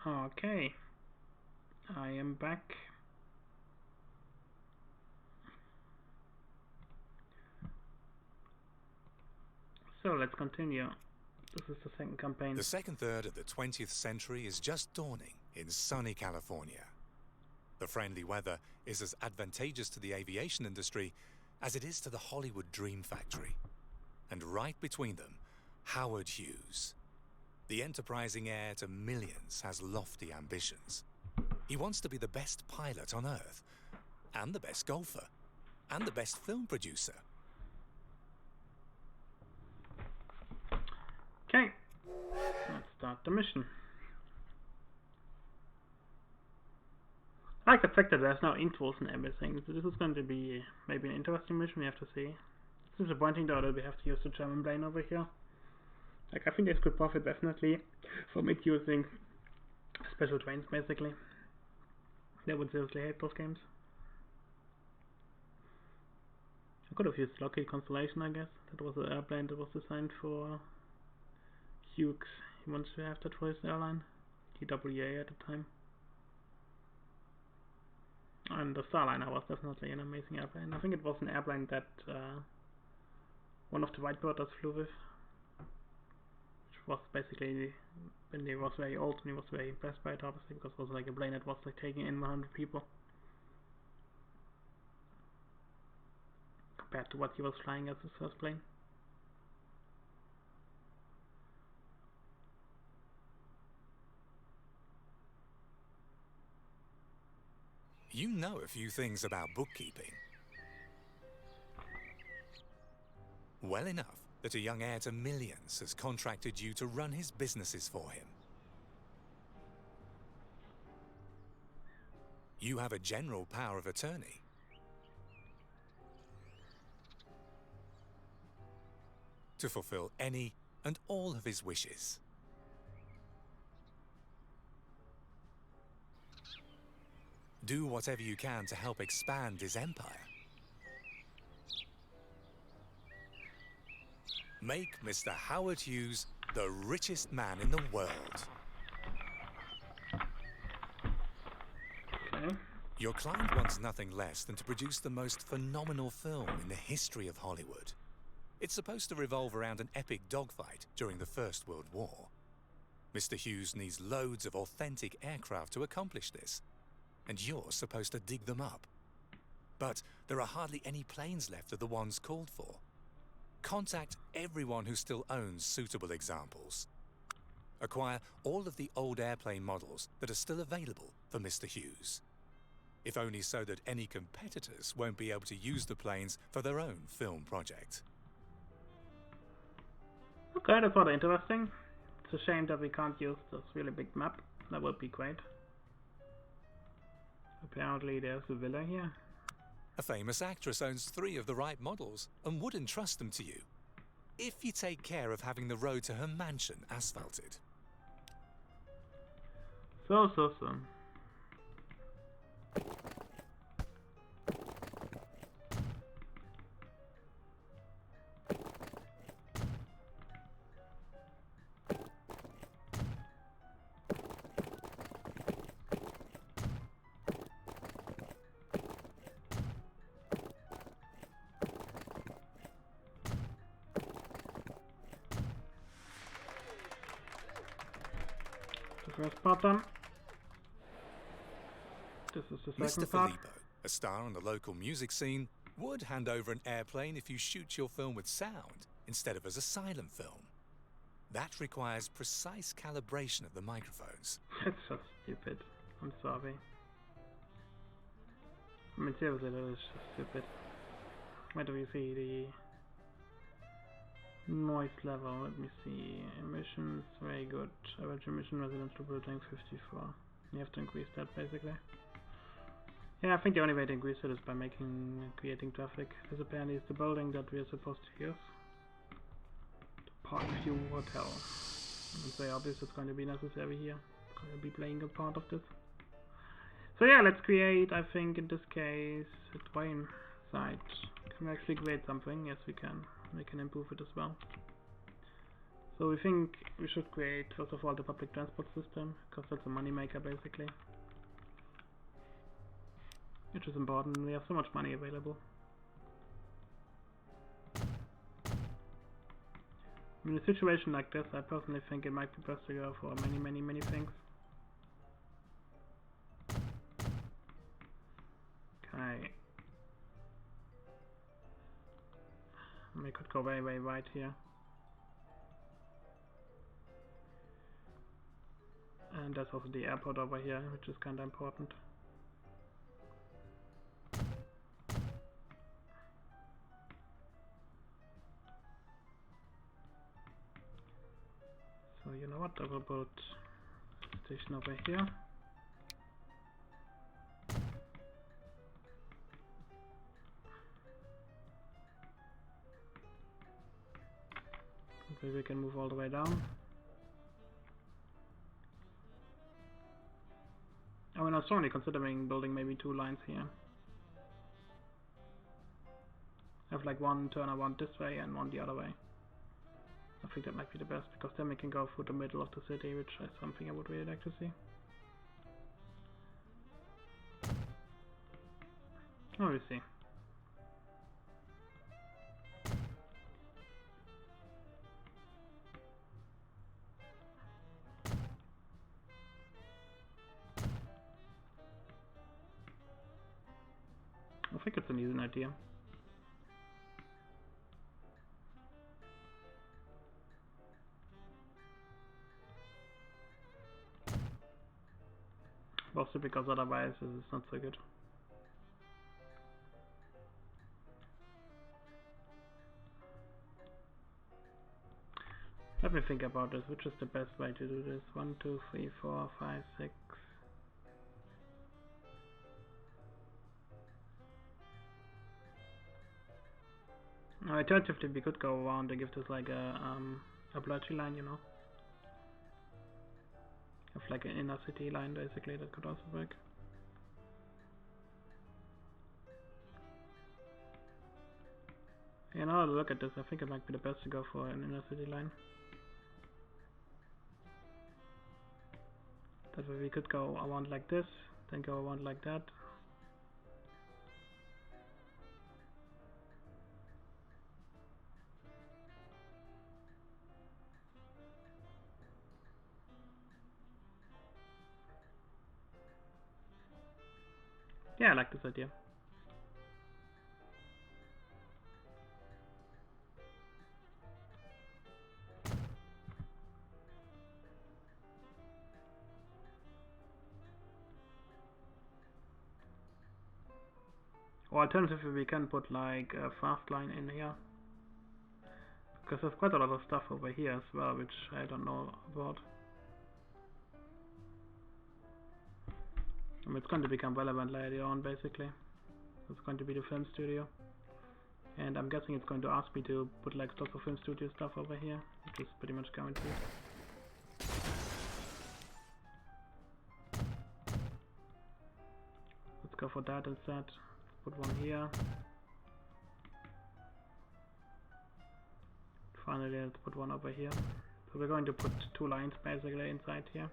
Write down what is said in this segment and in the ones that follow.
Okay, I am back. So let's continue. This is the second campaign. The second third of the 20th century is just dawning in sunny California. The friendly weather is as advantageous to the aviation industry as it is to the Hollywood dream factory. And right between them, Howard Hughes. The enterprising heir to millions has lofty ambitions. He wants to be the best pilot on Earth, and the best golfer, and the best film producer. Okay, let's start the mission. I like the fact that there's no intros and everything, so this is going to be maybe an interesting mission, we have to see. It's disappointing though that we have to use the German plane over here. Like, I think there's good profit definitely from it using special trains basically. They would seriously hate those games. I could have used Lockheed Constellation, I guess. That was the airplane that was designed for Hughes. He wants to have that for his airline. TWA at the time. And the Starliner was definitely an amazing airplane. I think it was an airplane that one of the Whitebirders flew with. Which was basically, when he was very old and he was very impressed by it, obviously, because it was like a plane that was like taking in 100 people. Compared to what he was flying as his first plane. You know a few things about bookkeeping. Well enough that a young heir to millions has contracted you to run his businesses for him. You have a general power of attorney. To fulfill any and all of his wishes. Do whatever you can to help expand his empire. Make Mr. Howard Hughes the richest man in the world. Okay. Your client wants nothing less than to produce the most phenomenal film in the history of Hollywood. It's supposed to revolve around an epic dogfight during the First World War. Mr. Hughes needs loads of authentic aircraft to accomplish this, and you're supposed to dig them up. But there are hardly any planes left of the ones called for. Contact everyone who still owns suitable examples. Acquire all of the old airplane models that are still available for Mr. Hughes. If only so that any competitors won't be able to use the planes for their own film project. Okay, that's rather interesting. It's a shame that we can't use this really big map. That would be great. Apparently there's a villa here. A famous actress owns 3 of the right models and would entrust them to you, if you take care of having the road to her mansion asphalted. So. First part done. This is the second Mr. part. Filippo, a star on the local music scene, would hand over an airplane if you shoot your film with sound instead of as a silent film. That requires precise calibration of the microphones. That's so stupid. I'm sorry. I mean, seriously, that is just stupid. Where do we see the noise level? Let me see. Emissions, very good. Average emission residential building 54. You have to increase that basically. Yeah, I think the only way to increase it is by creating traffic. This apparently is the building that we are supposed to use. The Parkview Hotel. It's very obvious it's going to be necessary here. It's going to be playing a part of this. So yeah, let's create, I think in this case, a train site. Can we actually create something? Yes, we can. We can improve it as well. So we think we should create first of all the public transport system, because that's a money maker basically. Which is important, we have so much money available. In a situation like this, I personally think it might be best to go for many things. Okay. We could go very wide here. And there's also the airport over here, which is kinda important. So you know what, I will build a station over here. Okay, we can move all the way down. I mean, I'm strongly considering building maybe 2 lines here. Have like one turner one this way and one the other way. I think that might be the best, because then we can go through the middle of the city, which is something I would really like to see. Oh, we see. I think it's an easy idea. Mostly because otherwise this is not so good. Let me think about this. Which is the best way to do this? 1, 2, 3, 4, 5, 6. Alternatively, we could go around and give this like a blotchy line, you know. Have like an inner city line basically, that could also work. Yeah, now look at this, I think it might be the best to go for an inner city line. That way we could go around like this, then go around like that. Yeah, I like this idea. Or alternatively, we can put like a fast line in here. Because there's quite a lot of stuff over here as well, which I don't know about. I mean, it's going to become relevant later on, basically. It's going to be the film studio. And I'm guessing it's going to ask me to put like lots of film studio stuff over here, which is pretty much guaranteed. Let's go for that instead. Put one here. Finally, let's put one over here. So we're going to put 2 lines basically inside here.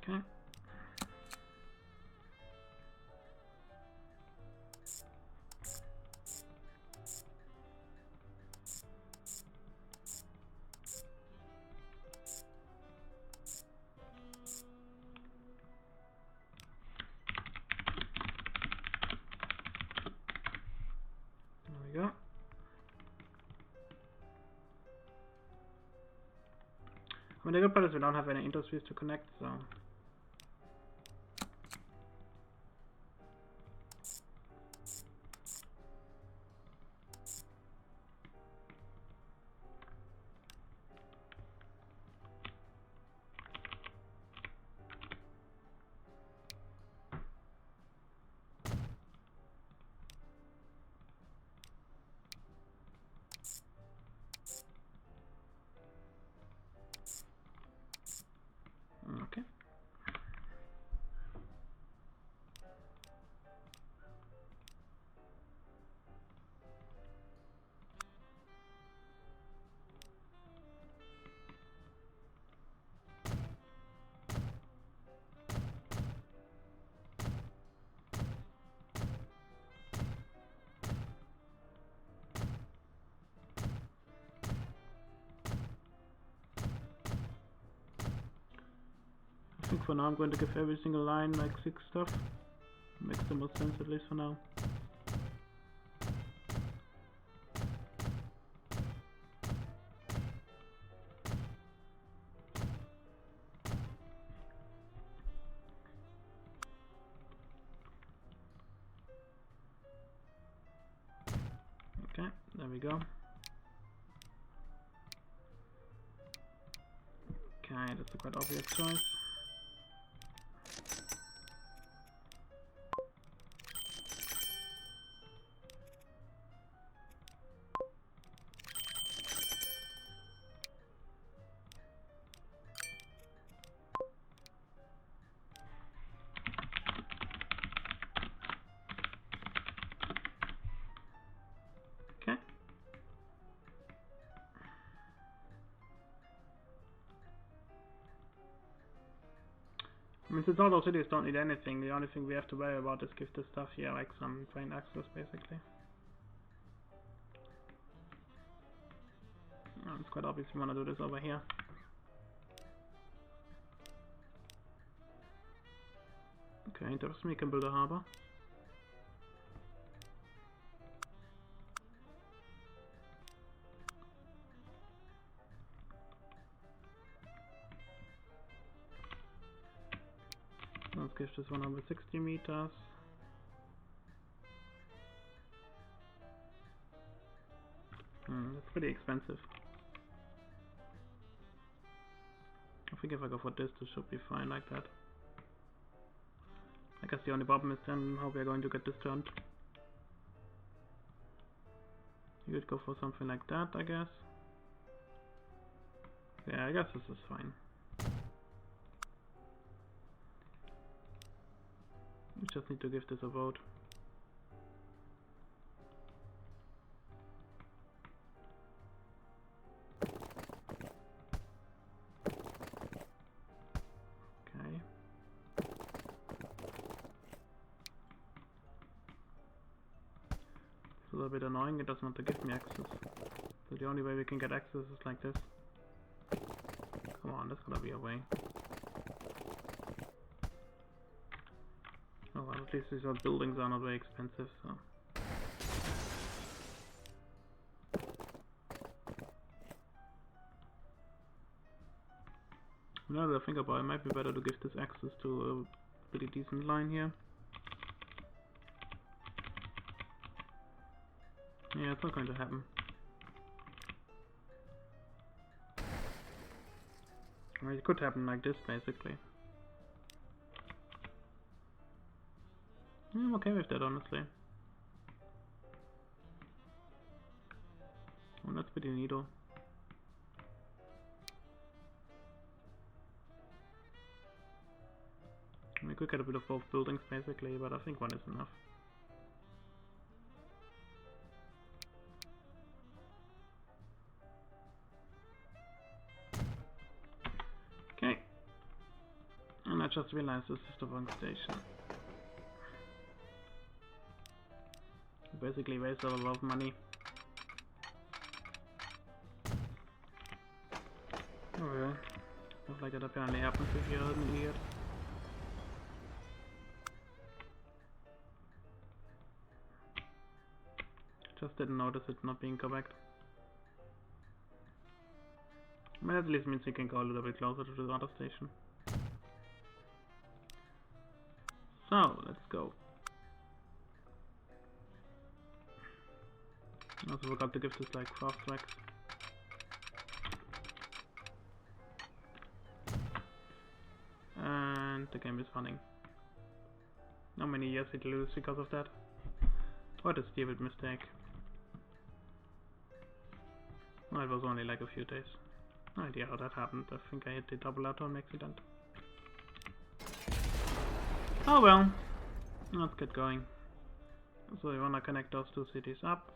Okay. There we go. I mean, the good part is we don't have any industries to connect, so... think for now I'm going to give every single line like 6 stuff. Makes the most sense, at least for now. Okay, there we go. Okay, that's a quite obvious choice. Okay. I mean, since all those cities don't need anything, the only thing we have to worry about is give this stuff here like some train access, basically. It's quite obvious we want to do this over here. Okay, interests me, can build a harbor. Let's give this 160 meters. That's pretty expensive. I think if I go for this should be fine like that. I guess the only problem is then how we are going to get this turned. You could go for something like that, I guess. Yeah, I guess this is fine. We just need to give this a vote. Okay. It's a little bit annoying, it doesn't want to give me access. So the only way we can get access is like this. Come on, there's gotta be a way. Oh well, at least these buildings are not very expensive, so... Now that I think about it, it might be better to give this access to a pretty decent line here. Yeah, it's not going to happen. I mean, it could happen like this, basically. Yeah, I'm okay with that, honestly. Oh, that's pretty neato. We could get a bit of both buildings, basically, but I think one is enough. Okay. And I just realized this is the wrong station. Basically wasted a lot of money. Oh well. Stuff like that apparently happens if you're an idiot. Just didn't notice it not being correct. I mean, at least means you can go a little bit closer to the other station. So, let's go. I also forgot to give this like fast tracks. And the game is running. How many years did you lose because of that? What a stupid mistake. Well, it was only like a few days. No idea how that happened. I think I hit the double auto on accident. Oh well. Let's get going. So we wanna connect those two cities up.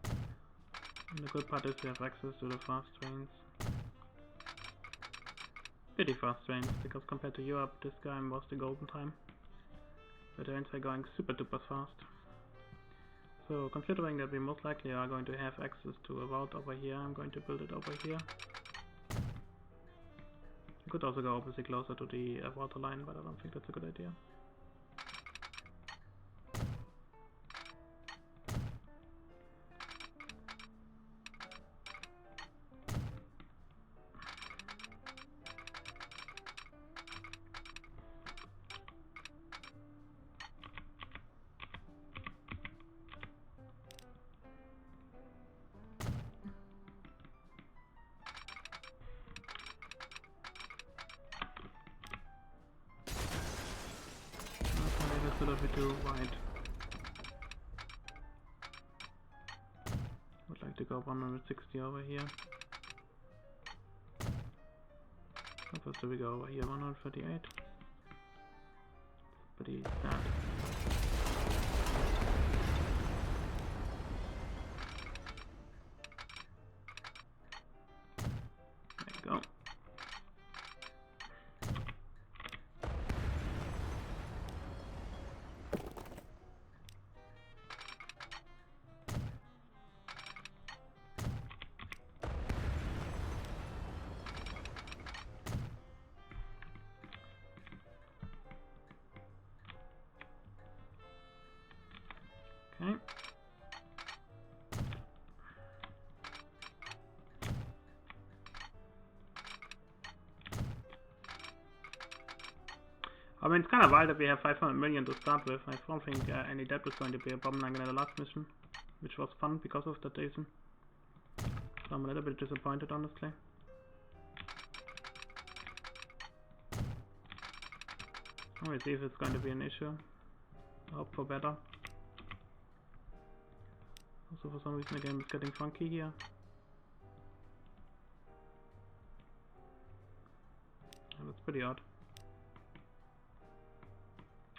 And the good part is we have access to the fast trains. Pretty fast trains, because compared to Europe, this guy was the golden time. The trains are going super duper fast. So considering that we most likely are going to have access to a route over here, I'm going to build it over here. I could also go obviously closer to the water line, but I don't think that's a good idea. A little bit too wide. Would like to go 160 over here. First we go over here 138. Pretty sad. There you go. Okay. I mean, it's kind of wild that we have 500 million to start with. I don't think any debt is going to be a problem like in the last mission, which was fun because of that reason. So I'm a little bit disappointed, honestly. We'll see if it's going to be an issue. I hope for better. Also, for some reason the game is getting funky here. Yeah, that's pretty odd.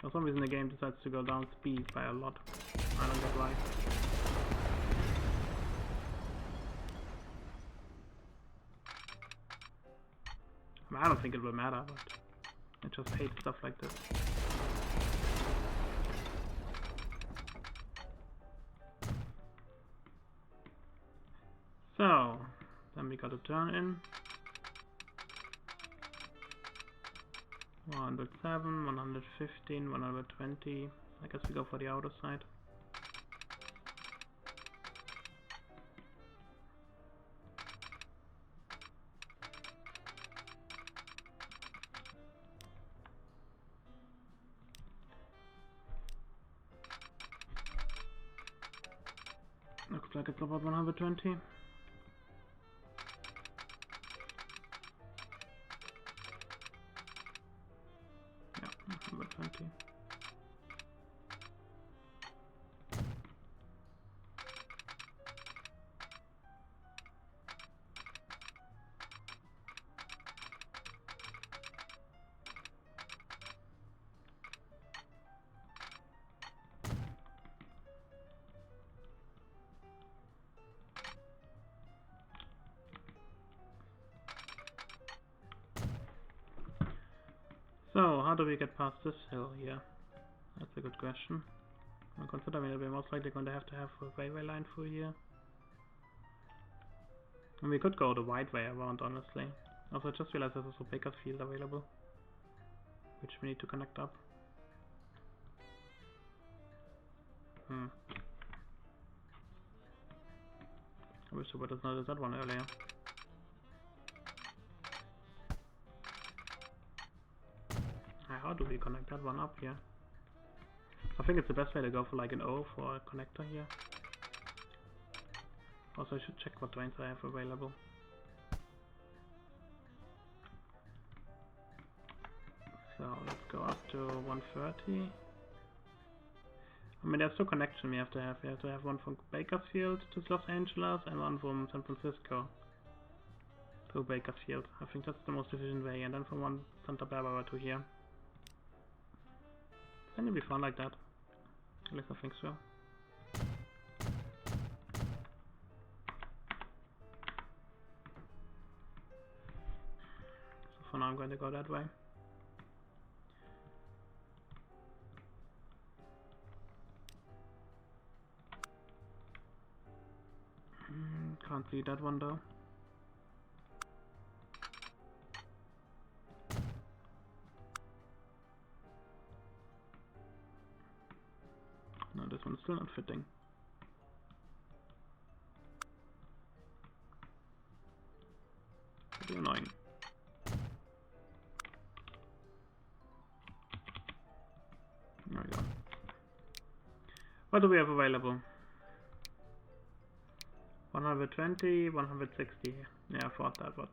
For some reason the game decides to go down speed by a lot. I don't get why. I mean, I don't think it will matter, but I just hate stuff like this. So, then we got a turn in. 107, 115, 120. I guess we go for the outer side. Looks like it's about 120. Yeah, 120. So, how do we get past this hill here? That's a good question. I'm considering that we're most likely going to have a railway line through here. And we could go the wide way around, honestly. Also, I just realized there's also Bakersfield available, which we need to connect up. I wish I would have noticed that one earlier. How do we connect that one up here? I think it's the best way to go for like an O for a connector here. Also, I should check what trains I have available. So let's go up to 130. I mean, there's two connections we have to have. We have to have one from Bakersfield to Los Angeles and one from San Francisco to Bakersfield. I think that's the most efficient way. And then from one Santa Barbara to here. Can it be fun like that? At least I think so. So for now I'm going to go that way. Can't see that one though. still not fitting. Pretty annoying. There we go. What do we have available? 120, 160. Yeah, for that watch.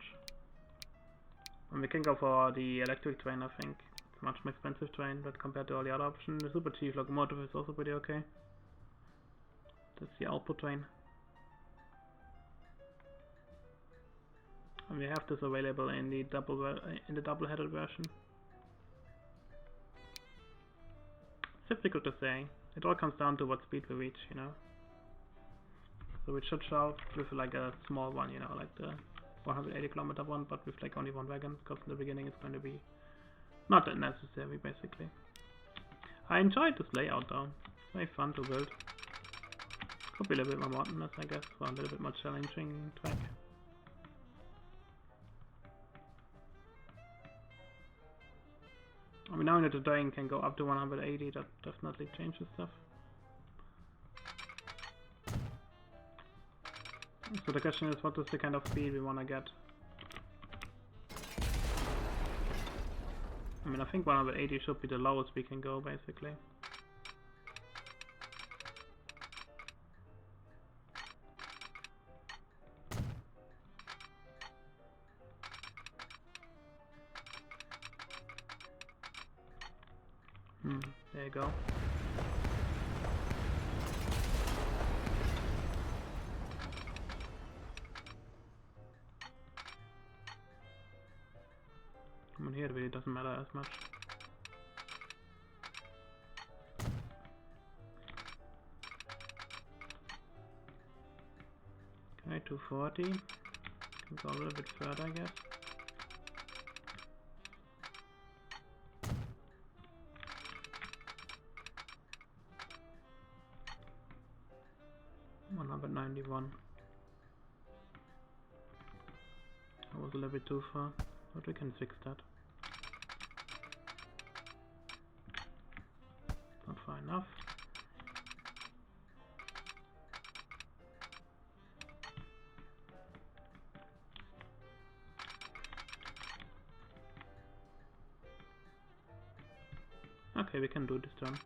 And we can go for the electric train, I think. It's a much more expensive train, but compared to all the other options, the super cheap locomotive is also pretty okay. That's the output train. And we have this available in the double-headed version. It's difficult to say. It all comes down to what speed we reach, you know. So we should start with like a small one, you know, like the 180 kilometer one, but with like only one wagon, because in the beginning it's going to be not that necessary, basically. I enjoyed this layout though. It's very fun to build. Could be a little bit more monotonous, I guess, or a little bit more challenging track. I mean, now that the train can go up to 180, that definitely changes stuff. So the question is, what is the kind of speed we want to get? I mean, I think 180 should be the lowest we can go, basically. There you go. I mean, here it really doesn't matter as much. Okay, 240. Can go a little bit further, I guess. $191. That was a little bit too far, but we can fix that. Not far enough. Okay, we can do this turn.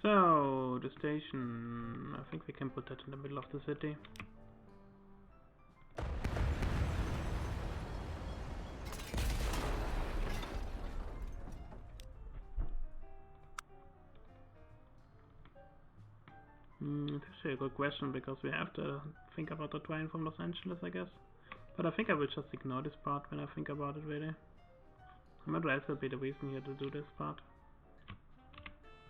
So, the station, I think we can put that in the middle of the city. It's actually a good question, because we have to think about the train from Los Angeles, I guess. But I think I will just ignore this part when I think about it, really. I might as well be the reason here to do this part.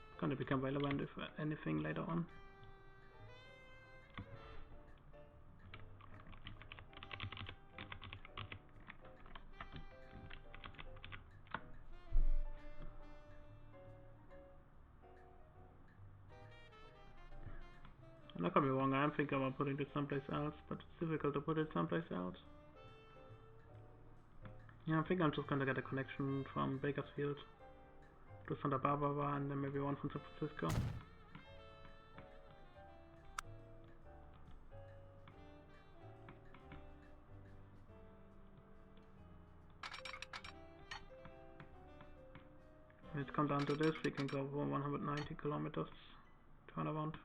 It's gonna become relevant if anything later on. Don't get me wrong, I'm thinking about putting this someplace else, but it's difficult to put it someplace else. Yeah, I think I'm just gonna get a connection from Bakersfield to Santa Barbara, and then maybe one from San Francisco. When it comes down to this, we can go over 190 kilometers turnaround.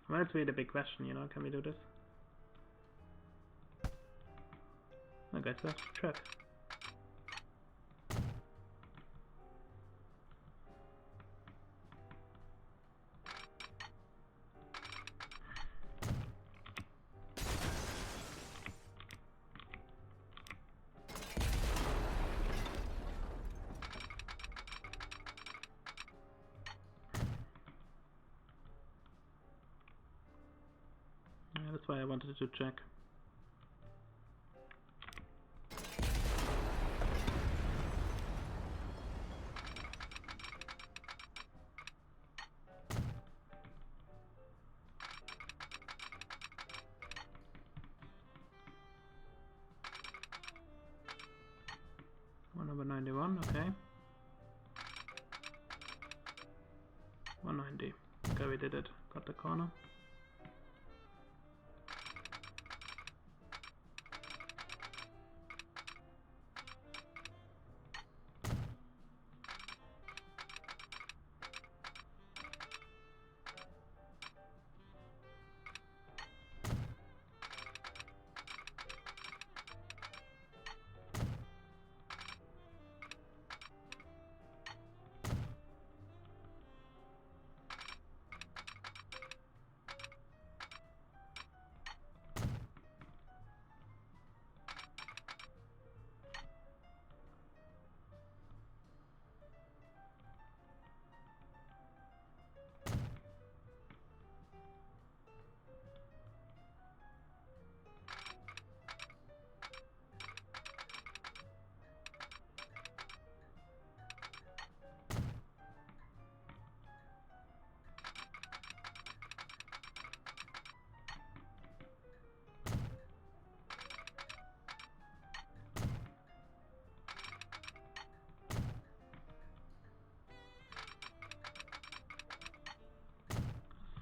Well, that's really the big question, you know, can we do this? I guess let's check. Yeah, that's why I wanted to check. Number 91, okay. 190. Okay, we did it. Got the corner.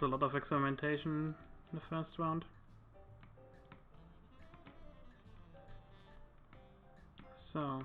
A lot of experimentation in the first round. So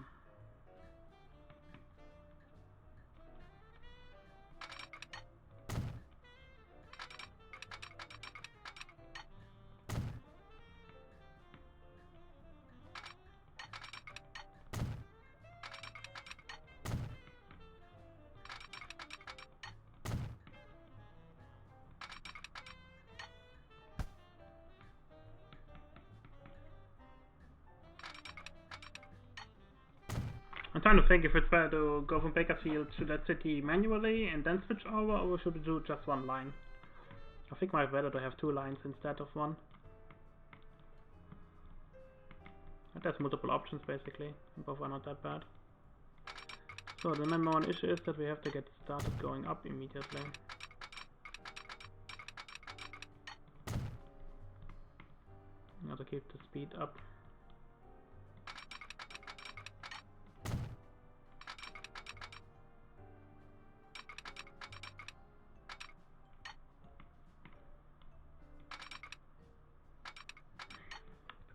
I'm trying to think if it's better to go from Bakersfield to that city manually and then switch over, or should we do just one line? I think it might be better to have two lines instead of one. But there's multiple options basically, and both are not that bad. So the number one issue is that we have to get started going up immediately. You have to keep the speed up.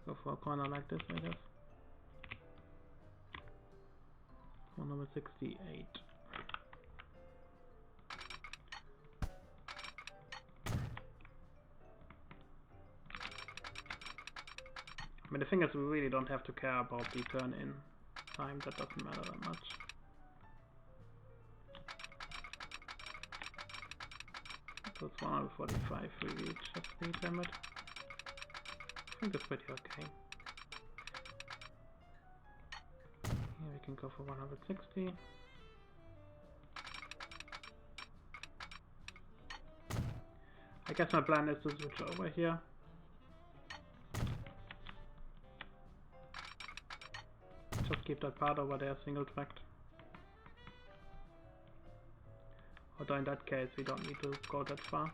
Go for a corner like this, I guess. Corner number 68. I mean, the thing is, we really don't have to care about the turn-in time. That doesn't matter that much. So it's 145 we reach a speed limit. I think that's pretty okay. Here we can go for 160. I guess my plan is to switch over here. Just keep that part over there single tracked. Although in that case we don't need to go that far.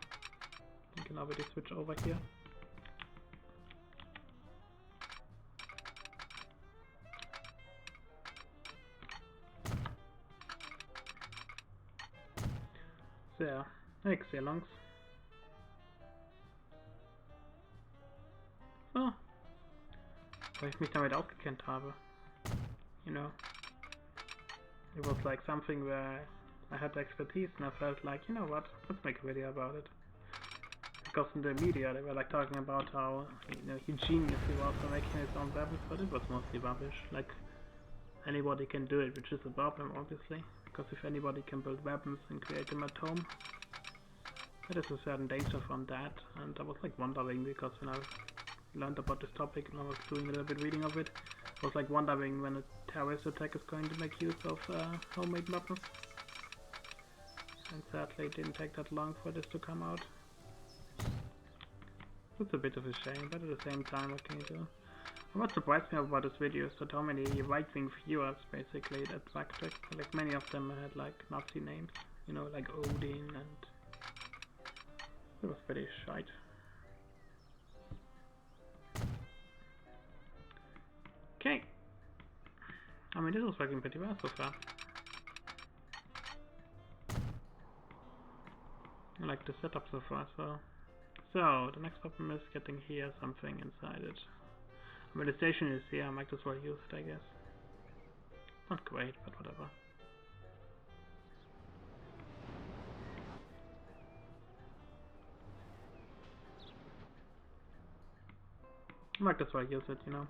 We can already switch over here. Sehr, sehr langs. So. Weil ich mich damit ausgekennt habe. You know. It was like something where I had the expertise and I felt like, you know what, let's make a video about it. Because in the media they were like talking about how, you know, genius he was for making his own weapons, but it was mostly rubbish. Like, anybody can do it, which is a problem obviously. Because if anybody can build weapons and create them at home, there is a certain danger from that. And I was like wondering, because when I learned about this topic and I was doing a little bit reading of it, I was like wondering when a terrorist attack is going to make use of homemade weapons. And sadly it didn't take that long for this to come out. It's a bit of a shame, but at the same time, what can you do? What surprised me about this video is that how many right-wing viewers basically that backtracked. Like many of them had like Nazi names, you know, like Odin, and it was pretty shite. Okay. I mean, this is working pretty well so far. I like the setup so far, so the next problem is getting here something inside it. I mean, the station is here, I might as well use it, I guess. Not great, but whatever. I might as well use it, you know.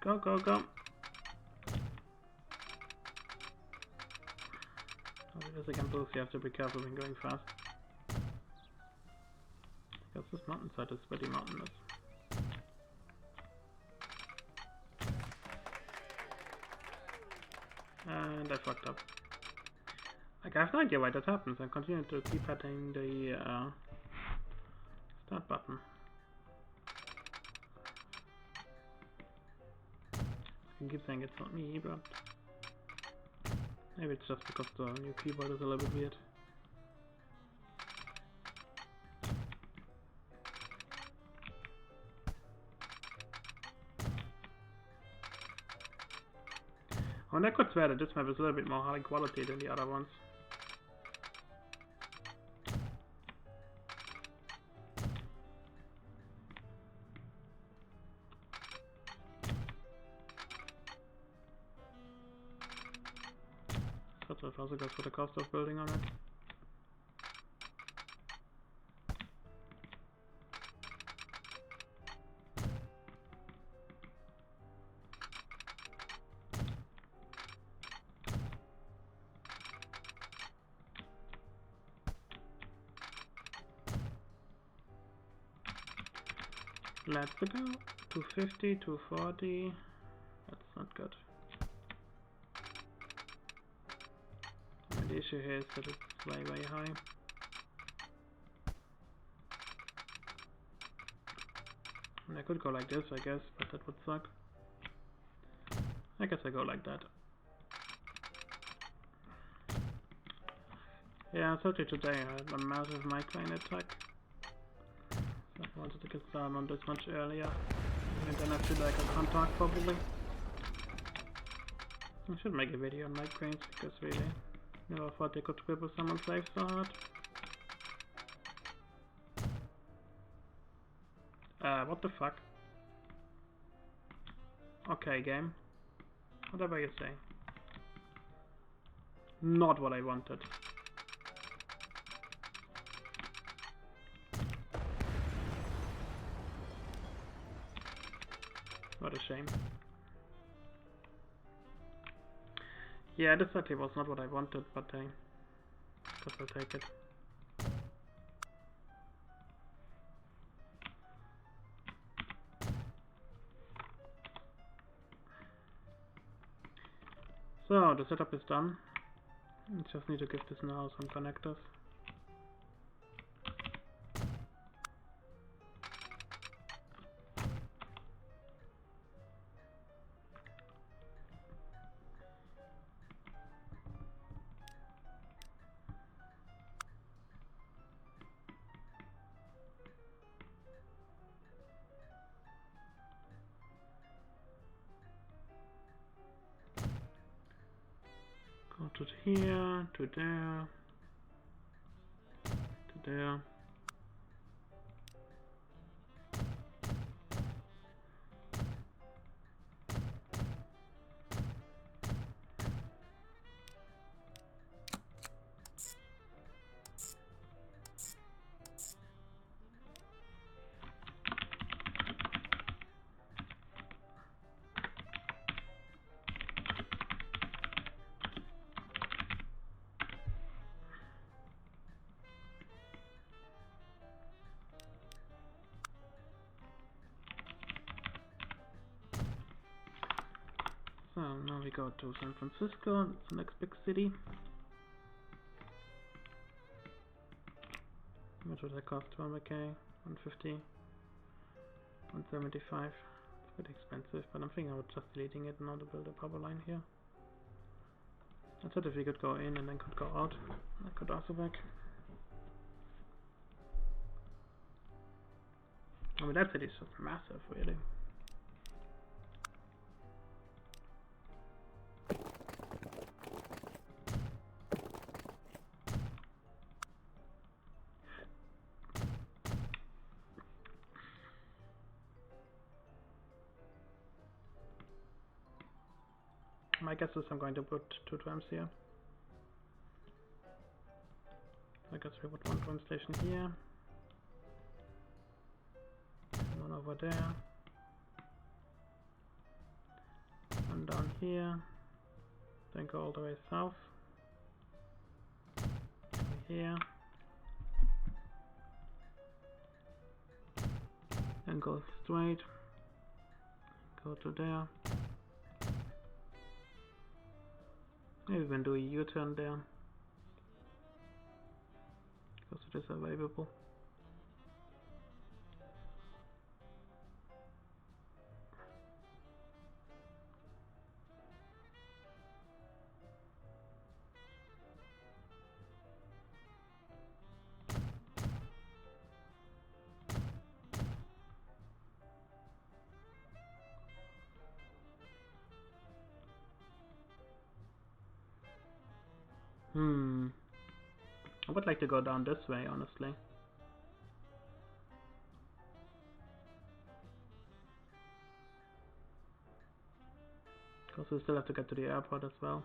Go, go, go. As again, boost, you have to be careful when going fast. Because this mountainside is pretty mountainous. And I fucked up. Like, I have no idea why that happens. I continue to keep hitting the start button. I keep saying it's not me, but maybe it's just because the new keyboard is a little bit weird. Oh, and I could swear that this map is a little bit more high quality than the other ones. So it also goes for the cost of building on it. Let's go. 250, 240. That's not good. And the issue here is that it's way, way high. And I could go like this, I guess, but that would suck. I guess I go like that. Yeah, certainly today I had a massive migraine attack. So I wanted to get started on this much earlier. And then I feel like I can't talk probably. I should make a video on migraines because really, never thought they could cripple someone's life so hard. What the fuck? Okay, game. Whatever you say. Not what I wanted. What a shame. Yeah, this certainly was not what I wanted, but I guess I'll take it. So, the setup is done. I just need to give this now some connectors. Go to here, to there, to there. So now we go to San Francisco, it's the next big city. Which much would that cost? 100k, 150, 175. It's a bit expensive, but I'm thinking about just deleting it in order to build a power line here. I thought if we could go in and then could go out, that could also work. I mean, that city is just massive, really. My guess is I'm going to put 2 trams here. I guess we put 1 tram station here. One over there. One down here. Then go all the way south. Over here. And go straight. Go to there. Maybe we can do a U-turn there. Because it is available. I would like to go down this way, honestly. Because we still have to get to the airport as well.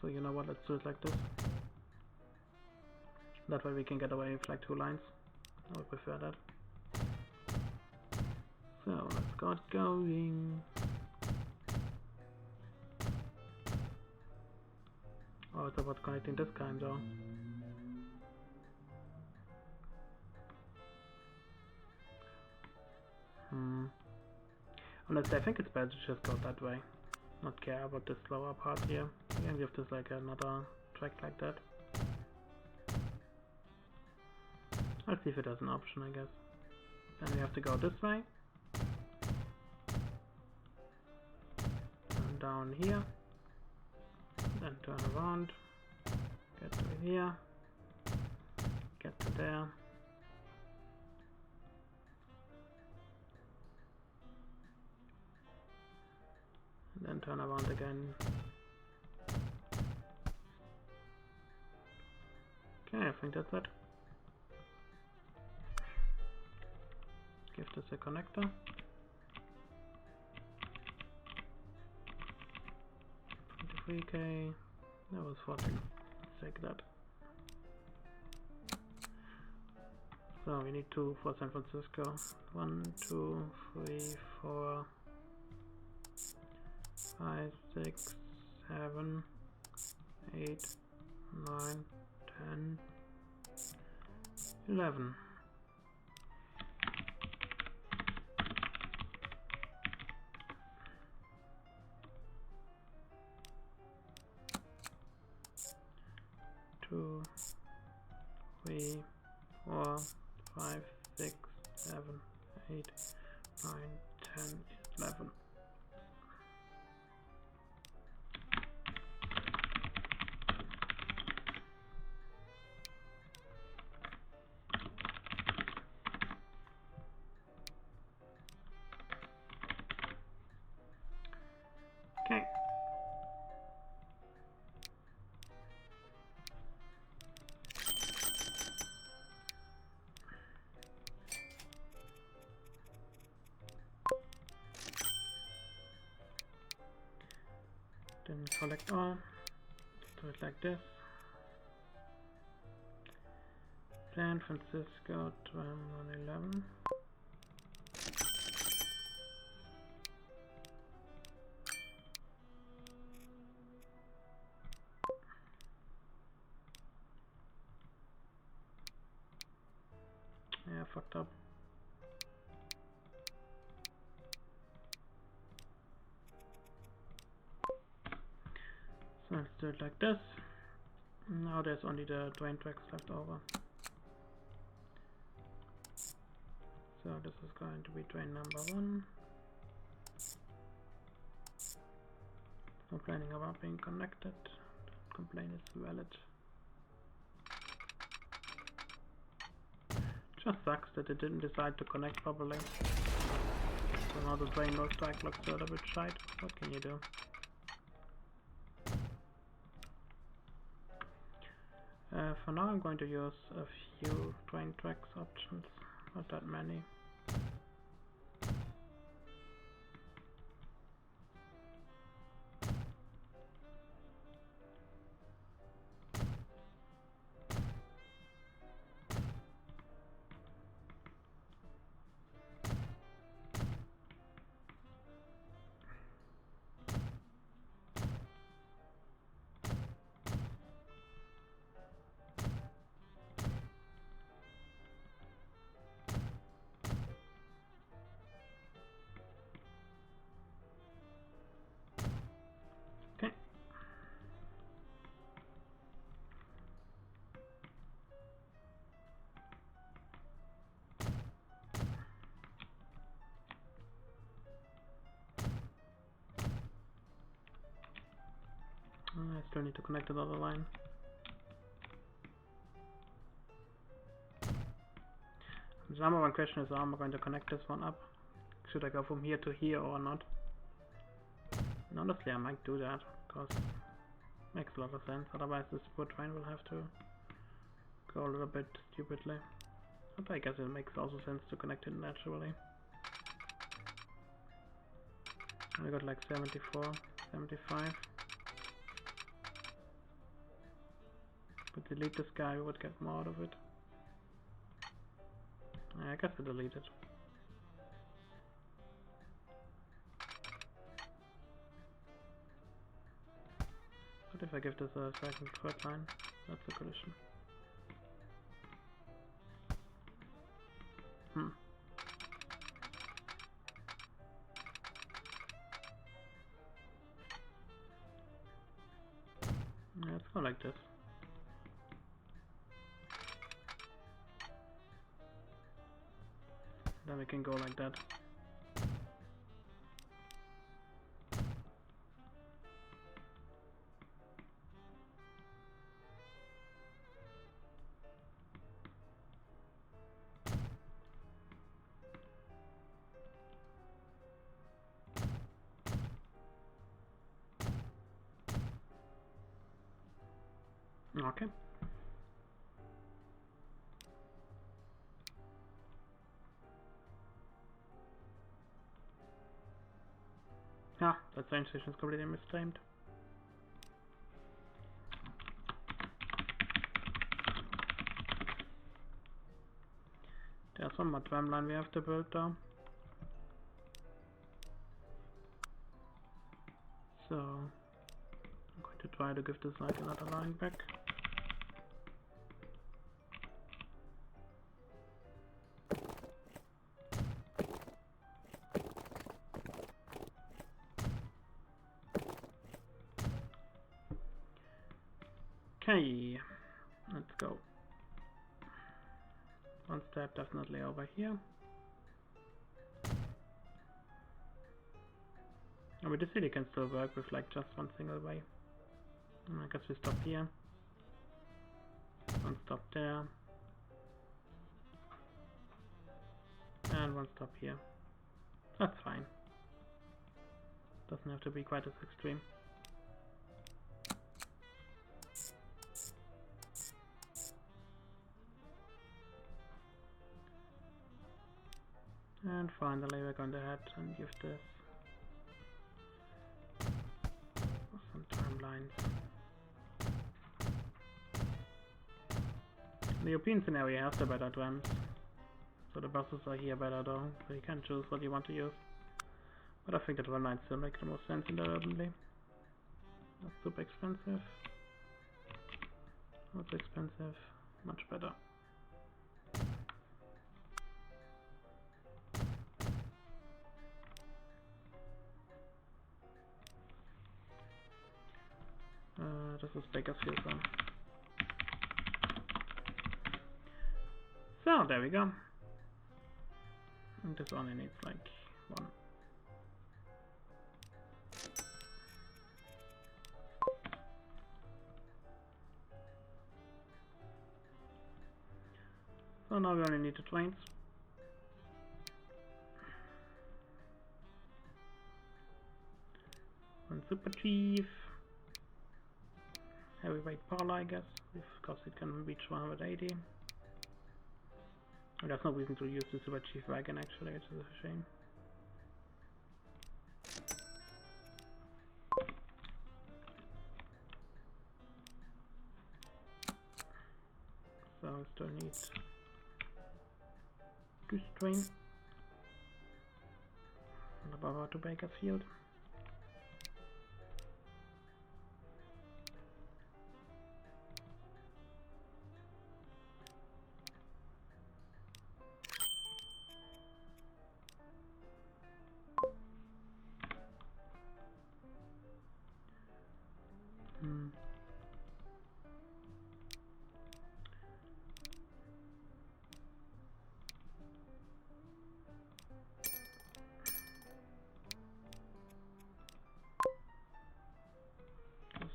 So you know what, let's do it like this. That way we can get away with like 2 lines. I would prefer that. So let's get going. Oh, it's about connecting this kind though. Honestly, I think it's better to just go that way. Not care about this lower part here. We can give this like another track like that. I'll see if it has an option, I guess. Then we have to go this way. And down here. Then turn around. Get to here. Get to there. And then turn around again. Okay, I think that's it. Give this a connector. 23k. That was 14. Let's take that. So we need 2 for San Francisco. 1, 2, 3, 4, 5, 6, 7, 8, 9, 10, 11. Two, 3, 4, 5, 6, 7, 8, 9, 10, 11. Okay. Then collect all. Do it like this. San Francisco tram 111. Yeah, fucked up. Let's do it like this. Now there's only the train tracks left over. So this is going to be train number 1. Complaining about being connected. Complaint is valid. Just sucks that it didn't decide to connect properly. So now the train track looks a little bit shite. What can you do? For now I'm going to use a few train tracks options, not that many. Okay. I still need to connect another line. The number one question is, how am I going to connect this one up? Should I go from here to here or not? And honestly, I might do that, because it makes a lot of sense. Otherwise this poor train will have to go a little bit stupidly. But I guess it makes also sense to connect it naturally. I got like 74, 75. But delete this guy, we would get more out of it. I guess I delete it. But if I give this a second third line, that's a collision. Let's go like this. Then we can go like that. Okay. Ah, that train station is completely mistimed. There's one more tram line we have to build though. So I'm going to try to give this like another line back. Okay, let's go. One step definitely over here. I mean, the city can still work with like just one single way. I guess we stop here. One stop there. And one stop here. That's fine. Doesn't have to be quite as extreme. And finally we're going to head and give this some timelines. The European scenario has the better trams, so the buses are here better though, so you can choose what you want to use. But I think that one line still makes the most sense in the urbanly. Not super expensive. Not so expensive. Much better. This is Bakersfield one. So there we go. And this only needs like one. So now we only need the trains. One super chief. Heavyweight parlor, I guess, because it can reach 180. And there's no reason to use the super chief wagon actually, which is a shame. So I still need this train and above to Bakersfield.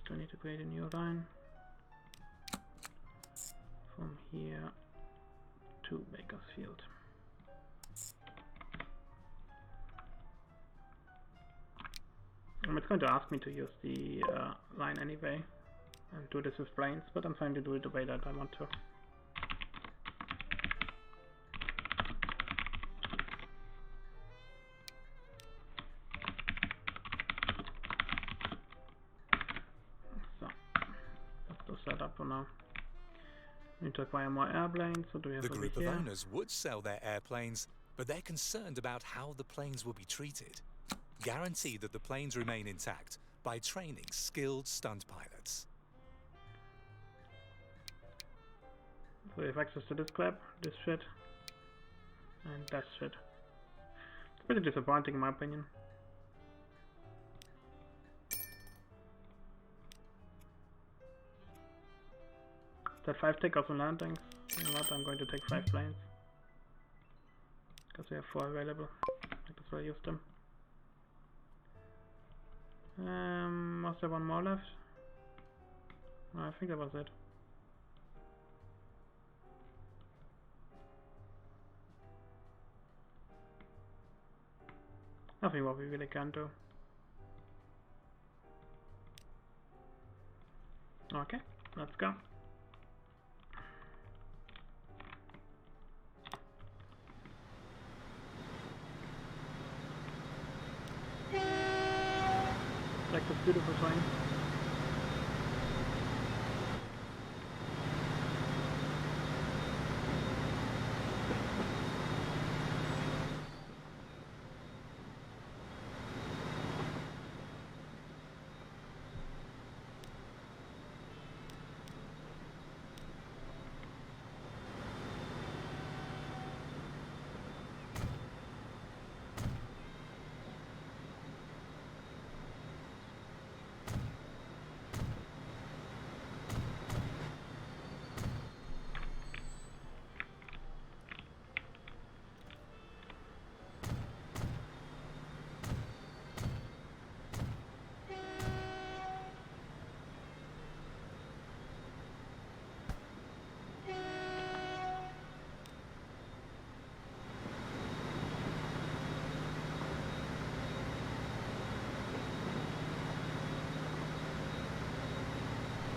Still need to create a new line from here to Bakersfield. It's going to ask me to use the line anyway and do this with planes, but I'm trying to do it the way that I want to. So that's the setup for now. We need to acquire more airplanes, so do we have The over group here? of owners would sell their airplanes, but they're concerned about how the planes will be treated. Guarantee that the planes remain intact by training skilled stunt pilots. So we have access to this crap, this shit, and that shit. It's pretty disappointing in my opinion. That 5 takeoffs and landings. You know what, I'm going to take 5 planes. Because we have 4 available. Might as well use them. Was there one more left? No, I think that was it. Nothing what we really can do. Okay, let's go. Like this beautiful sign.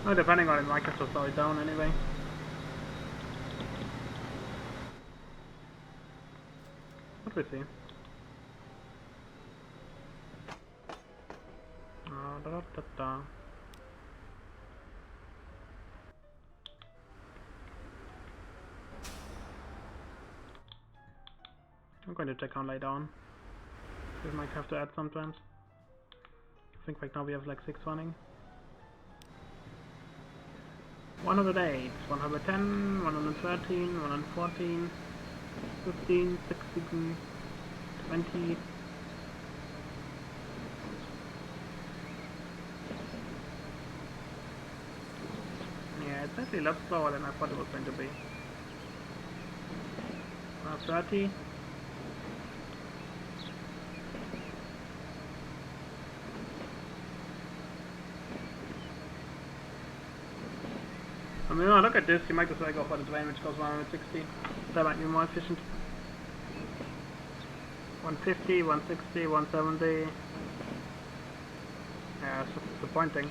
No, depending on it, Microsoft will slow it down anyway. What we see? I'm going to check on later on. We might have to add sometimes. I think right now we have like 6 running. 108, 110, 113, 114, 15, 16, 20. actually a lot slower than I thought it was going to be. 30. I mean, look at this, you might as well go for the drain, which goes 160. That might be more efficient. 150, 160, 170. Yeah, it's just disappointing.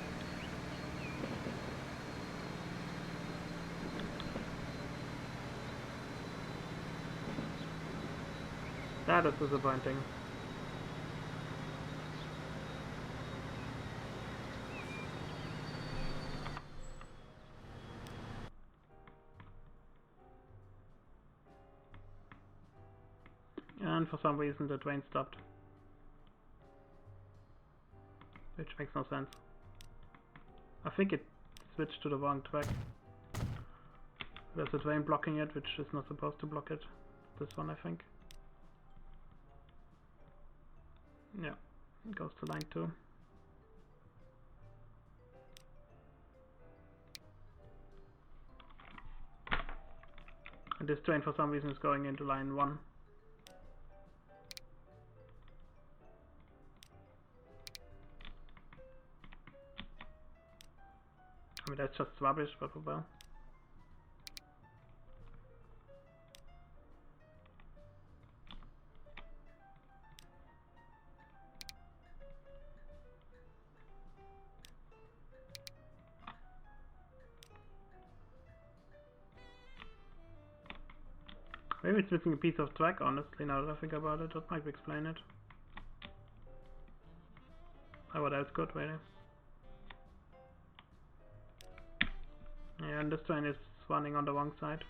That is disappointing. And for some reason the train stopped. Which makes no sense. I think it switched to the wrong track. There's a train blocking it, which is not supposed to block it. This one, I think. Yeah, it goes to line 2. And this train for some reason is going into line 1. I mean, that's just rubbish, but well. Maybe it's missing a piece of track, honestly, now that I think about it. That might explain it. Oh, what else could, really? Yeah, and this train is running on the wrong side.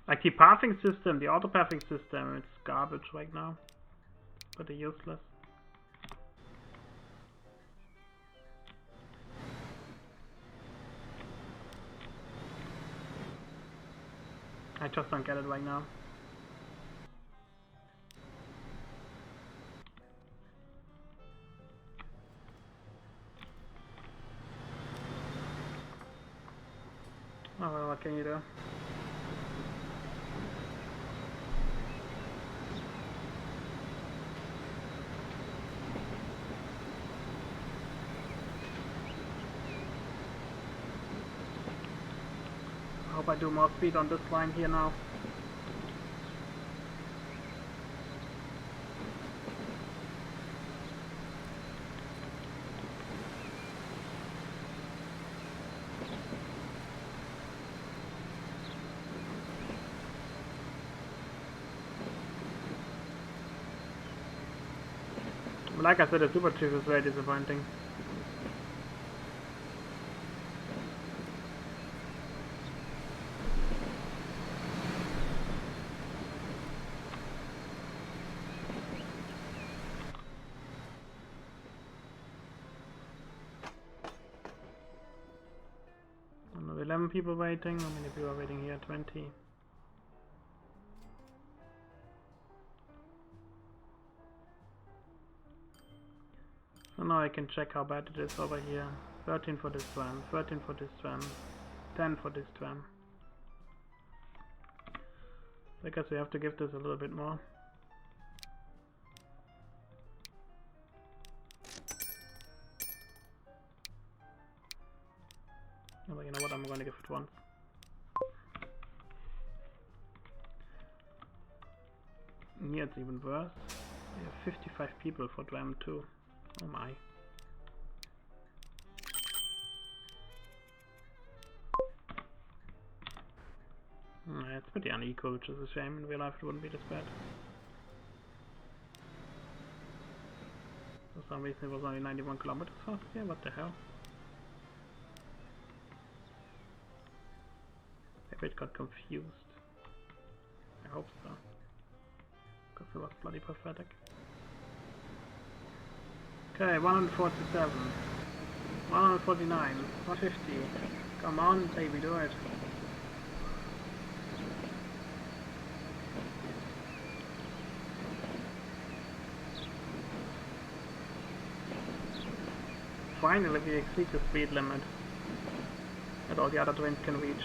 Like the pathing system, the auto pathing system, it's garbage right now. Pretty useless. I just don't get it right now. Oh well, what can you do? I hope I do more speed on this line here now. Like I said, the Super Chief is very disappointing. Another 11 people waiting. How many people are waiting here? 20. So now I can check how bad it is over here. 13 for this tram, 13 for this tram, 10 for this tram. I guess we have to give this a little bit more. Oh, you know what, I'm going to give it once. Here it's even worse. We have 55 people for tram 2. Oh my. It's pretty unequal, which is a shame. In real life it wouldn't be this bad. For some reason it was only 91 kilometers fast here. What the hell? Maybe it got confused. I hope so. Because it was bloody pathetic. Okay, 147. 149. 150. Come on, baby, do it. Finally, we exceed the speed limit that all the other trains can reach.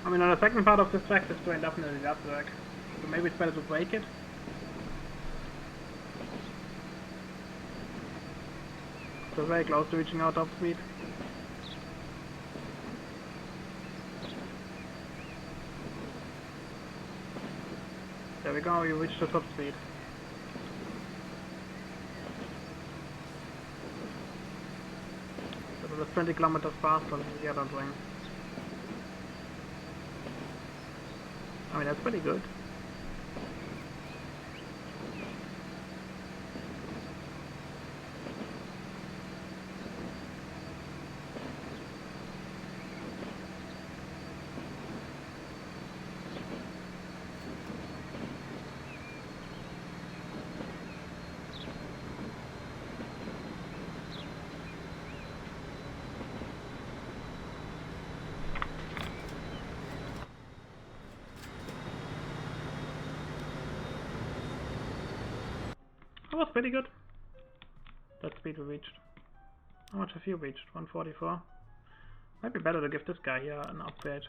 I mean, on the second part of this track, this train definitely does work. So maybe it's better to break it. So very close to reaching our top speed. There we go, we reached the top speed. So it was 20 kilometers faster than the other train. I mean, that's pretty good. That was pretty good. That speed we reached. How much have you reached? 144? Might be better to give this guy here an upgrade.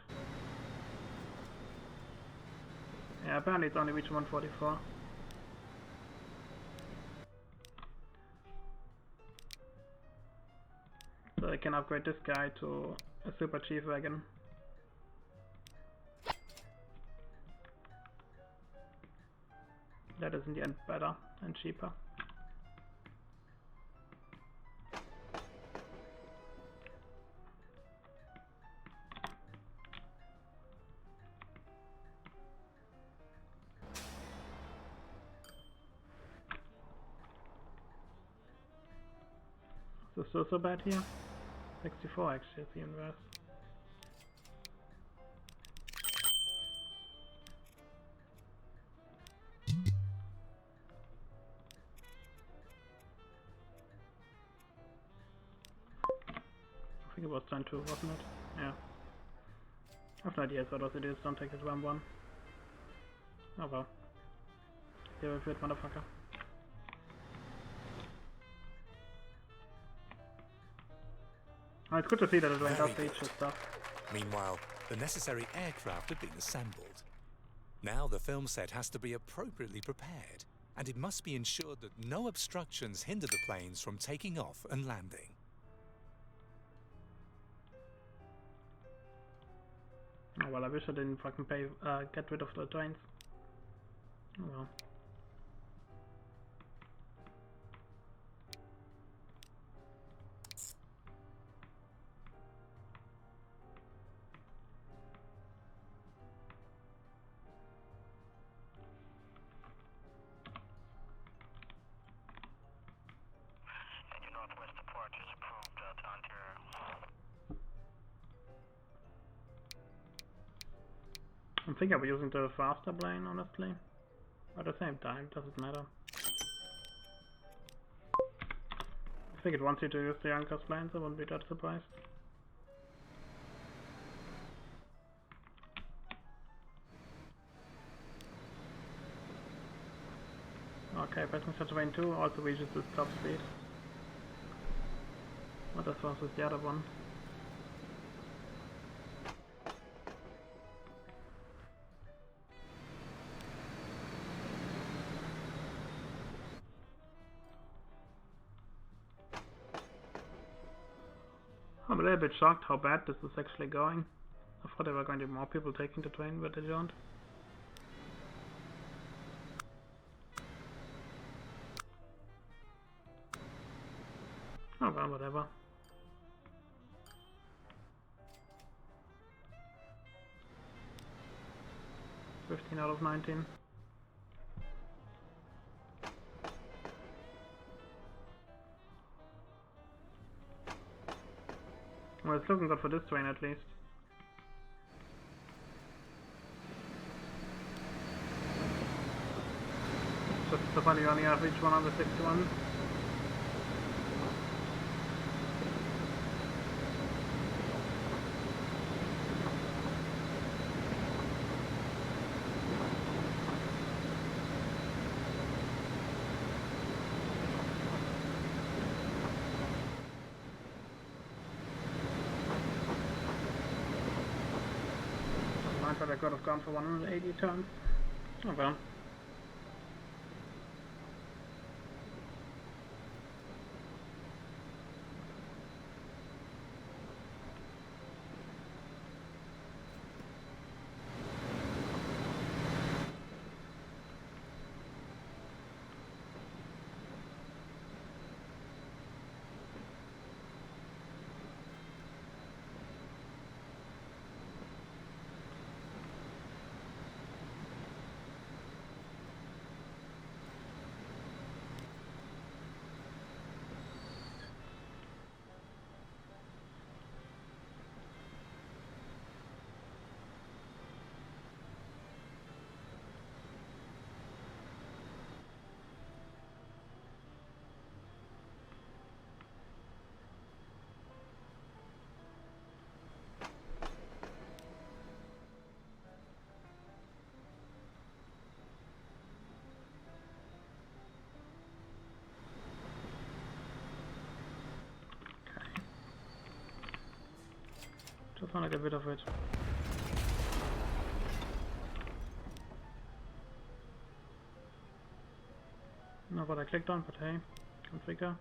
Yeah, apparently it's only reached 144. So I can upgrade this guy to a Super Chief Wagon. That is in the end better and cheaper. Is this so bad here? 64 actually is the inverse. I think it was turn 2, wasn't it? Yeah. I have no idea what those idiots don't take it 1-1. Oh well. Deal with it, motherfucker. Oh, it's good to see that it went up each stuff. Meanwhile, the necessary aircraft had been assembled. Now the film set has to be appropriately prepared, and it must be ensured that no obstructions hinder the planes from taking off and landing. Oh well, I wish I didn't fucking get rid of the trains. Oh well. Northwest departure is approved to Ontario. I think I'll be using the faster plane, honestly. At the same time, doesn't matter. I think it wants you to use the Yonkers planes, I wouldn't be that surprised. Okay, passenger train 2 also reaches its top speed. What as was with the other one? I'm a little bit shocked how bad this is actually going. I thought there were going to be more people taking the train, but they don't. Oh well, whatever. 15 out of 19. Well, it's looking good for this train at least. Just so funny, you only have each 161. I thought I could have gone for 180 turns. Oh well. Just want to get rid of it. Not what I clicked on, but hey, configure.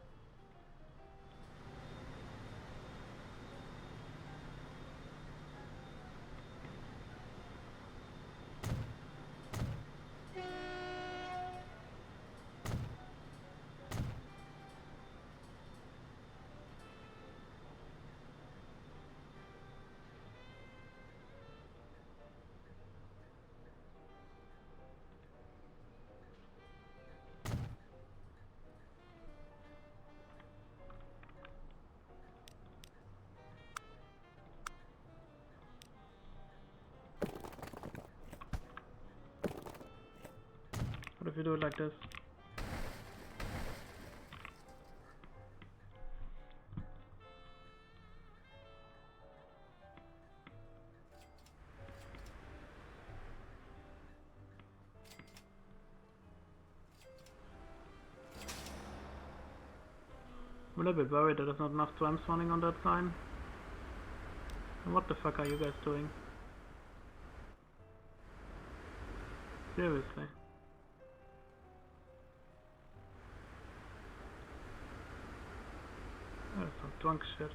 What if you do it like this? I'm a little bit worried that there's not enough trams running on that sign. And what the fuck are you guys doing? Seriously. That's some drunk shit.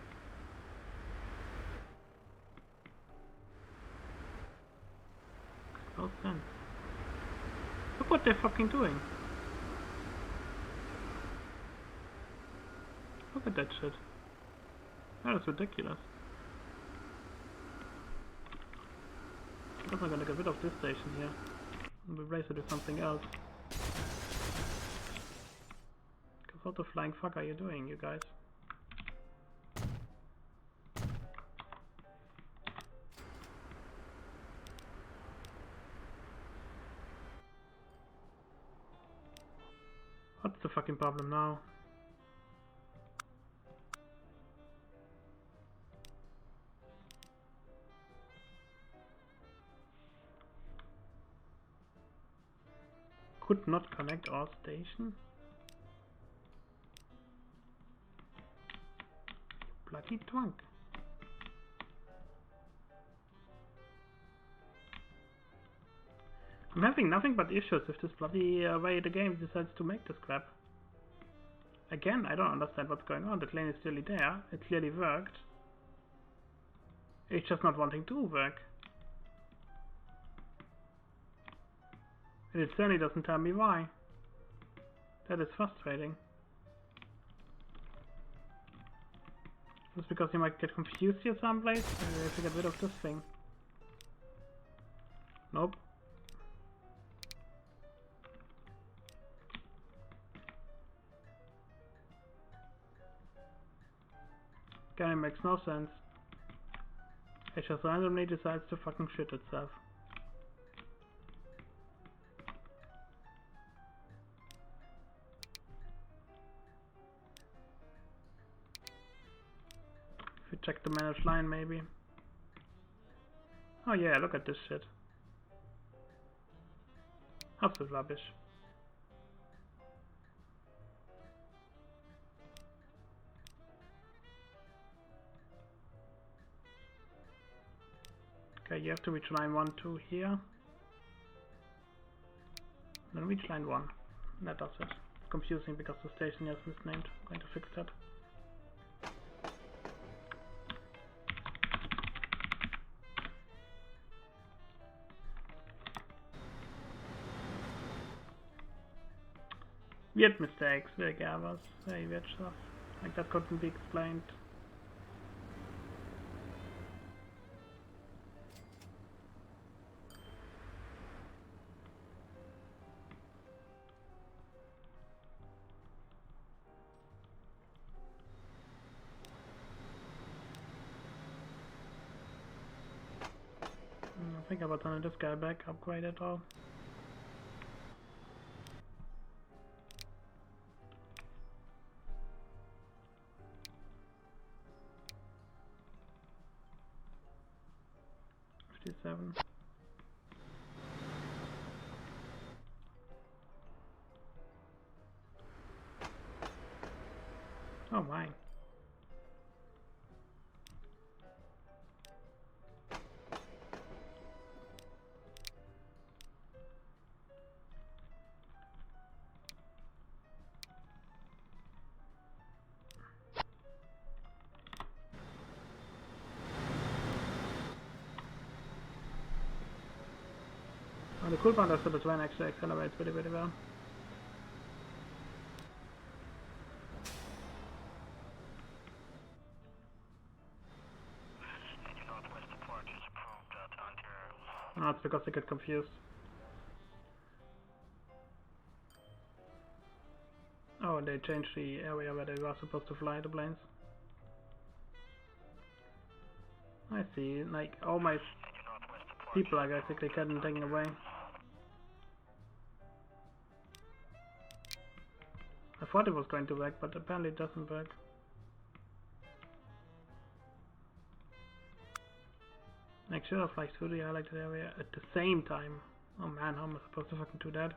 No sense. Look what they're fucking doing. Look at that shit. That is ridiculous. I'm not gonna get rid of this station here and replace it with something else. Cause what the flying fuck are you doing, you guys? What's the fucking problem now? Could not connect our station? Bloody drunk. I'm having nothing but issues with this bloody way the game decides to make this crap. Again, I don't understand what's going on. The lane is clearly there. It clearly worked. It's just not wanting to work. And it certainly doesn't tell me why. That is frustrating. Just because you might get confused here someplace, maybe I have to get rid of this thing. Nope. Kind of makes no sense. It just randomly decides to fucking shit itself. If we check the managed line maybe. Oh yeah, look at this shit. Absolute rubbish. Okay, you have to reach line 1, 2 here. Then reach line 1. That does it. It's confusing because the station is misnamed. I'm going to fix that. Weird mistakes, weird errors, very weird stuff. Like that couldn't be explained. I think about turning this guy back, upgrade it all. $57. Oh my. Oh, the cooldown after the train actually accelerates really, really well. Engine Northwest Support is approved to enter. No, it's because they get confused. Oh, and they changed the area where they were supposed to fly the planes. I see, like all my Engine Northwest Support people are basically getting taken away. I thought it was going to work, but apparently it doesn't work. Make sure I fly through the highlighted area at the same time. Oh man, how am I supposed to fucking do that?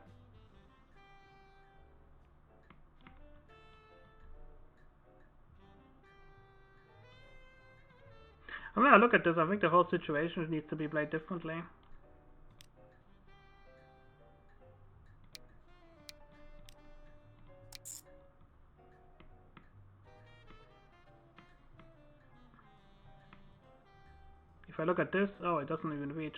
I mean, I look at this, I think the whole situation needs to be played differently. If I look at this, oh, it doesn't even reach.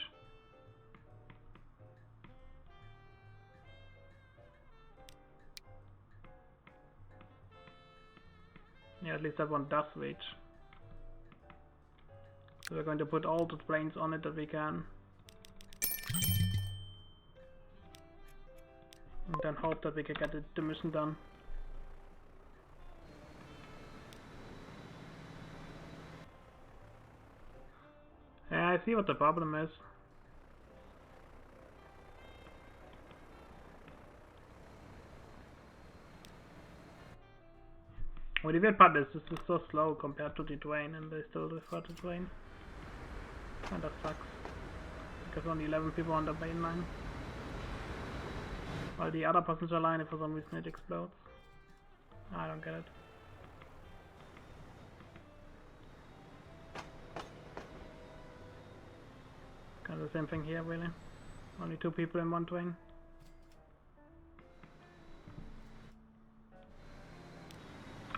Yeah, at least that one does reach. So we're going to put all the planes on it that we can. And then hope that we can get the mission done. Yeah, I see what the problem is. Well, the weird part is this is so slow compared to the train, and they still refer to train. And that sucks. Because only 11 people on the main line. While the other passenger line, if for some reason it explodes. I don't get it. Kind of the same thing here, really. Only 2 people in one train.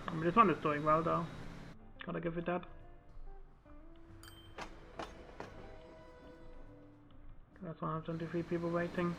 I mean, this one is doing well though. Gotta give it that. That's 123 people waiting.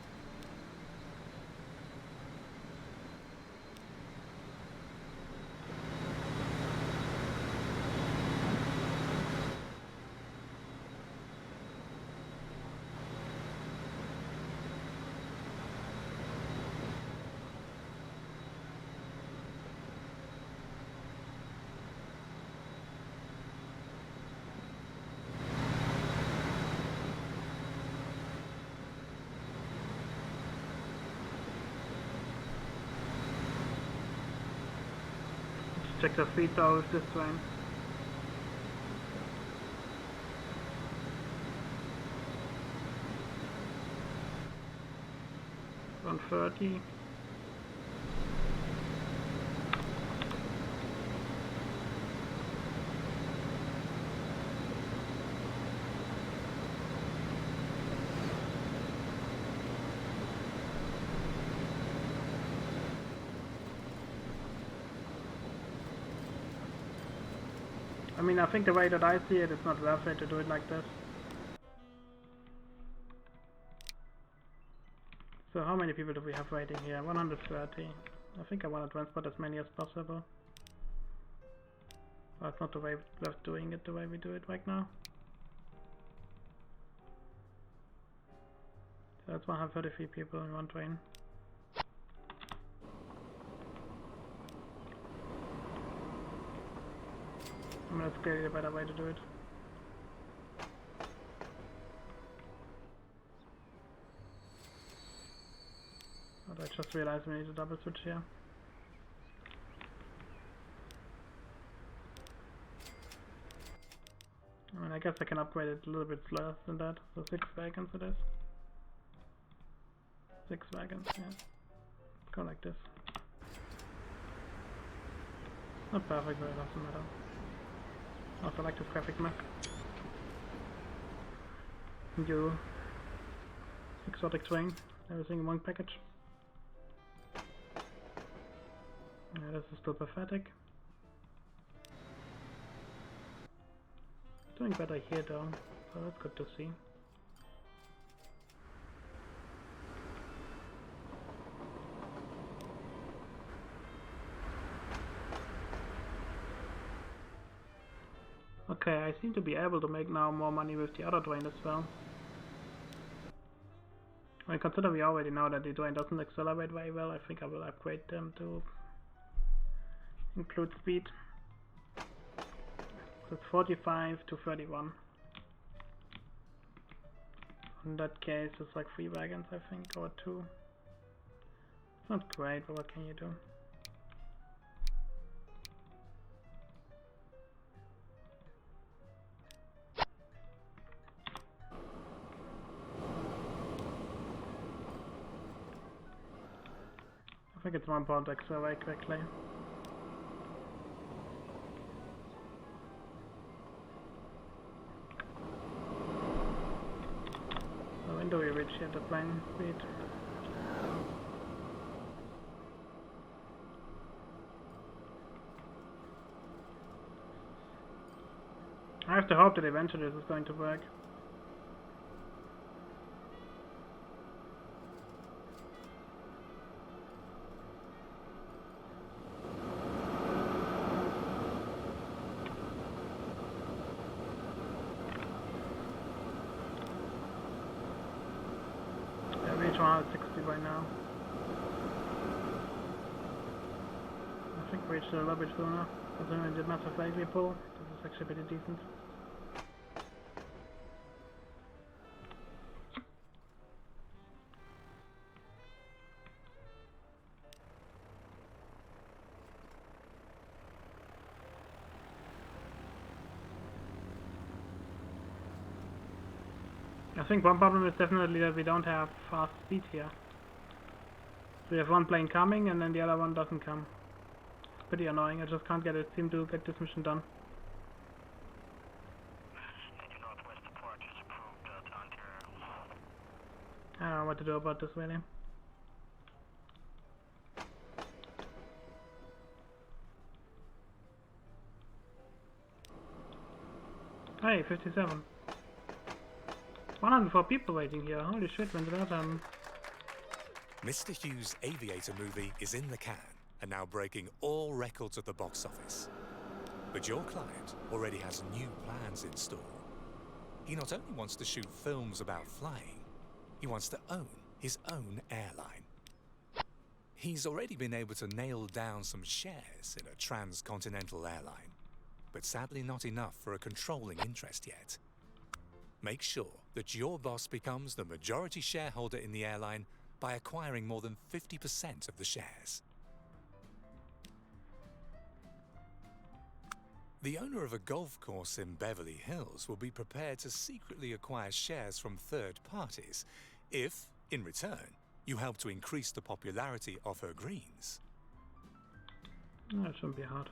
check the speed though with this train. 130. I mean, I think the way that I see it, it's not worth it to do it like this. So how many people do we have waiting here? 130. I think I want to transport as many as possible. But it's not the way worth doing it the way we do it right now. So that's 133 people in one train. I mean, that's clearly a better way to do it. But I just realized we need a double switch here. I mean, I guess I can upgrade it a little bit slower than that. So 6 wagons it is. 6 wagons, yeah. Go like this. Not perfect, but it doesn't matter. Also like this graphic map. New exotic train, everything in one package. Yeah, this is still pathetic. Doing better here though, so that's good to see. Okay, I seem to be able to make now more money with the other train as well. I mean, consider we already know that the train doesn't accelerate very well, I think I will upgrade them to include speed. So it's 45 to 31. In that case it's like 3 wagons I think, or 2. It's not great, but what can you do? I think it's 1 pound extra very quickly. So when do we reach here the plane speed? I have to hope that eventually this is going to work. Reach 160 by now. I think we reached a little bit sooner, considering we did massive lazy pull. This is actually pretty decent. I think one problem is definitely that we don't have fast speed here. So we have one plane coming and then the other one doesn't come. It's pretty annoying, I just can't seem to get this mission done. Northwest departures approved at Ontario. I don't know what to do about this really. Hey, 57. 104 people waiting here, holy shit, when did that happen? Mr. Hughes' Aviator movie is in the can and now breaking all records at the box office. But your client already has new plans in store. He not only wants to shoot films about flying, he wants to own his own airline. He's already been able to nail down some shares in a transcontinental airline, but sadly not enough for a controlling interest yet. Make sure that your boss becomes the majority shareholder in the airline by acquiring more than 50% of the shares. The owner of a golf course in Beverly Hills will be prepared to secretly acquire shares from third parties if, in return, you help to increase the popularity of her greens. That shouldn't be hard.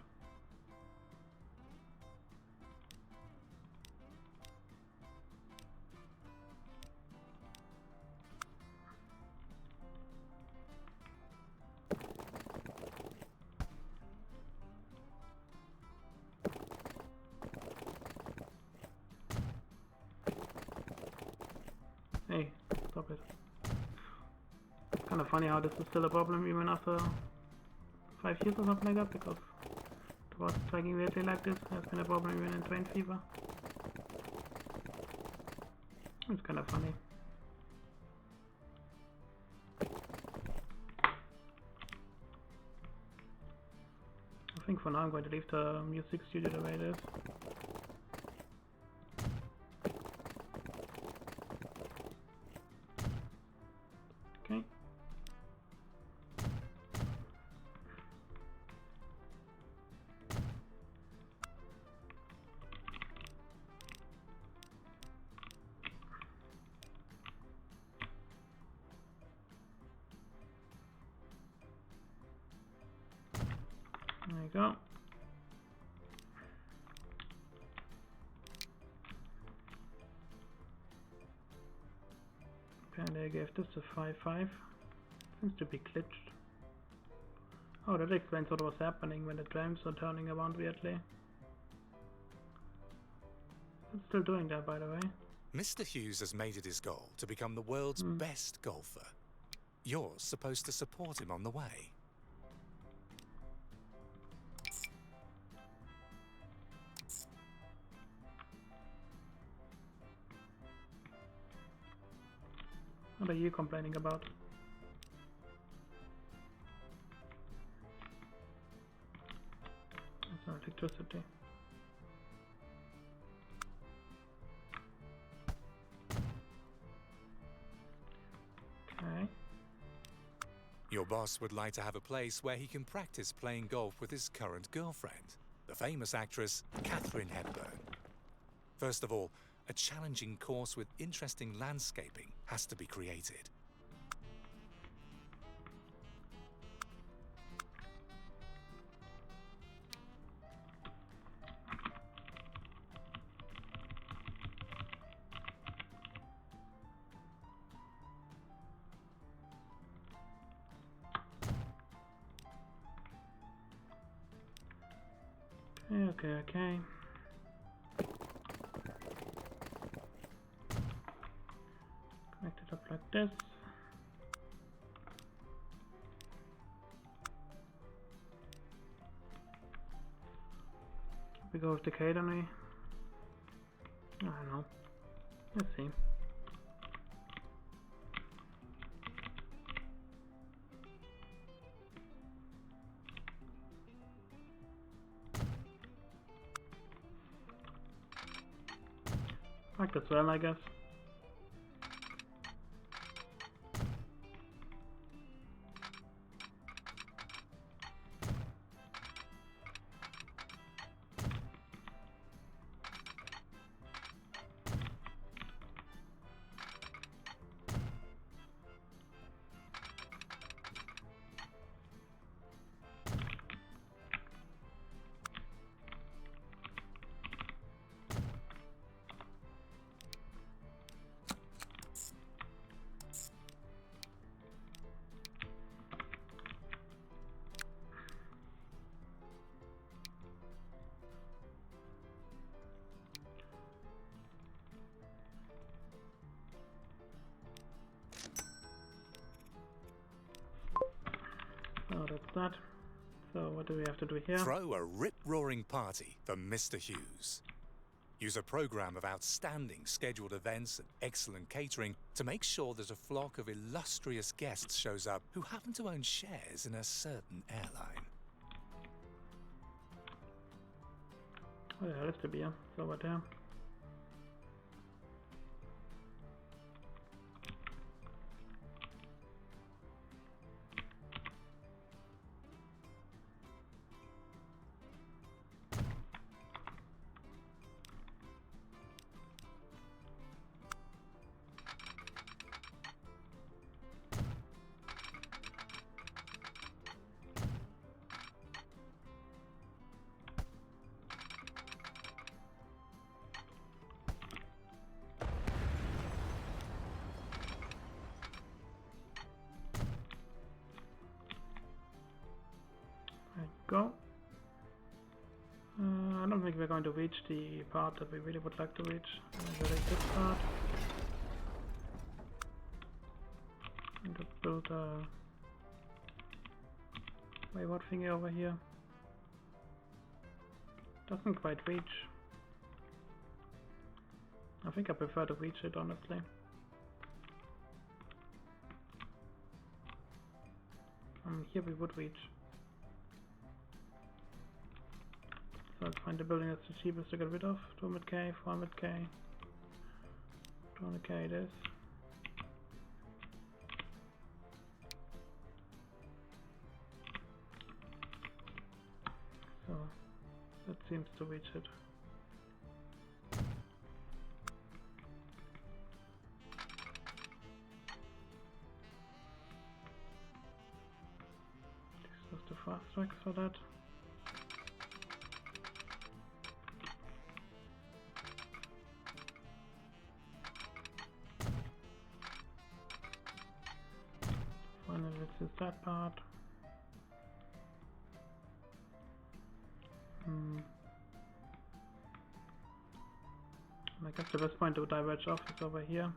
Hey, stop it. It's kind of funny how this is still a problem even after 5 years or something like that, because towards striking weirdly like this has been a problem even in Train Fever. It's kind of funny. I think for now I'm going to leave the music studio the way it is. Okay. There you go. Apparently I gave this a 5-5. Seems to be glitched. Oh, that explains what was happening when the drums are turning around weirdly. It's still doing that, by the way. Mr. Hughes has made it his goal to become the world's best golfer. You're supposed to support him on the way. What are you complaining about? It's not electricity. Okay. Your boss would like to have a place where he can practice playing golf with his current girlfriend, the famous actress Katharine Hepburn. First of all, a challenging course with interesting landscaping has to be created. Okay. Connect it up like this. We go with Decade on me. I don't know. Let's see. Like this well, I guess. So that's that. So what do we have to do here? Throw a rip-roaring party for Mr. Hughes. Use a program of outstanding scheduled events and excellent catering to make sure that a flock of illustrious guests shows up who happen to own shares in a certain airline. Oh yeah, that's the beer. So what there? don't think we're going to reach the part that we really would like to reach. Really this part. And to build a wayward thingy over here. Doesn't quite reach. I think I prefer to reach it, honestly. Here we would reach. So let's find the building that's the cheapest to get rid of. 200k, 400k, 200k it is. So that seems to reach it. This was the fast tracks for that. Finally, this is that part. I guess the best point to diverge off is over here.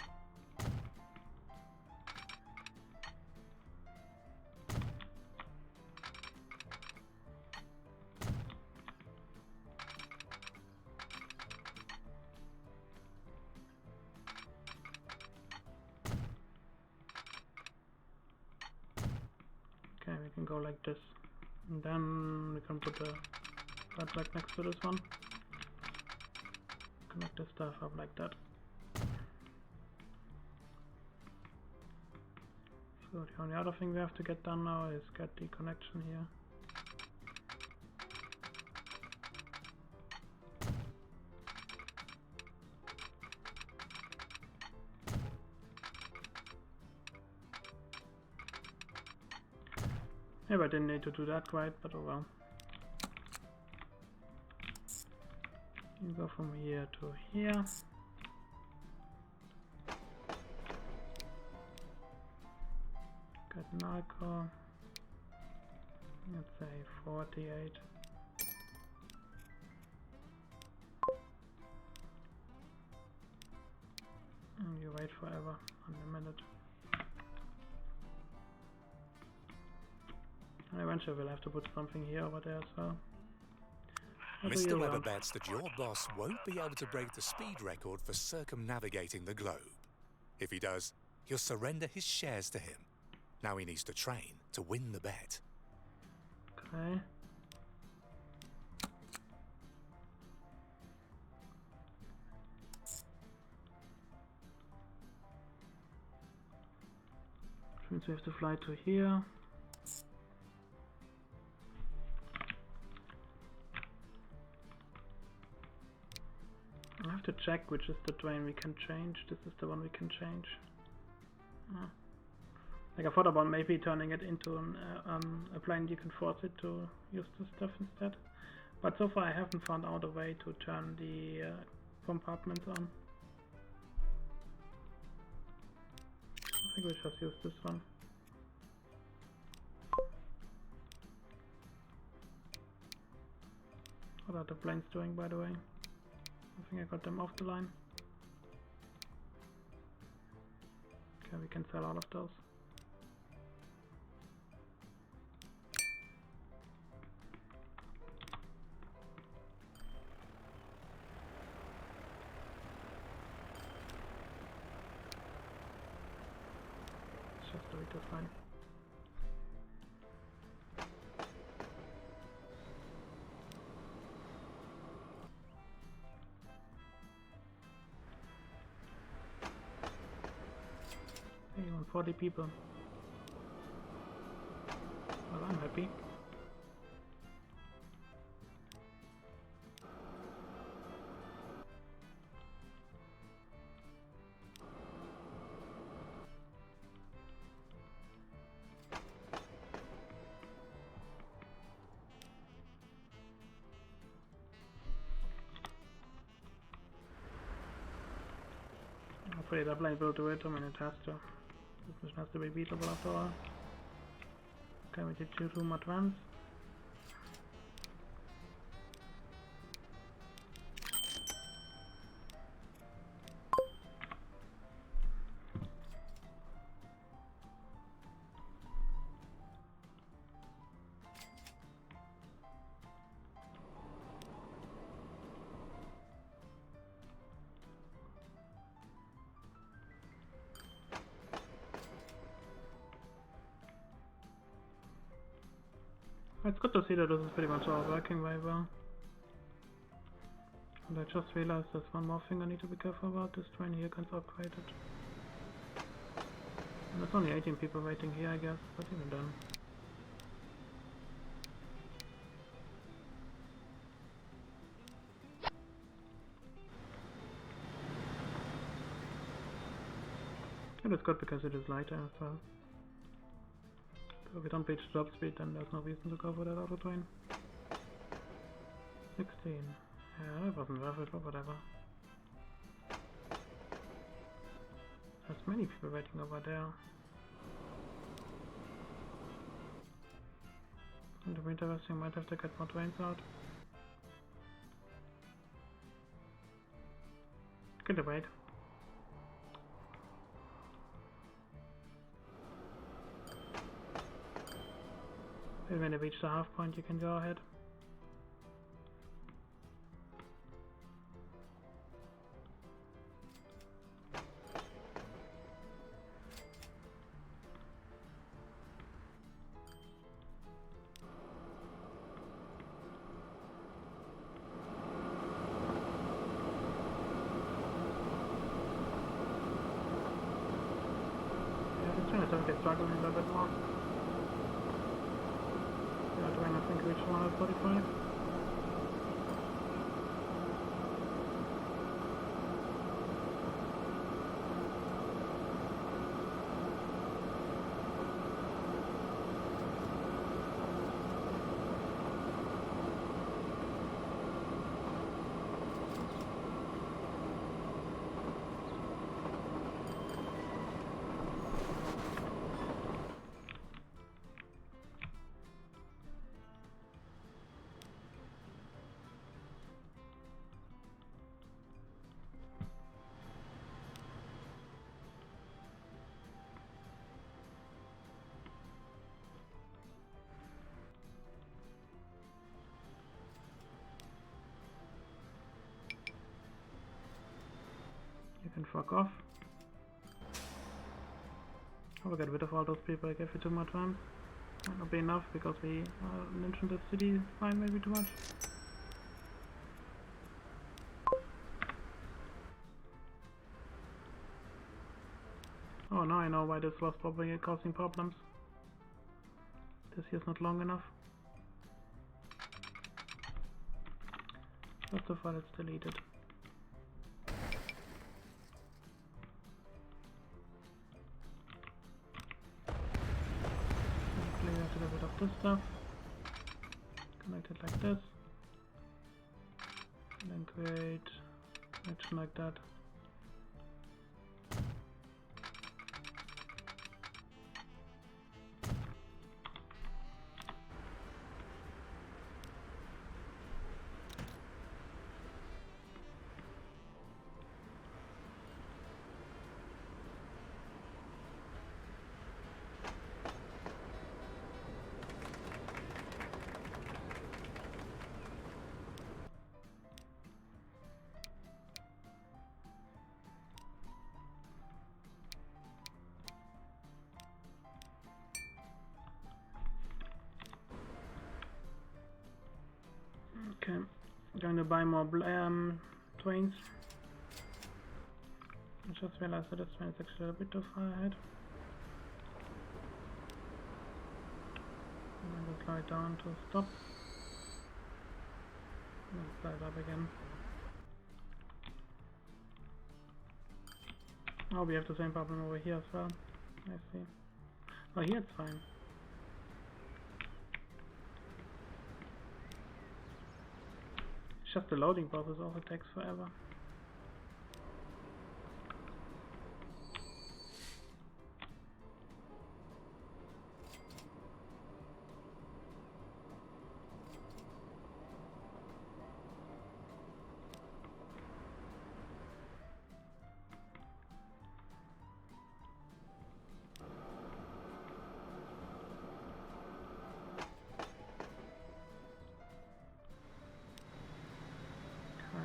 Okay, we can go like this. And then we can put a right track next to this one. Connect the stuff up like that. So the only other thing we have to get done now is get the connection here. Maybe I didn't need to do that quite, but oh well. You go from here to here. Got Narco. Let's say 48. And you wait forever, unlimited. And eventually we'll have to put something here over there as well. Mr. Webber bets that your boss won't be able to break the speed record for circumnavigating the globe. If he does, he'll surrender his shares to him. Now he needs to train to win the bet. Okay. Means we have to fly to here. I have to check which is the train we can change. This is the one we can change. Like I thought about maybe turning it into a plane you can force it to use this stuff instead. But so far I haven't found out a way to turn the compartments on. I think we'll just use this one. What are the planes doing, by the way? I think I got them off the line. Okay, we can sell all of those. It's just a little fine. Hey, 140 people. Well, I'm happy. Hopefully that plane will do it. I mean, it has to. This mission has to be beatable after all. Okay, we did 2 advance. It's good to see that this is pretty much all working very well. And I just realized there's one more thing I need to be careful about. This train here gets upgraded. And there's only 18 people waiting here, I guess, but even then. And it's good because it is lighter as well. So if we don't reach top speed, then there's no reason to go for that auto train. 16. Yeah, that wasn't worth it, but whatever. There's many people waiting over there. And the winter resting might have to get more trains out. Good wait. And when you reach the half point, you can go ahead. They're struggling a little bit more. Yeah, train I think reached 145. You can fuck off. I will get rid of all those people I gave you too much time. Might not be enough because we mentioned the city line maybe too much. Oh, now I know why this was probably causing problems. This here's not long enough. First of all, it's deleted. This stuff, connect it like this, and then create action like that. Okay, going to buy more trains. I just realized that this train is actually a bit too far ahead. And then we'll slide down to stop. And then slide up again. Oh, we have the same problem over here as well. I see. Oh, here it's fine. Just the loading process also takes forever.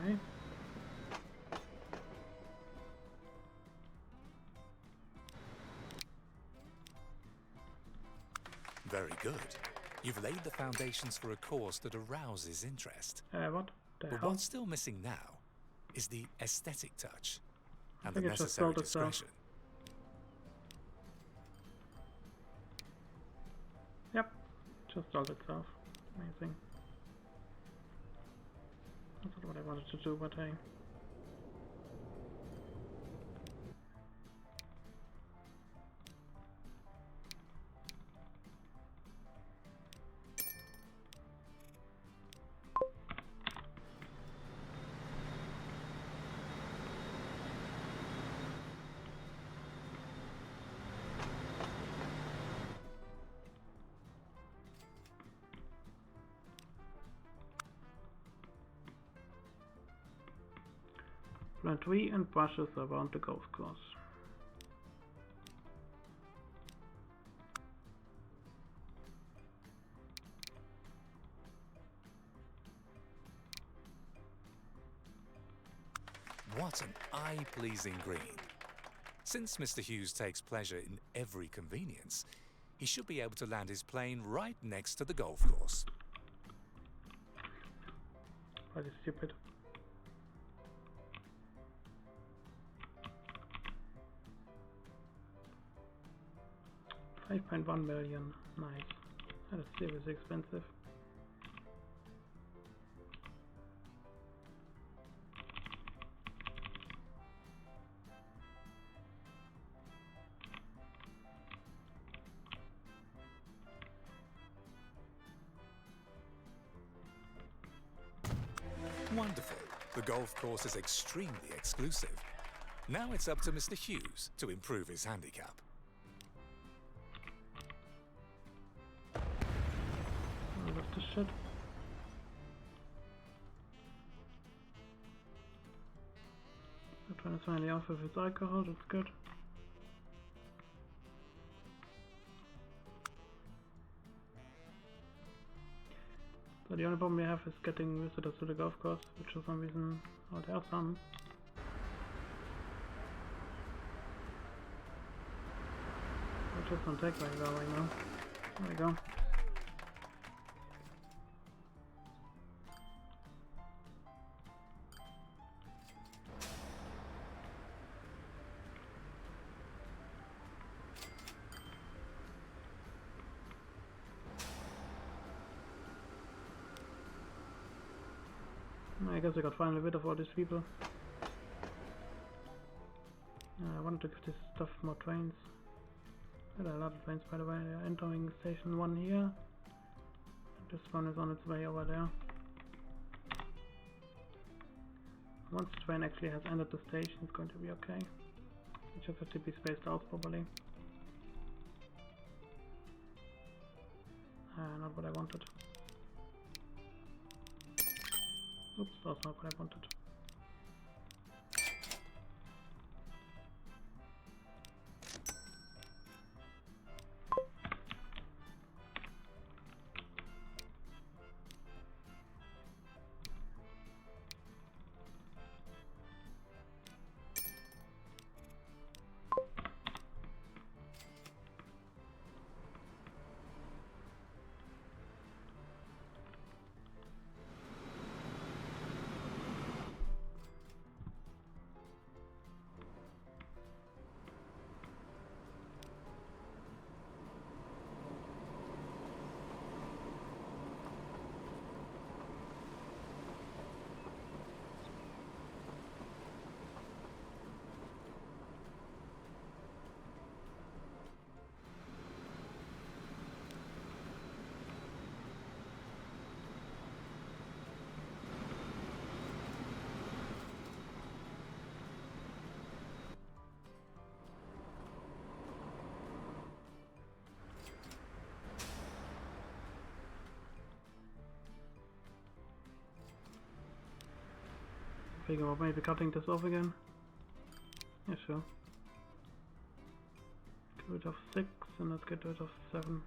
Okay. Very good. You've laid the foundations for a course that arouses interest. What the But hell? what's still missing now is the aesthetic touch and the think it just necessary built itself. discretion. Yep, just built itself. Amazing. That's not what I wanted to do, but hey. Plant tree and bushes around the golf course. What an eye-pleasing green. Since Mr. Hughes takes pleasure in every convenience, he should be able to land his plane right next to the golf course. Pretty stupid. $5.1 million. Nice. That is seriously expensive. Wonderful. The golf course is extremely exclusive. Now it's up to Mr. Hughes to improve his handicap. I love this shit. The train is finally off with its alcohol, that's good. So the only problem we have is getting visitors to the golf course, which for some reason, oh, there are some. Which just don't take very well right now. There we go. I guess I got finally rid of all these people. I wanted to give this stuff more trains. There are a lot of trains, by the way. They are entering station 1 here. This one is on its way over there. Once the train actually has entered the station, it's going to be okay. It just has to be spaced out properly. Not what I wanted. Oops, that's not what I wanted. Thinking about maybe cutting this off again. Yeah, sure. Get rid of 6 and let's get rid of 7.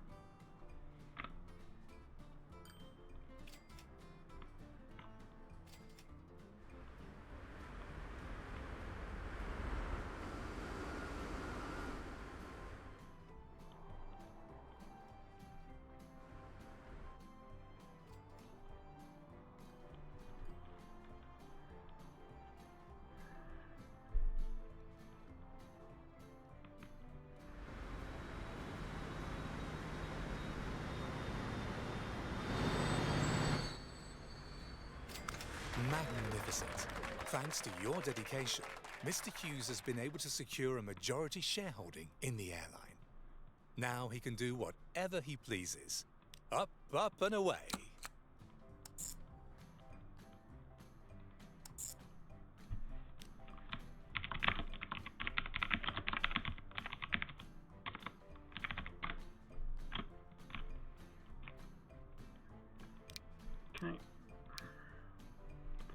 magnificent. Thanks to your dedication, Mr. Hughes has been able to secure a majority shareholding in the airline. Now he can do whatever he pleases. Up, up and away. Okay.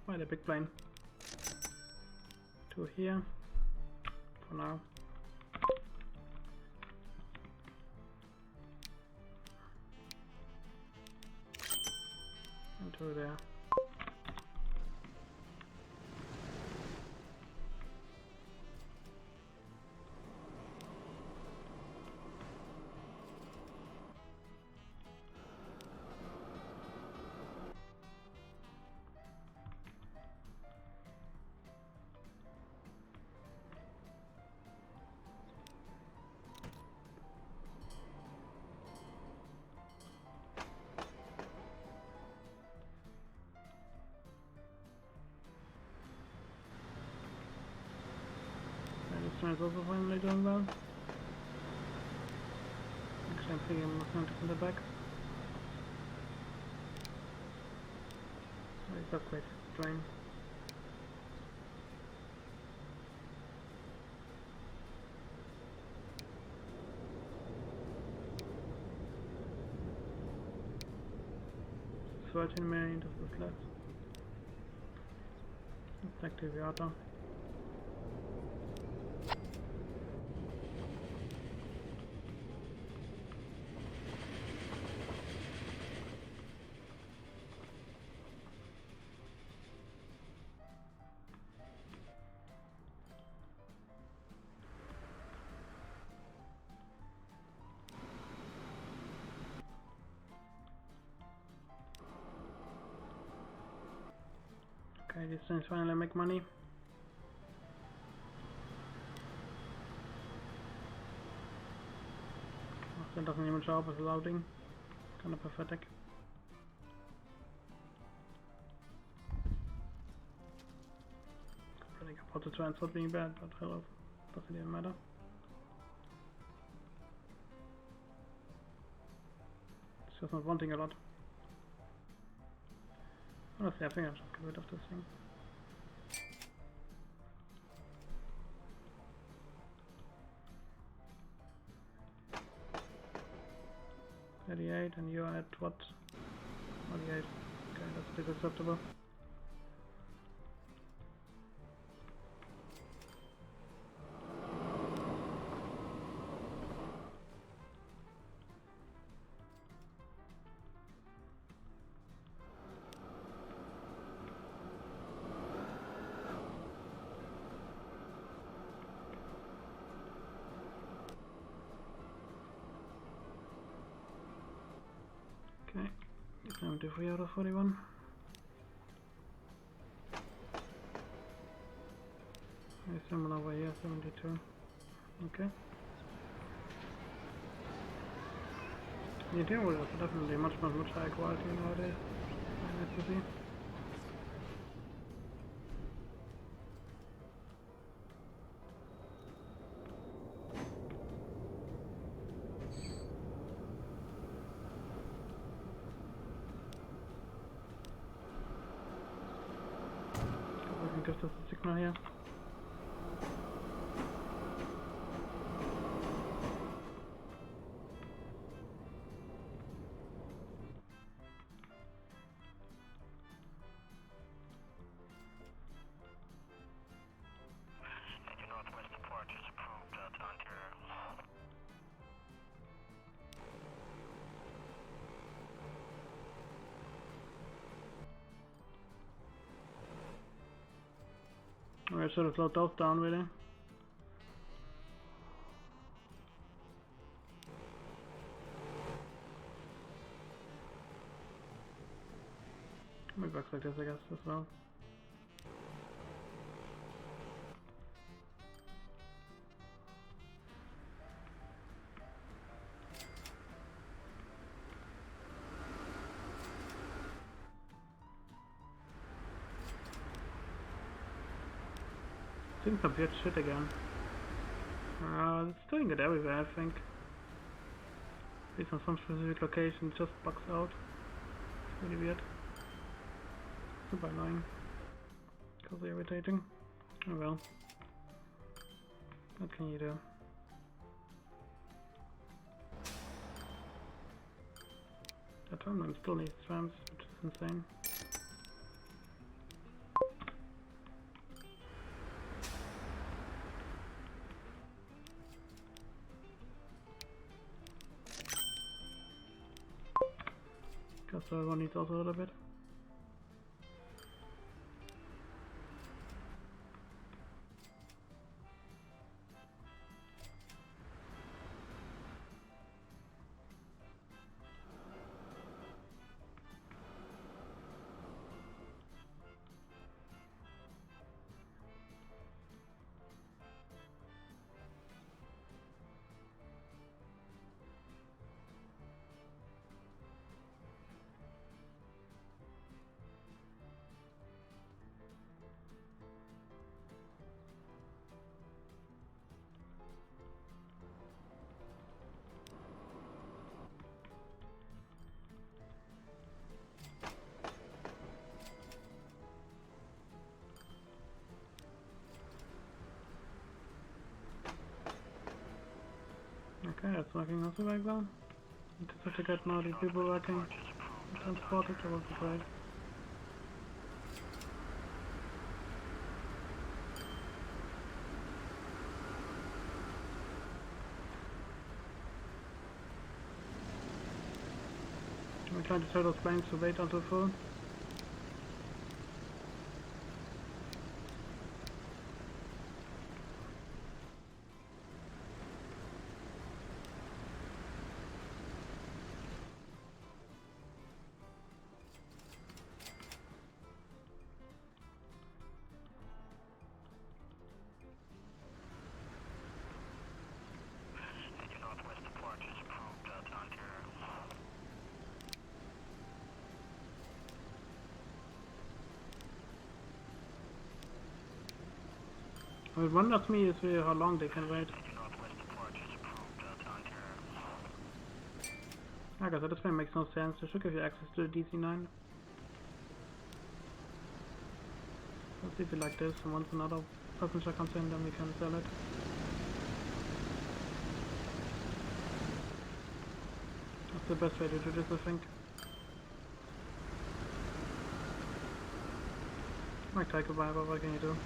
Quite a big plane. 2 here for now. And 2 there. This one is also finally doing well. Actually, I'm thinking I'm not going to put it back. Let's upgrade the plane. $13 million, das ist less. Let's activate the auto. Okay, these things finally make money. That doesn't even show up as loading. Kind of pathetic. Complaining about the transport being bad, but hello, doesn't even matter. It's just not wanting a lot. Honestly, I think I should get rid of this thing. $38 and you're at what? 48. Okay, that's pretty acceptable. Okay, 73 out of 41. Very similar over here, 72. Okay. The interior is definitely much higher quality nowadays. Nice to see. Gives us a signal here. The Northwest Depart is approved at Ontario. I should have slowed those down really. Maybe works like this, I guess, as well. Doing some weird shit again. It's doing it everywhere, I think. Based on some specific location, just bugs out. It's really weird. Super annoying. Because irritating. Oh well. What can you do? That terminal still needs trams, which is insane. Guess everyone needs also a little bit. Okay, that's working also very well. Just have to get now these people working. Transported, that would be great. I'm trying to tell those planes to wait until full. Your northwest departure is approved at Ontario. What wonders me is really how long they can wait. Your northwest departure is approved at Ontario. Like I said, this way makes no sense. They should give you access to the DC-9. Let's leave it like this, and once another passenger comes in, then we can sell it. That's the best way to do this, I think. Might take a while, but what can you do?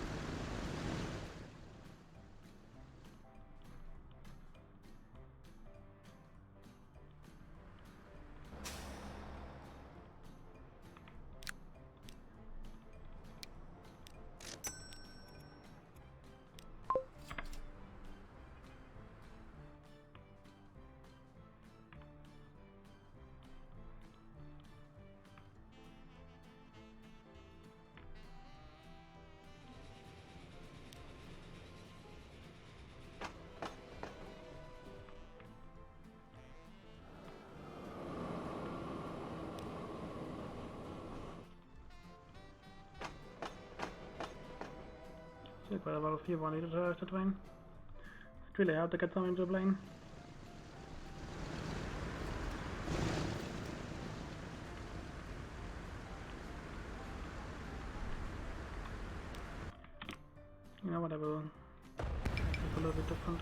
Quite a lot of people needed to drive the plane. It's really hard to get some into the plane. You know what, I will it's a little bit different.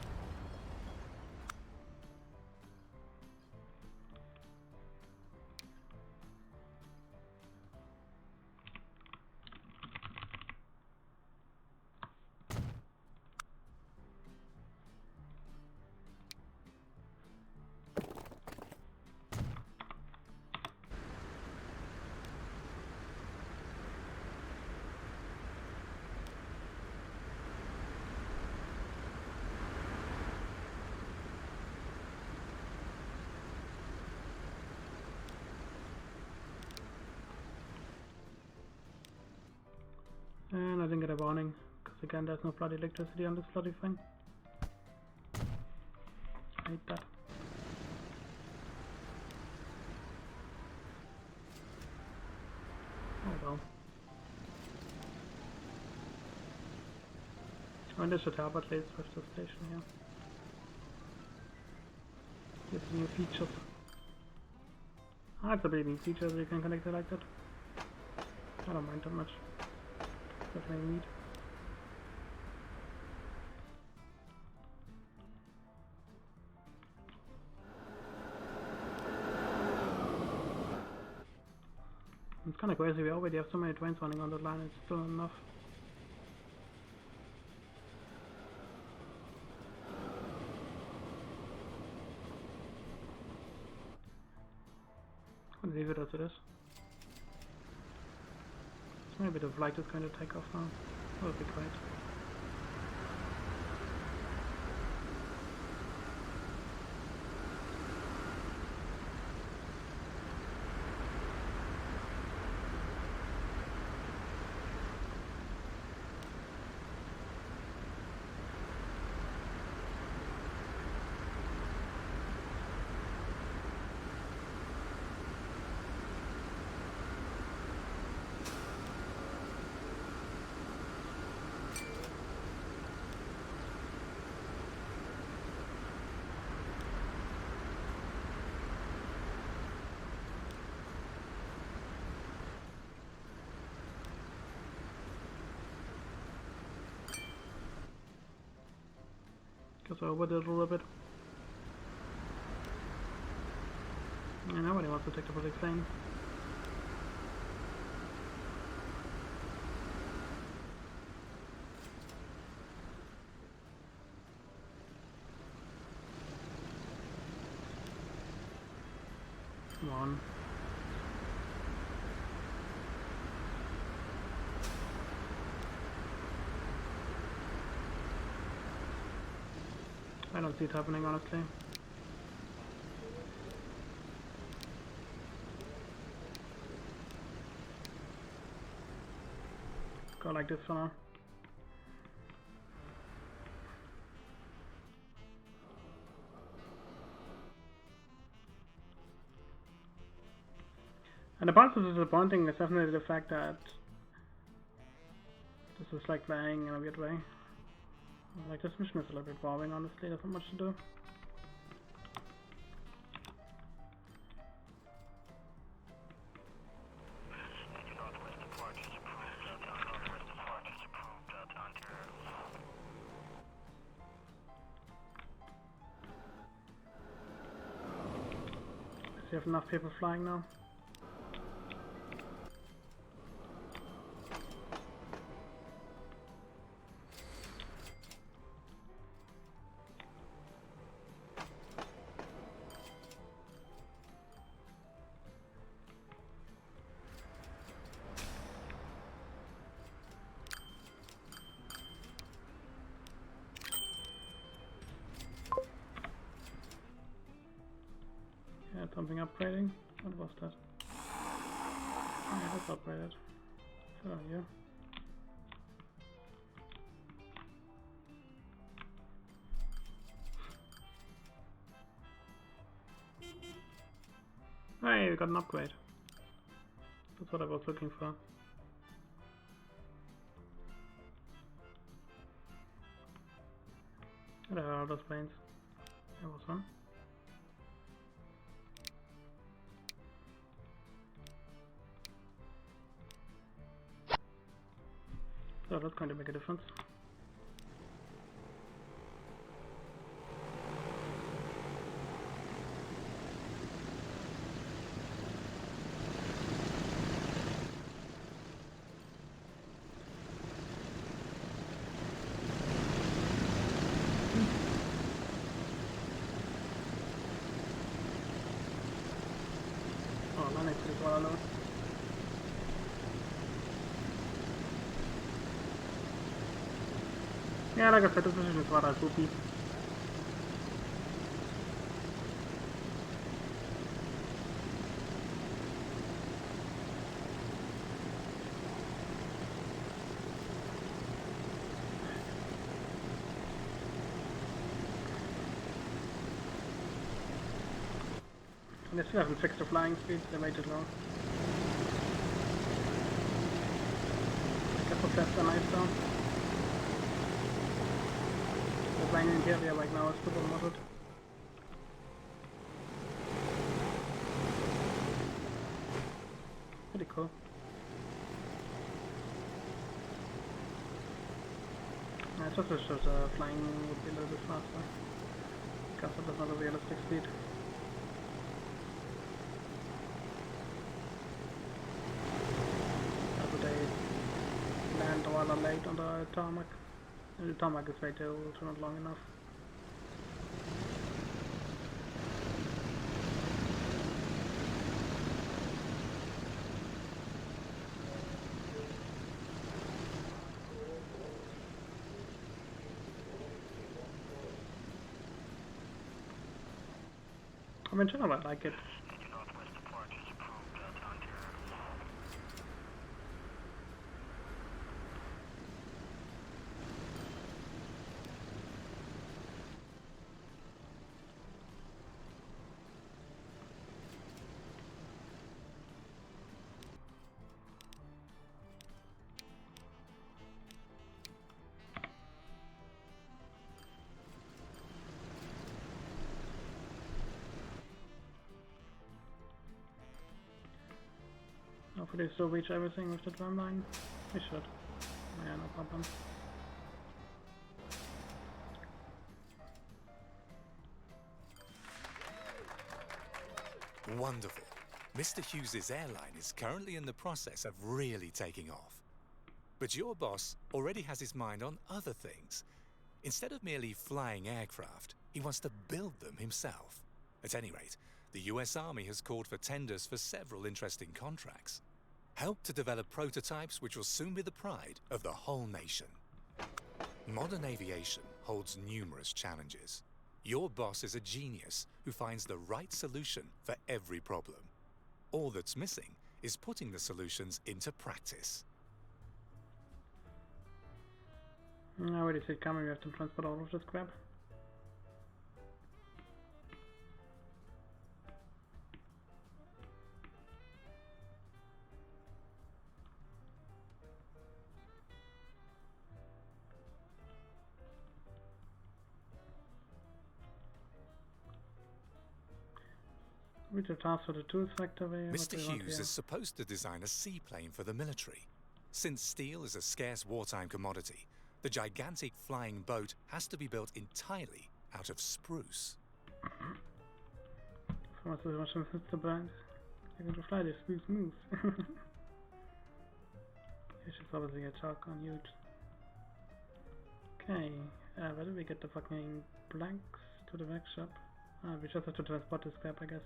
And I didn't get a warning, because again there's no bloody electricity on this bloody thing. I hate that. Oh well. And this should help at least with the station here. Gives new features. Ah, it's a pretty neat feature, so you can connect it like that. I don't mind that much. Definitely neat. It's kinda crazy, we already have so many trains running on that line, it's still enough. I'll leave it as it is. So maybe the flight is going to take off now. That would be great. Because I overdid it a little bit. Yeah, nobody wants to take the public plane. Come on. I don't see it happening, honestly. Go like this for now. And the part that's disappointing is definitely the fact that this is like playing in a weird way. Like, this mission is a little bit boring, honestly, there's not much to do. Northwest departures approved at Northwest departures approved at Ontario. Does he have enough people flying now? Yeah, something upgrading. What was that? Oh, yeah, that's upgraded. So here. Hey, we got an upgrade. That's what I was looking for. There are those planes. There was one. So that's going to make a difference. Oh, man, it's pretty well. Yeah, like I said, this position is rather goofy. And they still haven't fixed the flying speeds, they're way too low. I guess that's nice though. flying in here right now is super modded. Pretty cool. I just wish that flying would be a little bit faster, because it is not a realistic speed. As they land rather late on the tarmac. The tarmac is way too not long enough. I mean, in general, I like it. Your northwest approach is approved at Ontario. Hopefully still reach everything with the drumline. We should. Yeah, no problem. Wonderful. Mr. Hughes's airline is currently in the process of really taking off. But your boss already has his mind on other things. Instead of merely flying aircraft, he wants to build them himself. At any rate, the US Army has called for tenders for several interesting contracts. Help to develop prototypes which will soon be the pride of the whole nation. Modern aviation holds numerous challenges. Your boss is a genius who finds the right solution for every problem. All that's missing is putting the solutions into practice. I already see it coming, we have to transport all of this crap. We to transfer the tools factory. Mr. Hughes is supposed to design a seaplane for the military. Since steel is a scarce wartime commodity, the gigantic flying boat has to be built entirely out of spruce. You're going to fly this smooth. You should obviously get chalk on huge. Okay, where do we get the fucking blanks to the workshop? We just have to transport this crap, I guess.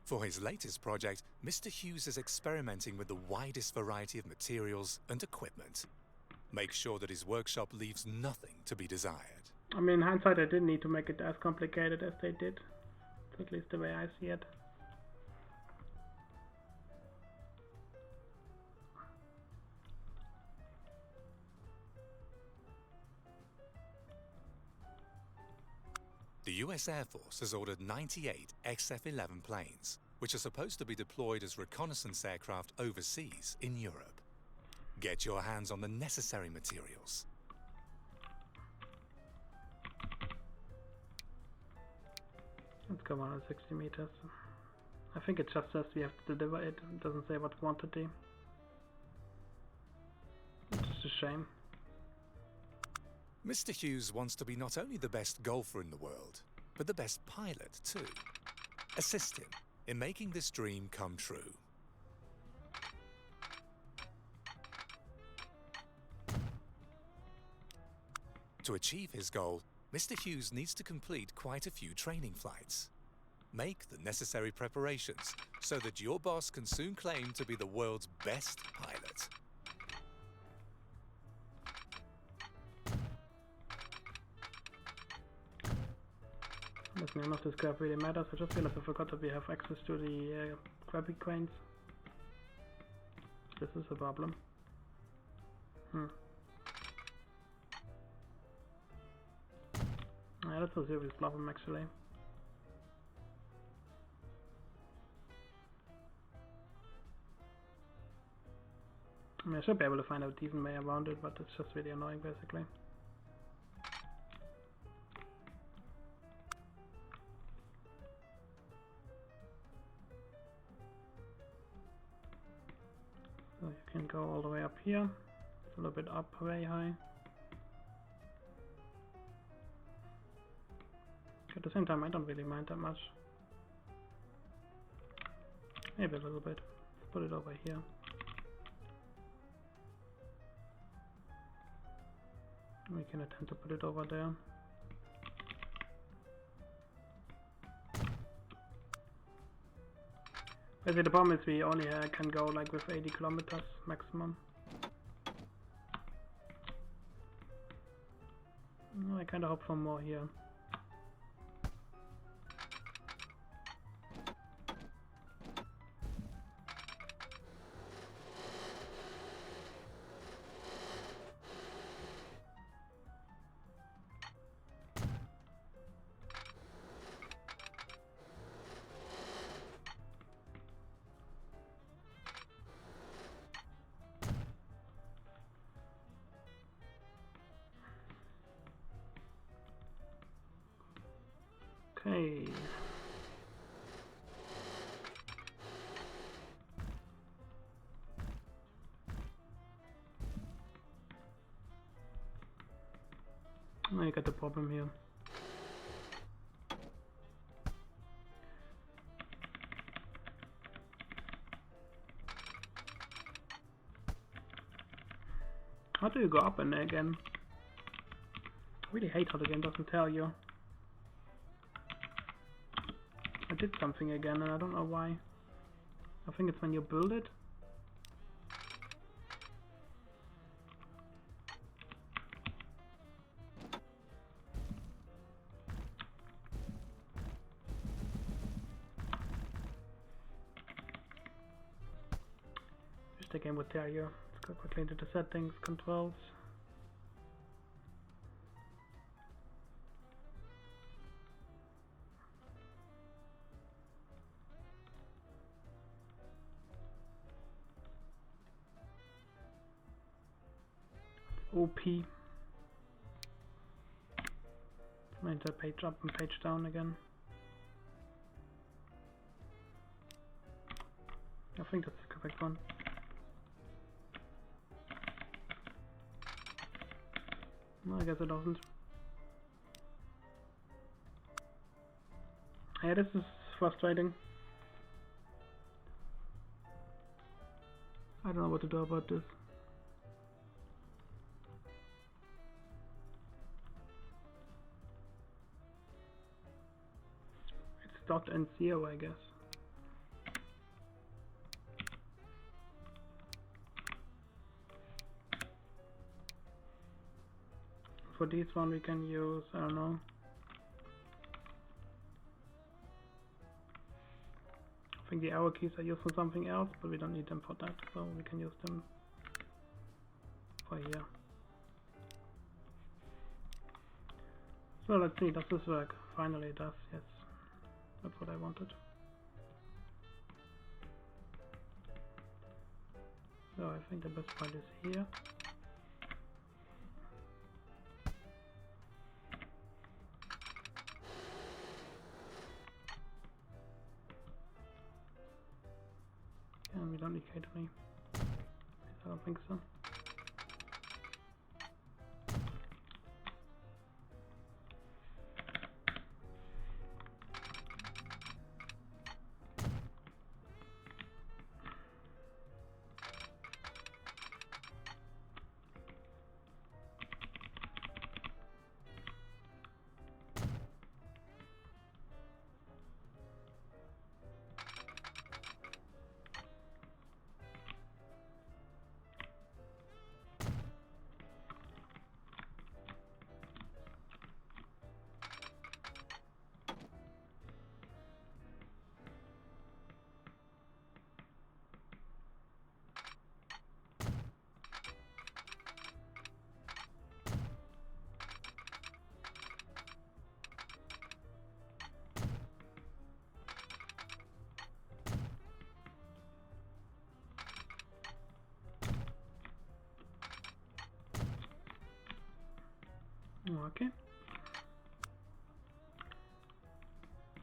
For his latest project, Mr. Hughes is experimenting with the widest variety of materials and equipment. Make sure that his workshop leaves nothing to be desired. I mean, in hindsight, I didn't need to make it as complicated as they did. At least the way I see it. The US Air Force has ordered 98 XF-11 planes, which are supposed to be deployed as reconnaissance aircraft overseas in Europe. Get your hands on the necessary materials. Let's go 160 meters. I think it just says we have to deliver it. It doesn't say what quantity. It's a shame. Mr. Hughes wants to be not only the best golfer in the world, but the best pilot too. Assist him in making this dream come true. To achieve his goal, Mr. Hughes needs to complete quite a few training flights. Make the necessary preparations so that your boss can soon claim to be the world's best pilot. Listen, none of this crap really matters. I just realized I forgot that we have access to the crappy cranes. This is a problem. Yeah, that's a serious problem actually. I mean, I should be able to find a decent way around it, but it's just really annoying basically. go all the way up here. It's a little bit up, very high. At the same time, I don't really mind that much. Maybe a little bit. Let's put it over here. We can attempt to put it over there. Basically, the problem is we only can go like with 80 kilometers maximum. I kind of hope for more here. Okay. I got the problem here. How do you go up in there again? I really hate how the game doesn't tell you. I did something again and I don't know why. I think it's when you build it. Wish the game would tell you. Let's go quickly into the settings, controls. OP. Enter page up and page down again. I think that's the correct one. No, I guess it doesn't. Yeah, this is frustrating. I don't know what to do about this. Dot and zero, I guess. For this one we can use, I don't know. I think the arrow keys are used for something else, but we don't need them for that, so we can use them for here. So let's see, does this work? Finally it does, yes. That's what I wanted. So I think the best point is here. And we don't need catering. I don't think so. Okay.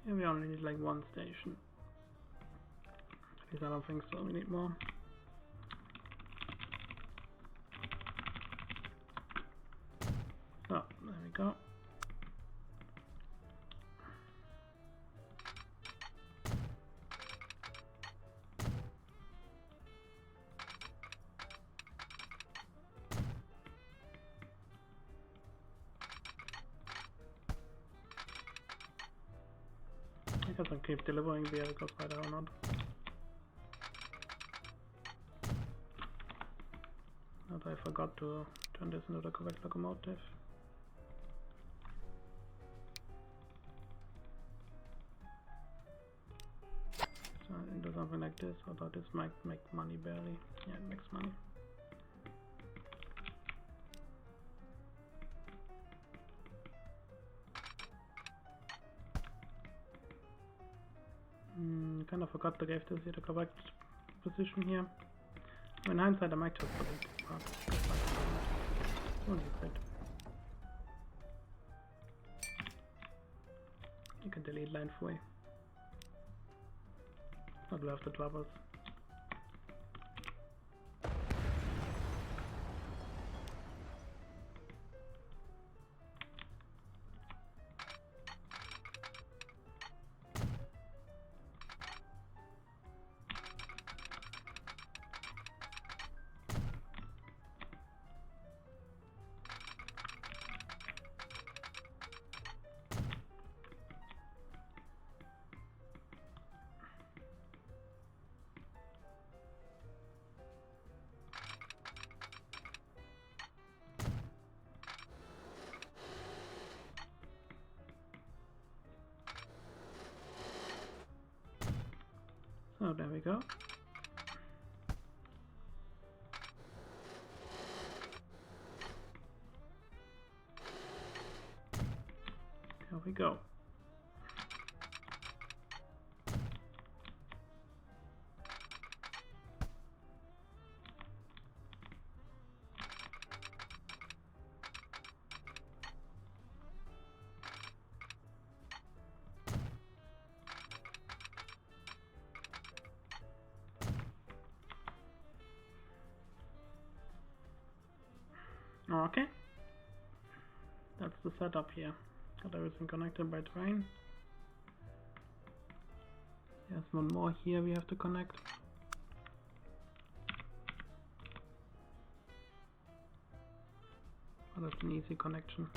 Yeah, we only need like one station. At least I don't think so, we need more. go. I guess I'll keep delivering via the Ghost Rider or not. But I forgot to turn this into the correct locomotive. So I do something like this, although this might make money barely. Yeah, it makes money. Kind of forgot to give this here the correct position here. In hindsight, I might just put it only fit. You can delete line 3. Not worth the troubles. So there we go. There we go. Okay, that's the setup here. Got everything connected by train. There's one more here we have to connect. Oh, that's an easy connection.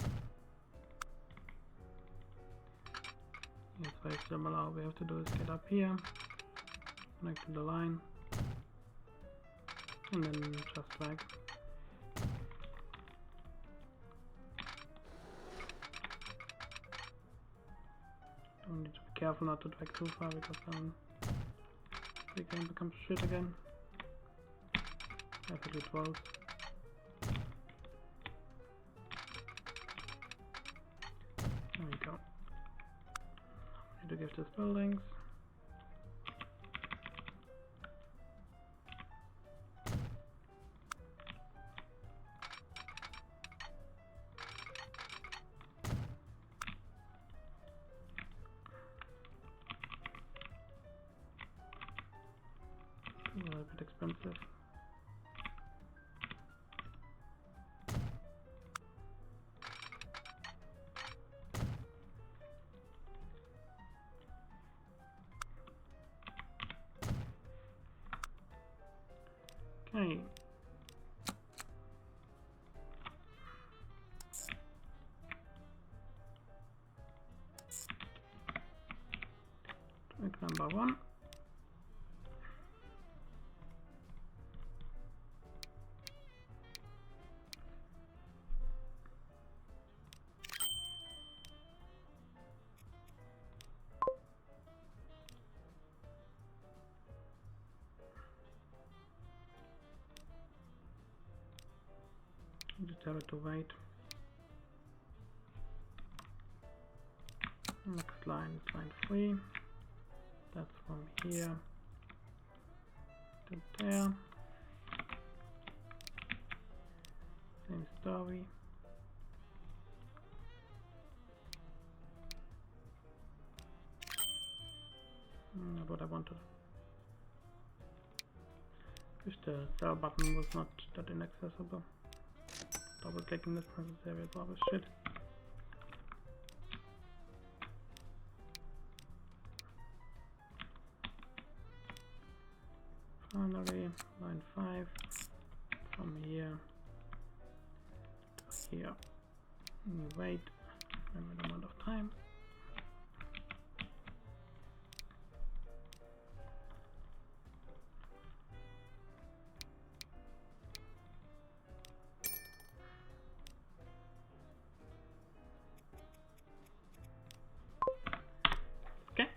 It's very similar. All we have to do is get up here, connect to the line, and then just drag. We need to be careful not to drag too far because then the game becomes shit again. I think it was. There we go. Need to give this buildings. A little bit expensive. Okay. Track number 1. Just tell it to wait. Next line is line 3. That's from here to there. Same story. Not what I wanted. If the sell button was not that inaccessible. Double clicking this necessary is always shit. finally, line 5 from here to here. Wait a limited amount of time. Okay.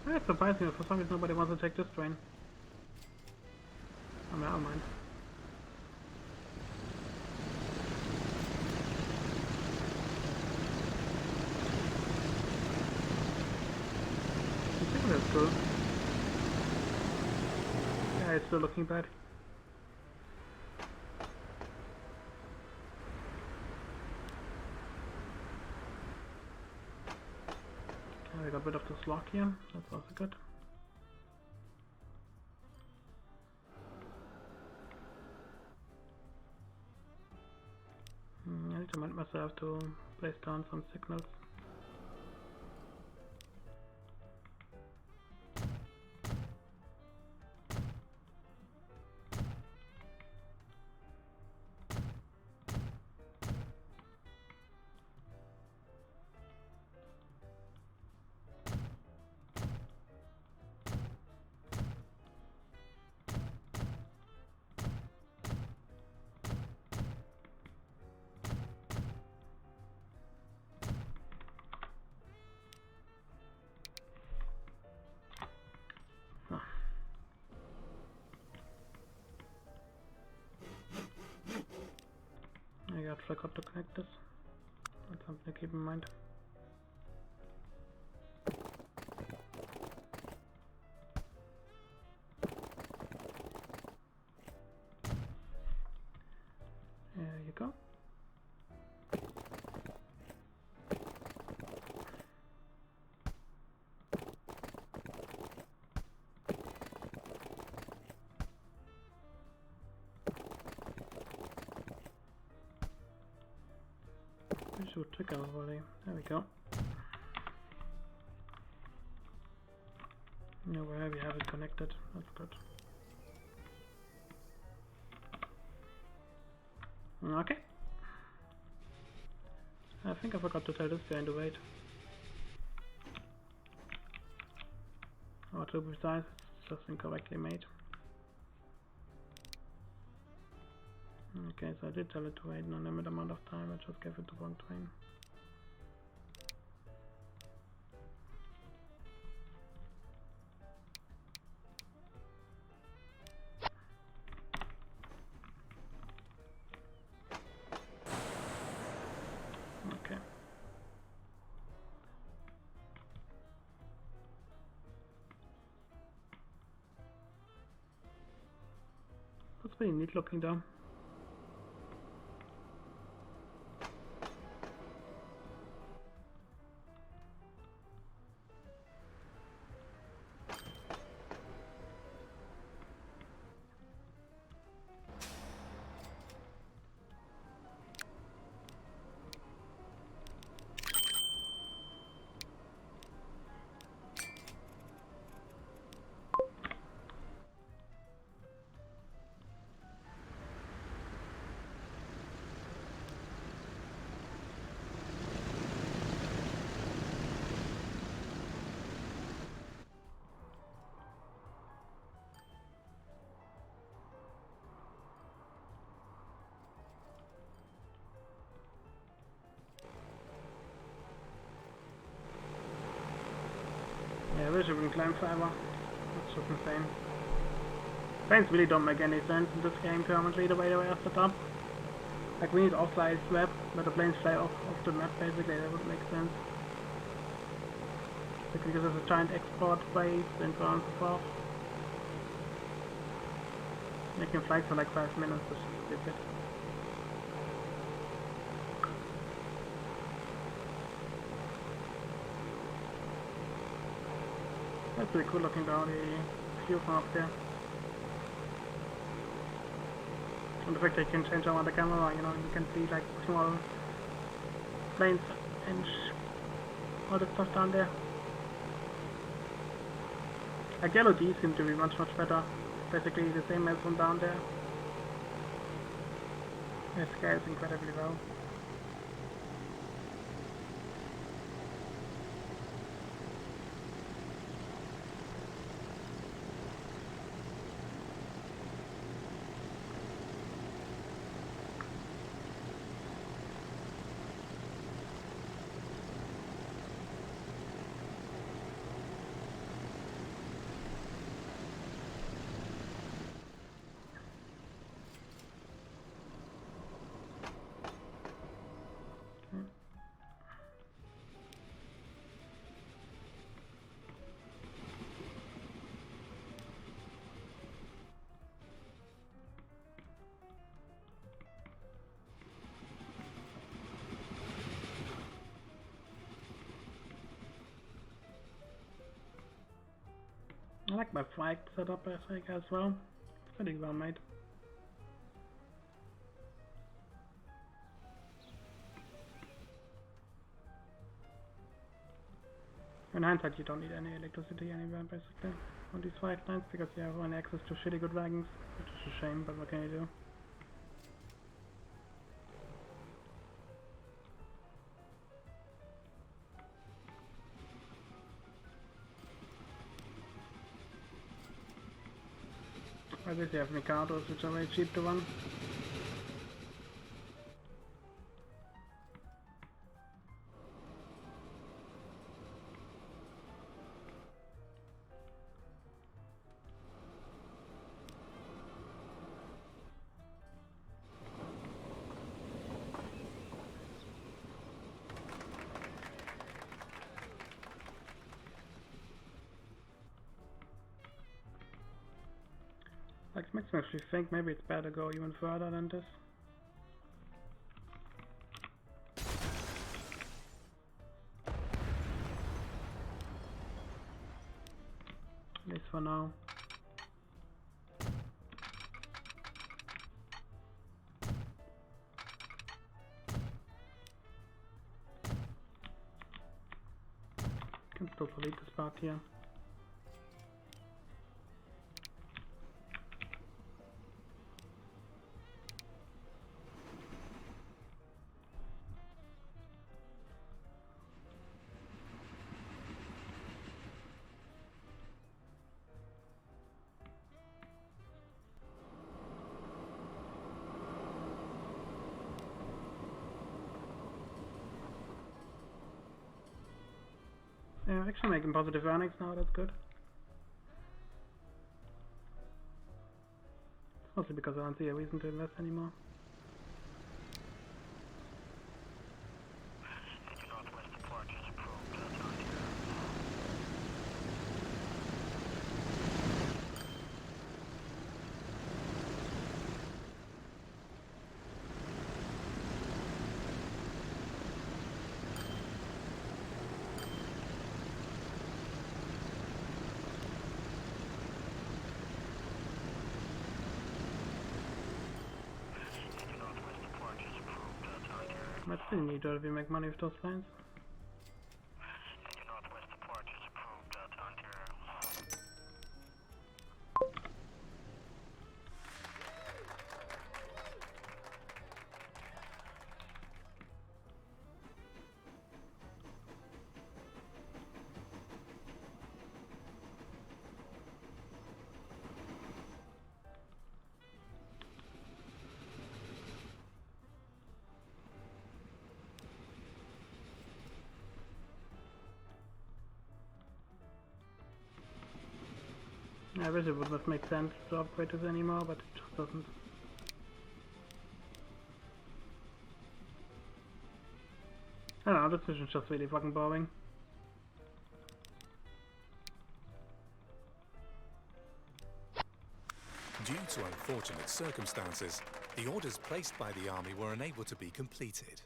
That's surprising. For some reason, nobody wants to take this train. Oh, never mind. I think that's cool. Yeah, it's still looking bad. I got rid of the slog here. That's also good. I need to remind myself to place down some signals. I forgot to connect this. That's something to keep in mind. There you go. Should trigger already. There we go. Now where we have it connected. That's good. Okay. I think I forgot to tell this guy to wait. Or to be precise, it's just incorrectly made. Okay, so I did tell it to wait an unlimited amount of time, I just gave it the wrong train. Okay. That's pretty neat looking though. Yeah, I wish I would climb forever. That's just insane. Planes really don't make any sense in this game currently, the way they are set up. Like, we need offside swap, but the planes fly off the map basically, that would make sense. Like, because there's a giant export base and so on and so forth. Making flights for like 5 minutes is stupid. That's pretty cool looking down the view from up there. And the fact that you can change around the camera, you know, you can see like small planes and all the stuff down there. Like Yellow D seemed to be much better. Basically the same as from down there. It scales incredibly well. I like my flag setup I think as well. It's pretty well made. In hindsight you don't need any electricity anywhere basically on these flight lines because you have only access to shitty good wagons, which is a shame, but what can you do? I guess you have Mikados, which are very cheap to run. Like, it makes me actually think maybe it's better to go even further than this. At least for now. Can still delete this part here. Yeah, actually making positive earnings now, that's good. It's mostly because I don't see a reason to invest anymore. Into northwest departures approved. Into northwest departures approved. But still need to make money with those planes. Into northwest departures approved. Ontario. I wish it would not make sense to upgrade this anymore, but it just doesn't. I don't know, this mission's just really fucking boring. Due to unfortunate circumstances, the orders placed by the army were unable to be completed.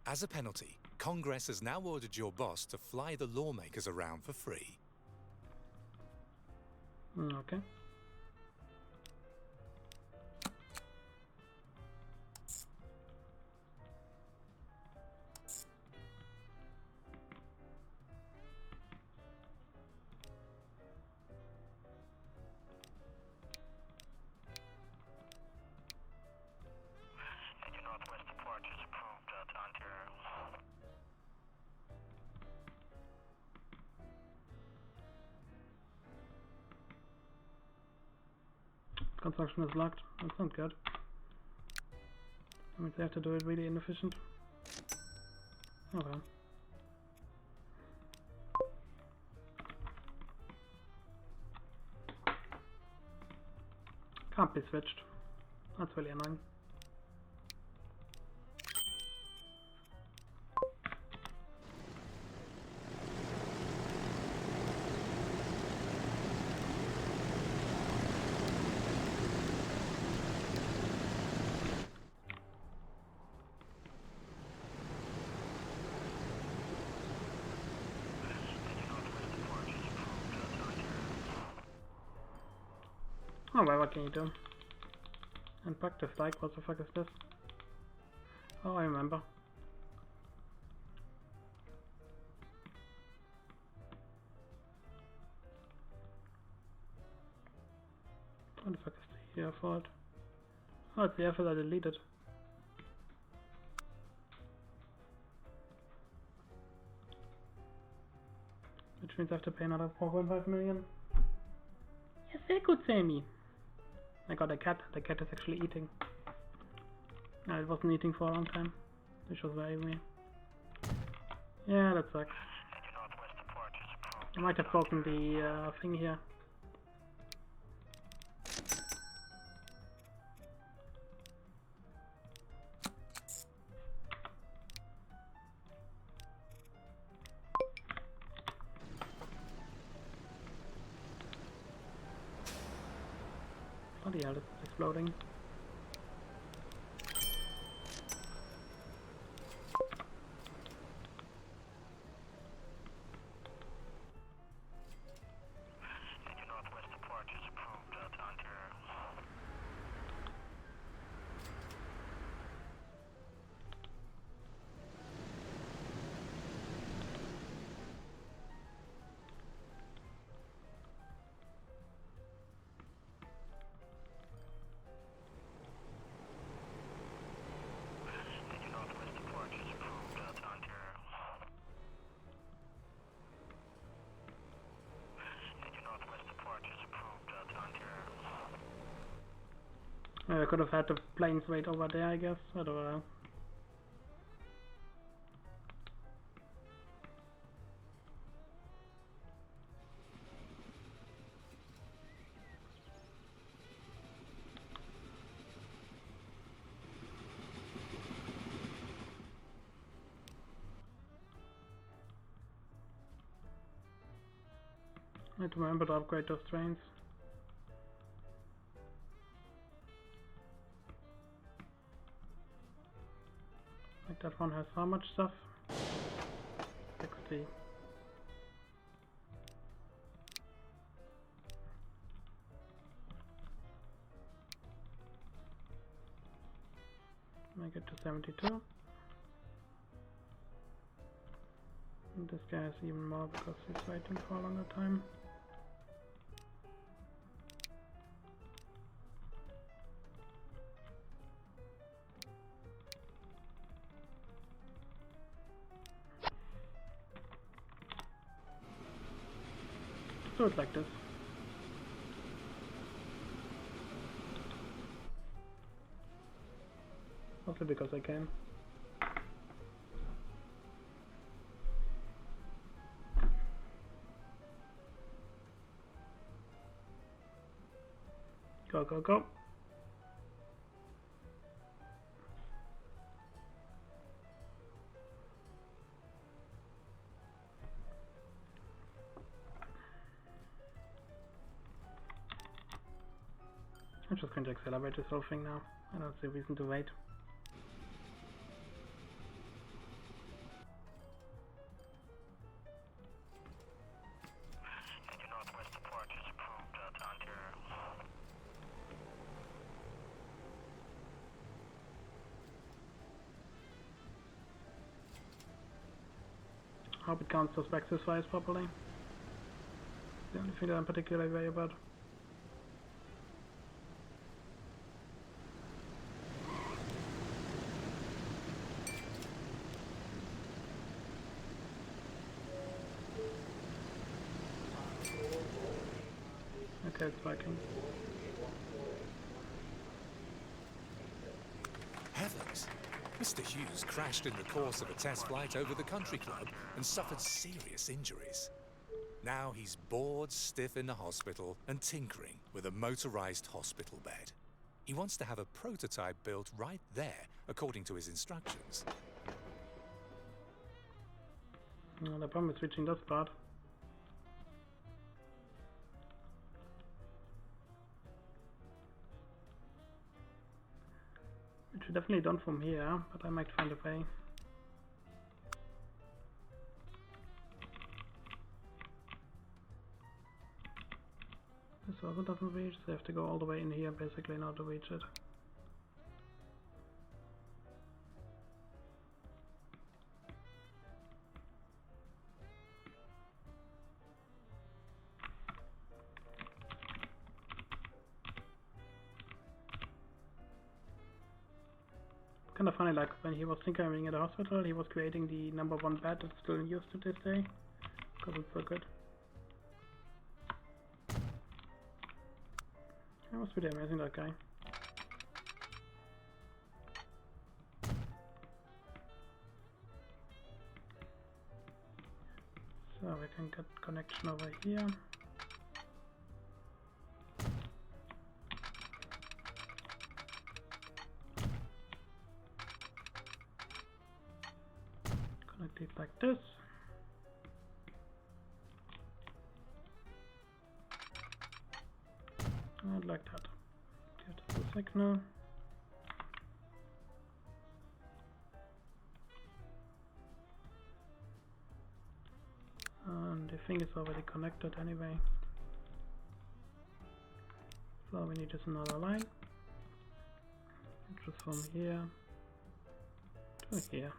As a penalty, Congress has now ordered your boss to fly the lawmakers around for free. Okay. Construction is locked. That's not good. I mean, they have to do it really inefficient. Oh well. Can't be switched. That's really annoying. Oh well, what can you do? Unpack the like, what the fuck is this? Oh, I remember. What the fuck is the airfield? Oh, it's the airfield I deleted. Which means I have to pay another 4.5 million. Yes, very good, Sammy. I got a cat. The cat is actually eating. No, it wasn't eating for a long time. Which was very weird. Yeah, that sucks. I might have broken the thing here. Bloody hell, it's exploding. I could have had the planes wait over there, I guess. I don't know. I need to remember to upgrade those trains. Like that one has how much stuff? 60. Make it to 72. And this guy has even more because he's waiting for a longer time. So it's like this. Also because I can. Go, go, go. I'm just going to accelerate this whole thing now. I don't see a reason to wait. Hope it counts those back this size properly. The only thing that I'm particularly worried about. Okay, it's working. injuries. Mr. Hughes crashed in the course of a test flight over the country club and suffered serious injuries. Now he's bored stiff in the hospital and tinkering with a motorized hospital bed. He wants to have a prototype built right there, according to his instructions. No, the problem is reaching this part. Which we definitely done from here, but I might find a way. This also doesn't reach, so I have to go all the way in here basically in order to reach it. Kind of funny, like when he was tinkering at the hospital, he was creating the #1 bed that's still in use to this day, because it's so good. That was pretty amazing, that guy. So we can get connection over here. Connect it like this. I'd like that. Get the signal. And the thing is already connected anyway. So all we need is another line. Which is from here to here.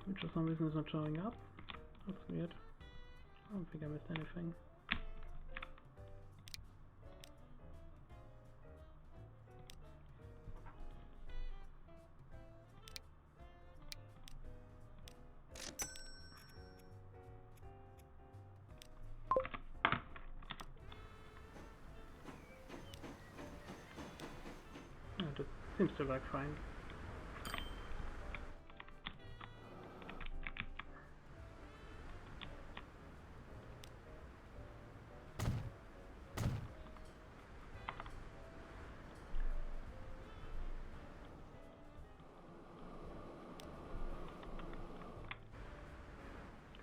Which for some reason is not showing up. That's weird. I don't think I missed anything. It seems to work fine.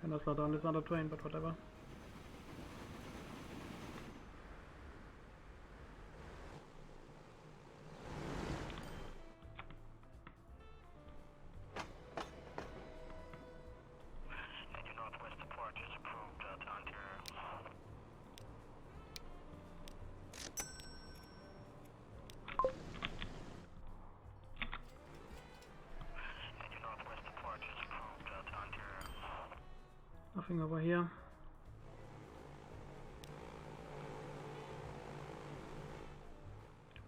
Kind of slow down this other train, but whatever. And your northwest departure is approved onto and your northwest departure is approved onto Nothing over here.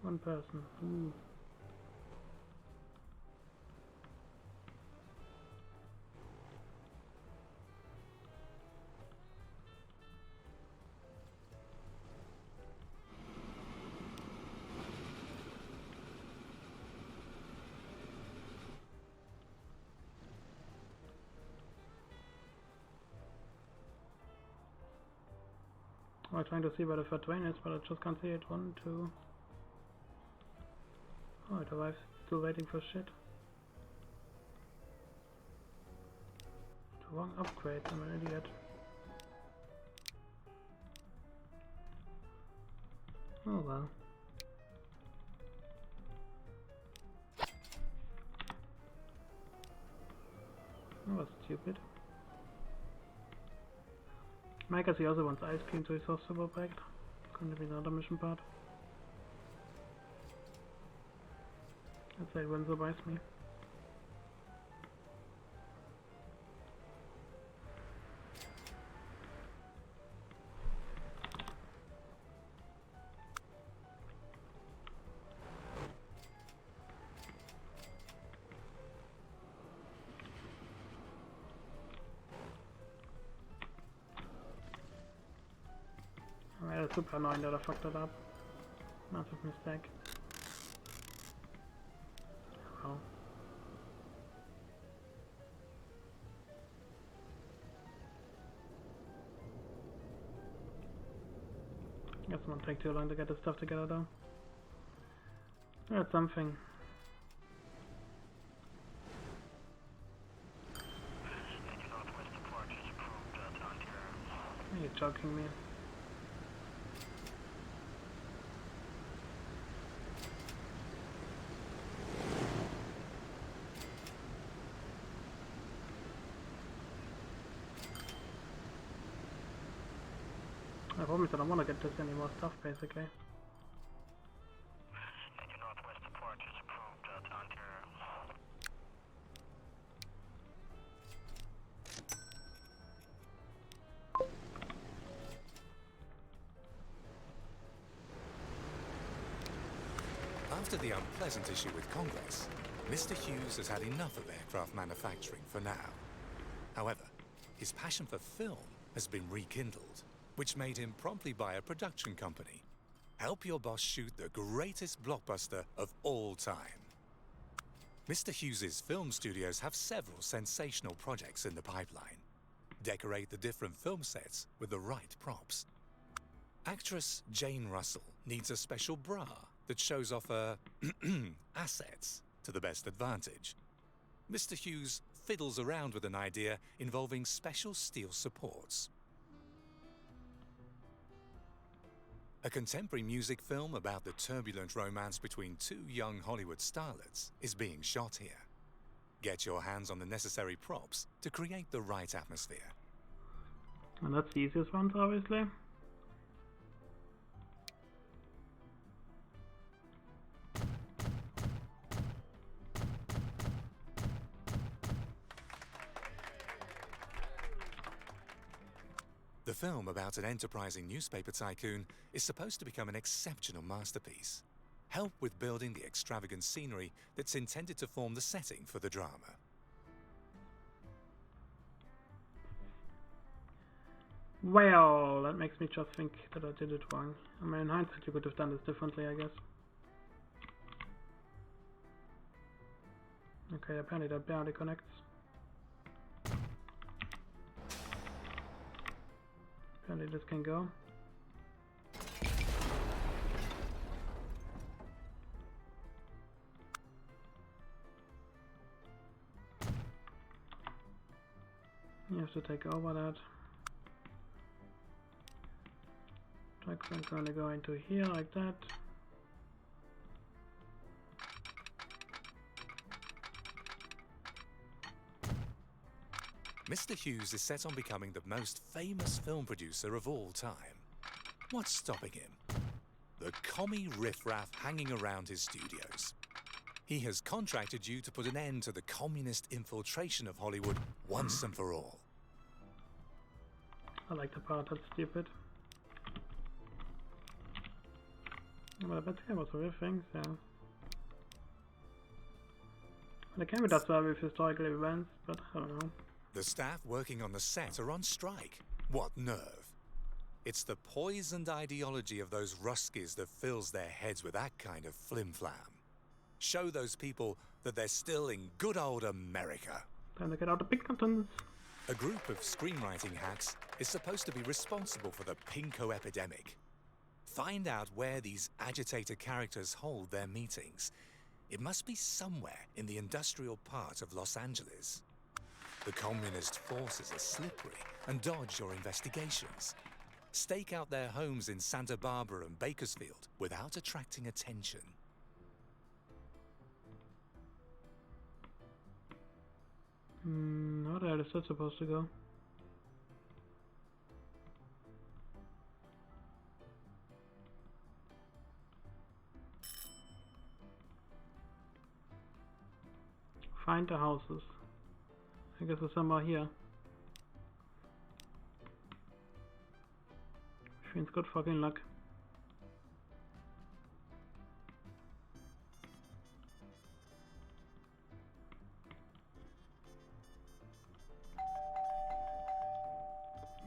One person. Ooh. I'm trying to see where the third train is, but I just can't see it. 1, 2. Oh, it arrives. Still waiting for shit. The wrong upgrade. I'm an idiot. Oh well. That was stupid. I guess he also wants ice cream to his hospital packed. Couldn't be another mission part. I'd say it wouldn't surprise me. Alright, let's super annoying that I fucked that up. Massive mistake. Wow. Guess it won't take too long to get this stuff together though. That's something. Northwest departures approved at Ontario. Are you joking me? I promise I don't want to get this any more stuff basically. Northwest departures approved at Ontario. After the unpleasant issue with Congress, Mr. Hughes has had enough of aircraft manufacturing for now. However, his passion for film has been rekindled, which made him promptly buy a production company. Help your boss shoot the greatest blockbuster of all time. Mr. Hughes's film studios have several sensational projects in the pipeline. Decorate the different film sets with the right props. Actress Jane Russell needs a special bra that shows off her assets to the best advantage. Mr. Hughes fiddles around with an idea involving special steel supports. A contemporary music film about the turbulent romance between two young Hollywood starlets is being shot here. Get your hands on the necessary props to create the right atmosphere. And that's the easiest ones, obviously. The film about an enterprising newspaper tycoon is supposed to become an exceptional masterpiece. Help with building the extravagant scenery that's intended to form the setting for the drama. Well, that makes me just think that I did it wrong. I mean, in hindsight, you could have done this differently, I guess. Okay, apparently that barely connects. Apparently this can go. You have to take over that. I'm gonna go into here like that. Mr. Hughes is set on becoming the most famous film producer of all time. What's stopping him? The commie riffraff hanging around his studios. He has contracted you to put an end to the communist infiltration of Hollywood once and for all. I like the part that's stupid. But I bet there was a real thing, so... Well, it can be that way with historical events, but I don't know. The staff working on the set are on strike. What nerve! It's the poisoned ideology of those Ruskies that fills their heads with that kind of flim-flam. Show those people that they're still in good old America. Time to get out the Pinkertons. A group of screenwriting hacks is supposed to be responsible for the Pinko epidemic. Find out where these agitator characters hold their meetings. It must be somewhere in the industrial part of Los Angeles. The communist forces are slippery and dodge your investigations. Stake out their homes in Santa Barbara and Bakersfield without attracting attention. How the hell is that supposed to go? Find the houses. I guess there's somewhere here. Which means good fucking luck.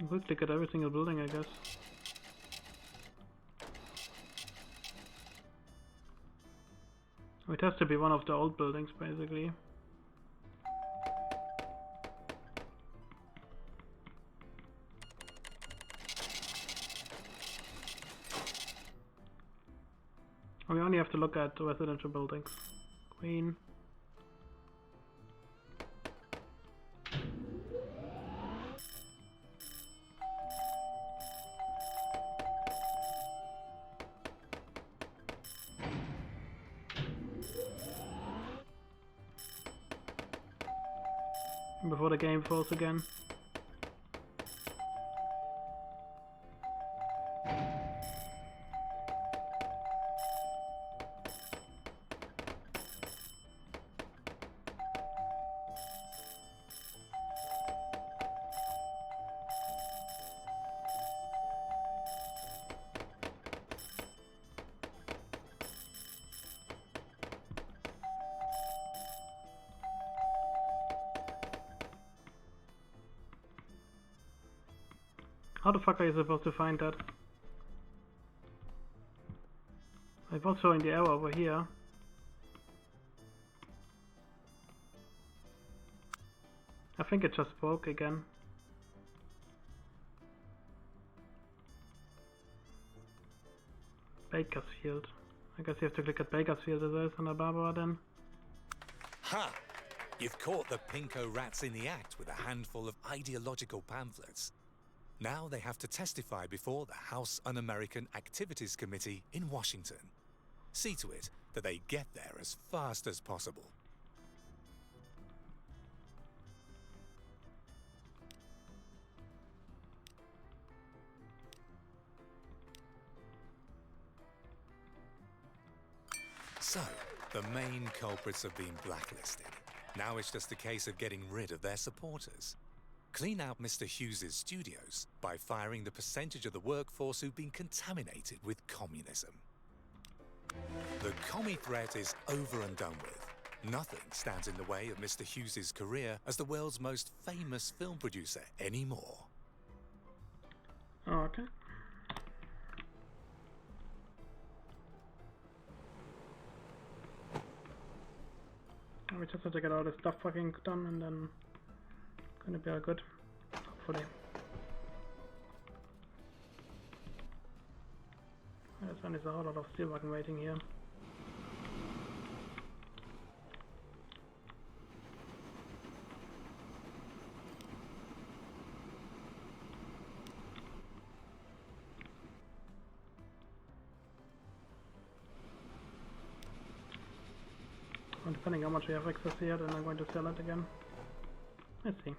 We'll click at every single building, I guess. It has to be one of the old buildings, basically. We only have to look at residential buildings. Queen. Before the game falls again. How the fuck are you supposed to find that? I was showing the error over here. I think it just broke again. Bakersfield. I guess you have to click at Bakersfield as well as Santa Barbara then. Ha! You've caught the pinko rats in the act with a handful of ideological pamphlets. Now they have to testify before the House Un-American Activities Committee in Washington. See to it that they get there as fast as possible. So, the main culprits have been blacklisted. Now it's just a case of getting rid of their supporters. Clean out Mr. Hughes's studios by firing the percentage of the workforce who've been contaminated with communism. The commie threat is over and done with. Nothing stands in the way of Mr. Hughes's career as the world's most famous film producer anymore. Oh, okay. We just have to get all this stuff fucking done and then gonna be all good. Hopefully. There's only a whole lot of steelworking waiting here. And depending how much we have excess here, then I'm going to sell it again. Let's see.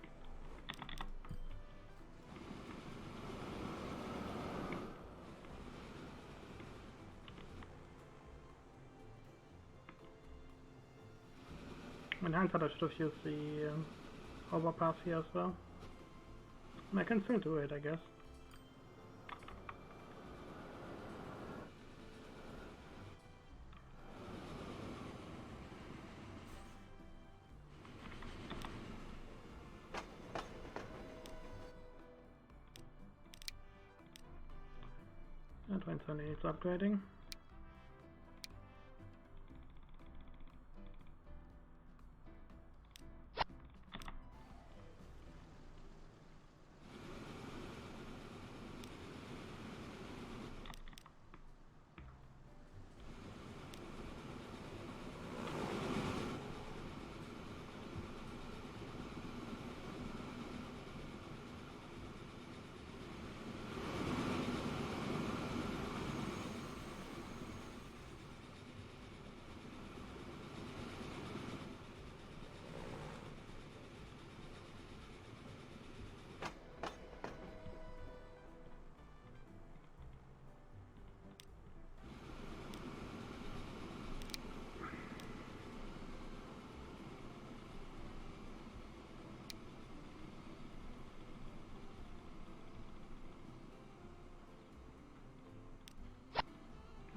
In hindsight, I should have used the overpass here as well. I can still do it, I guess. That one only needs upgrading.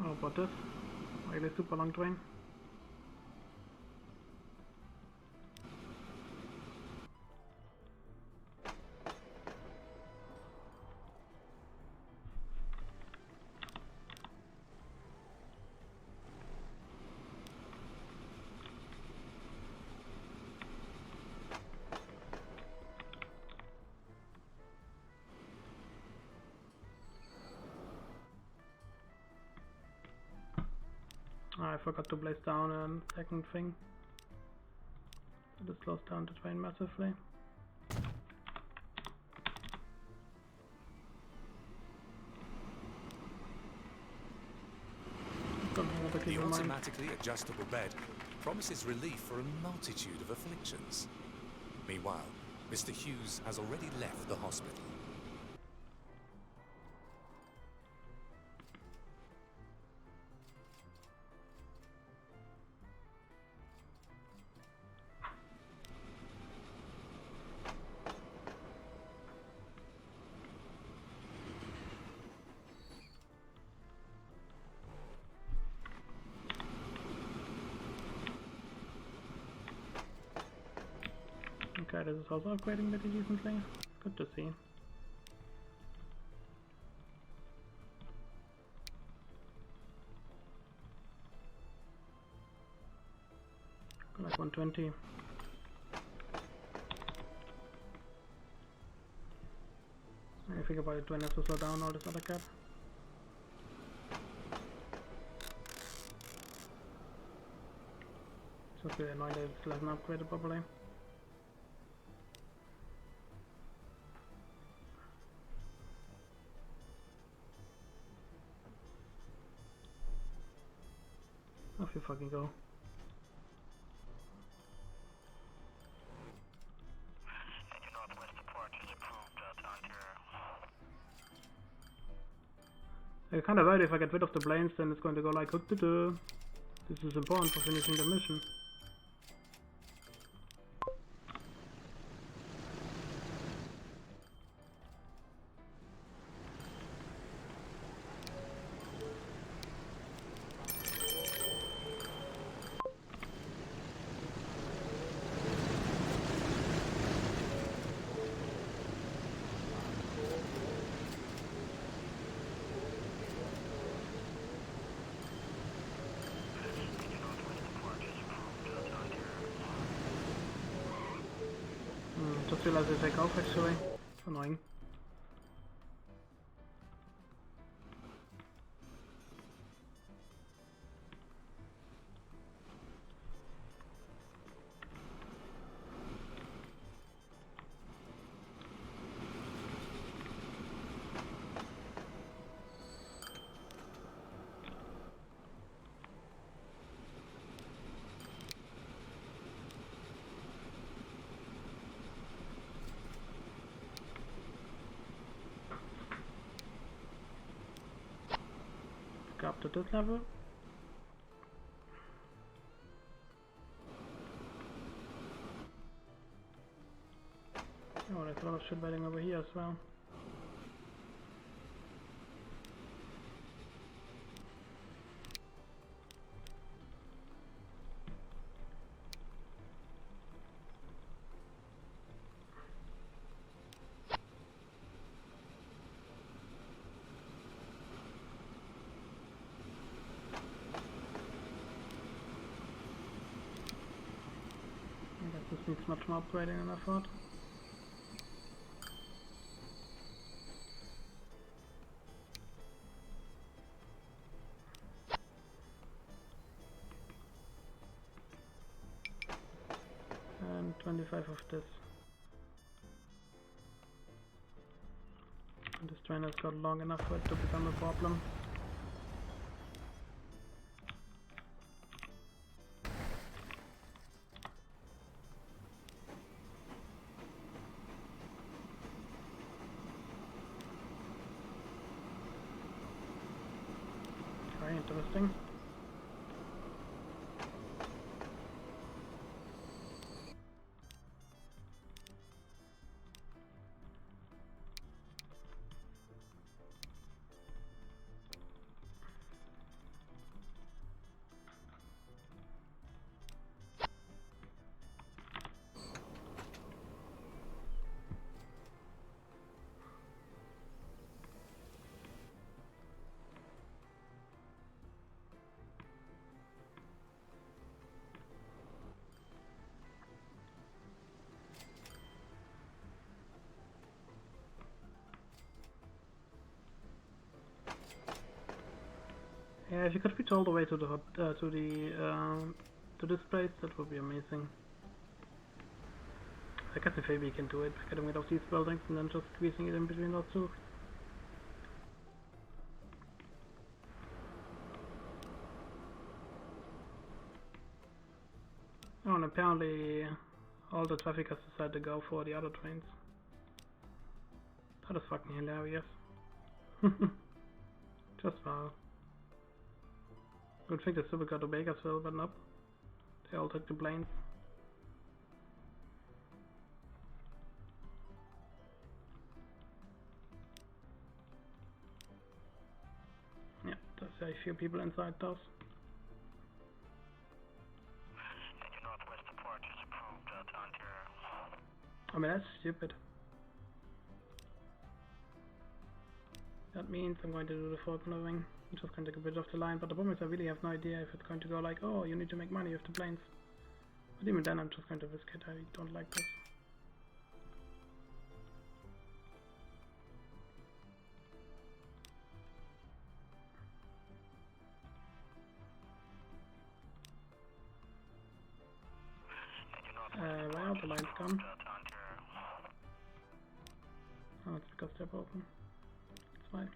How about this? Really super long train. forgot to place down a second thing. So this slows down the train massively. The automatically adjustable bed promises relief for a multitude of afflictions. Meanwhile, Mr. Hughes has already left the hospital. Okay, this is also upgrading pretty decently. Good to see. Like 120. I think about it when I have to slow down all this other crap. Just really annoying that it still hasn't upgraded properly. Off you fucking go. Your northwest departure is approved out Ontario. I'm kind of worried if I get rid of the planes, then it's going to go like, this is important for finishing the mission. Just realized they take off actually. It's annoying. Up to this level. Oh, there's a lot of shit waiting over here as well. This needs much more upgrading than I thought. And 25 of this. And this train has got long enough for it to become a problem. Very interesting. Yeah, if you could reach all the way to the to this place, that would be amazing. I guess if maybe you can do it, getting rid of these buildings and then just squeezing it in between those two. Oh, and apparently all the traffic has decided to go for the other trains. That is fucking hilarious. Just wow. Good thing the super got to Bakersfield, but nope. They all took the planes. Yeah, there's very few people inside those. And your northwest departure is approved to Ontario. I mean, that's stupid. That means I'm going to do the Falcon wing. I'm just going to take a bit off the line, but the problem is I really have no idea if it's going to go like, oh, you need to make money with the planes. But even then I'm just going to risk it. I don't like this. Where are the lines come? Oh, it's because they're broken. It's fine.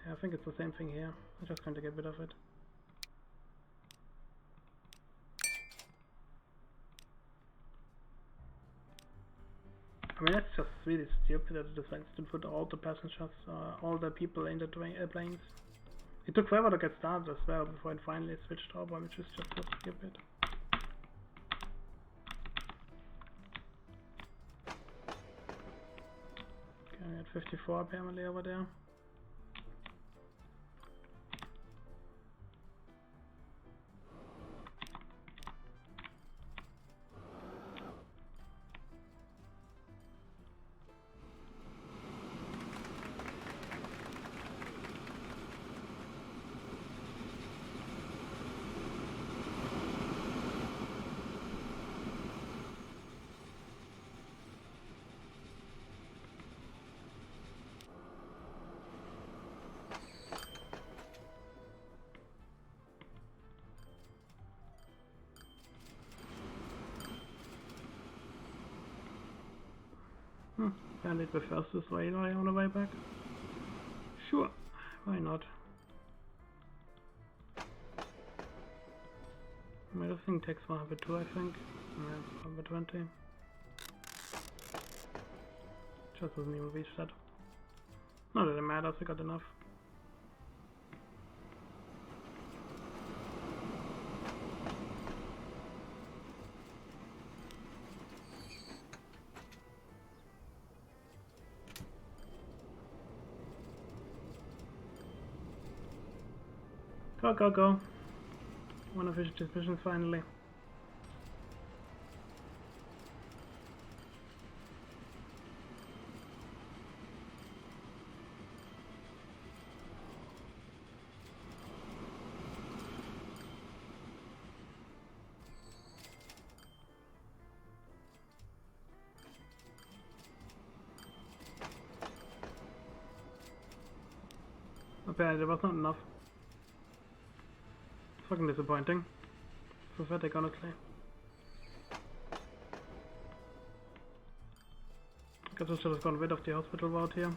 Yeah, I think it's the same thing here. I'm just going to get rid of it. I mean, that's just really stupid that it decides to put all the passengers, all the people in the planes. It took forever to get started as well before it finally switched over, which is just so stupid. Okay, at 54 apparently over there. Apparently it prefers this railway on the way back. Sure, why not? I mean, this thing takes 102, I think. Yeah, 120. Just doesn't even reach that. Not that it matters, I got enough. Go, go, go. One of his missions finally. Apparently there was not enough. Fucking disappointing. Pathetic, honestly. Guess I should have gone rid of the hospital route here.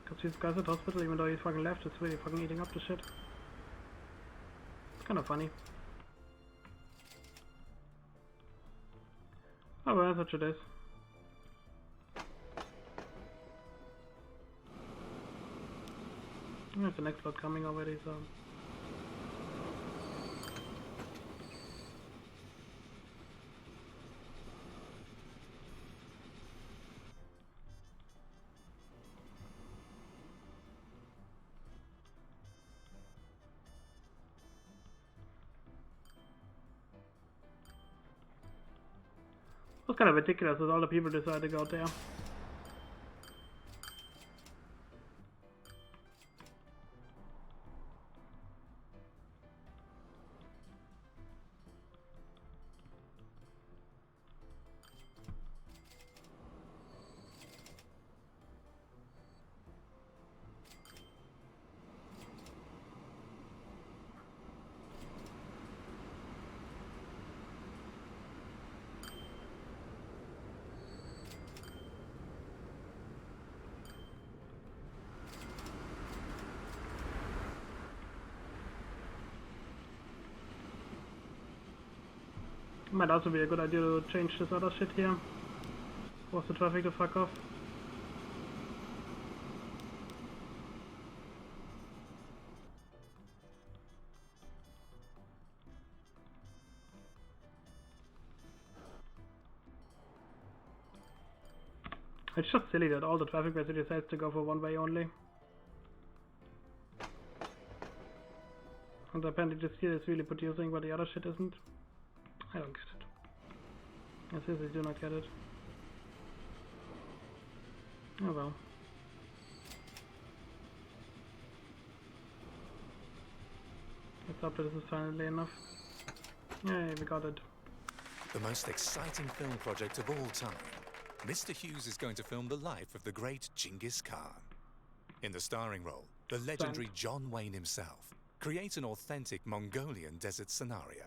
Because these guys at hospital, even though he fucking left, it's really fucking eating up the shit. It's kind of funny. Oh well, such it is. There's the next lot coming already, so... It was kind of ridiculous that all the people decided to go there. Might also be a good idea to change this other shit here. Force the traffic to fuck off. It's just silly that all the traffic basically decides to go for one way only. And apparently this here is really producing, but the other shit isn't. I don't get it. I seriously do not get it. Oh well. Let's hope that this is finally enough. Yay, we got it. The most exciting film project of all time. Mr. Hughes is going to film the life of the great Genghis Khan. In the starring role, the legendary John Wayne himself. Create an authentic Mongolian desert scenario.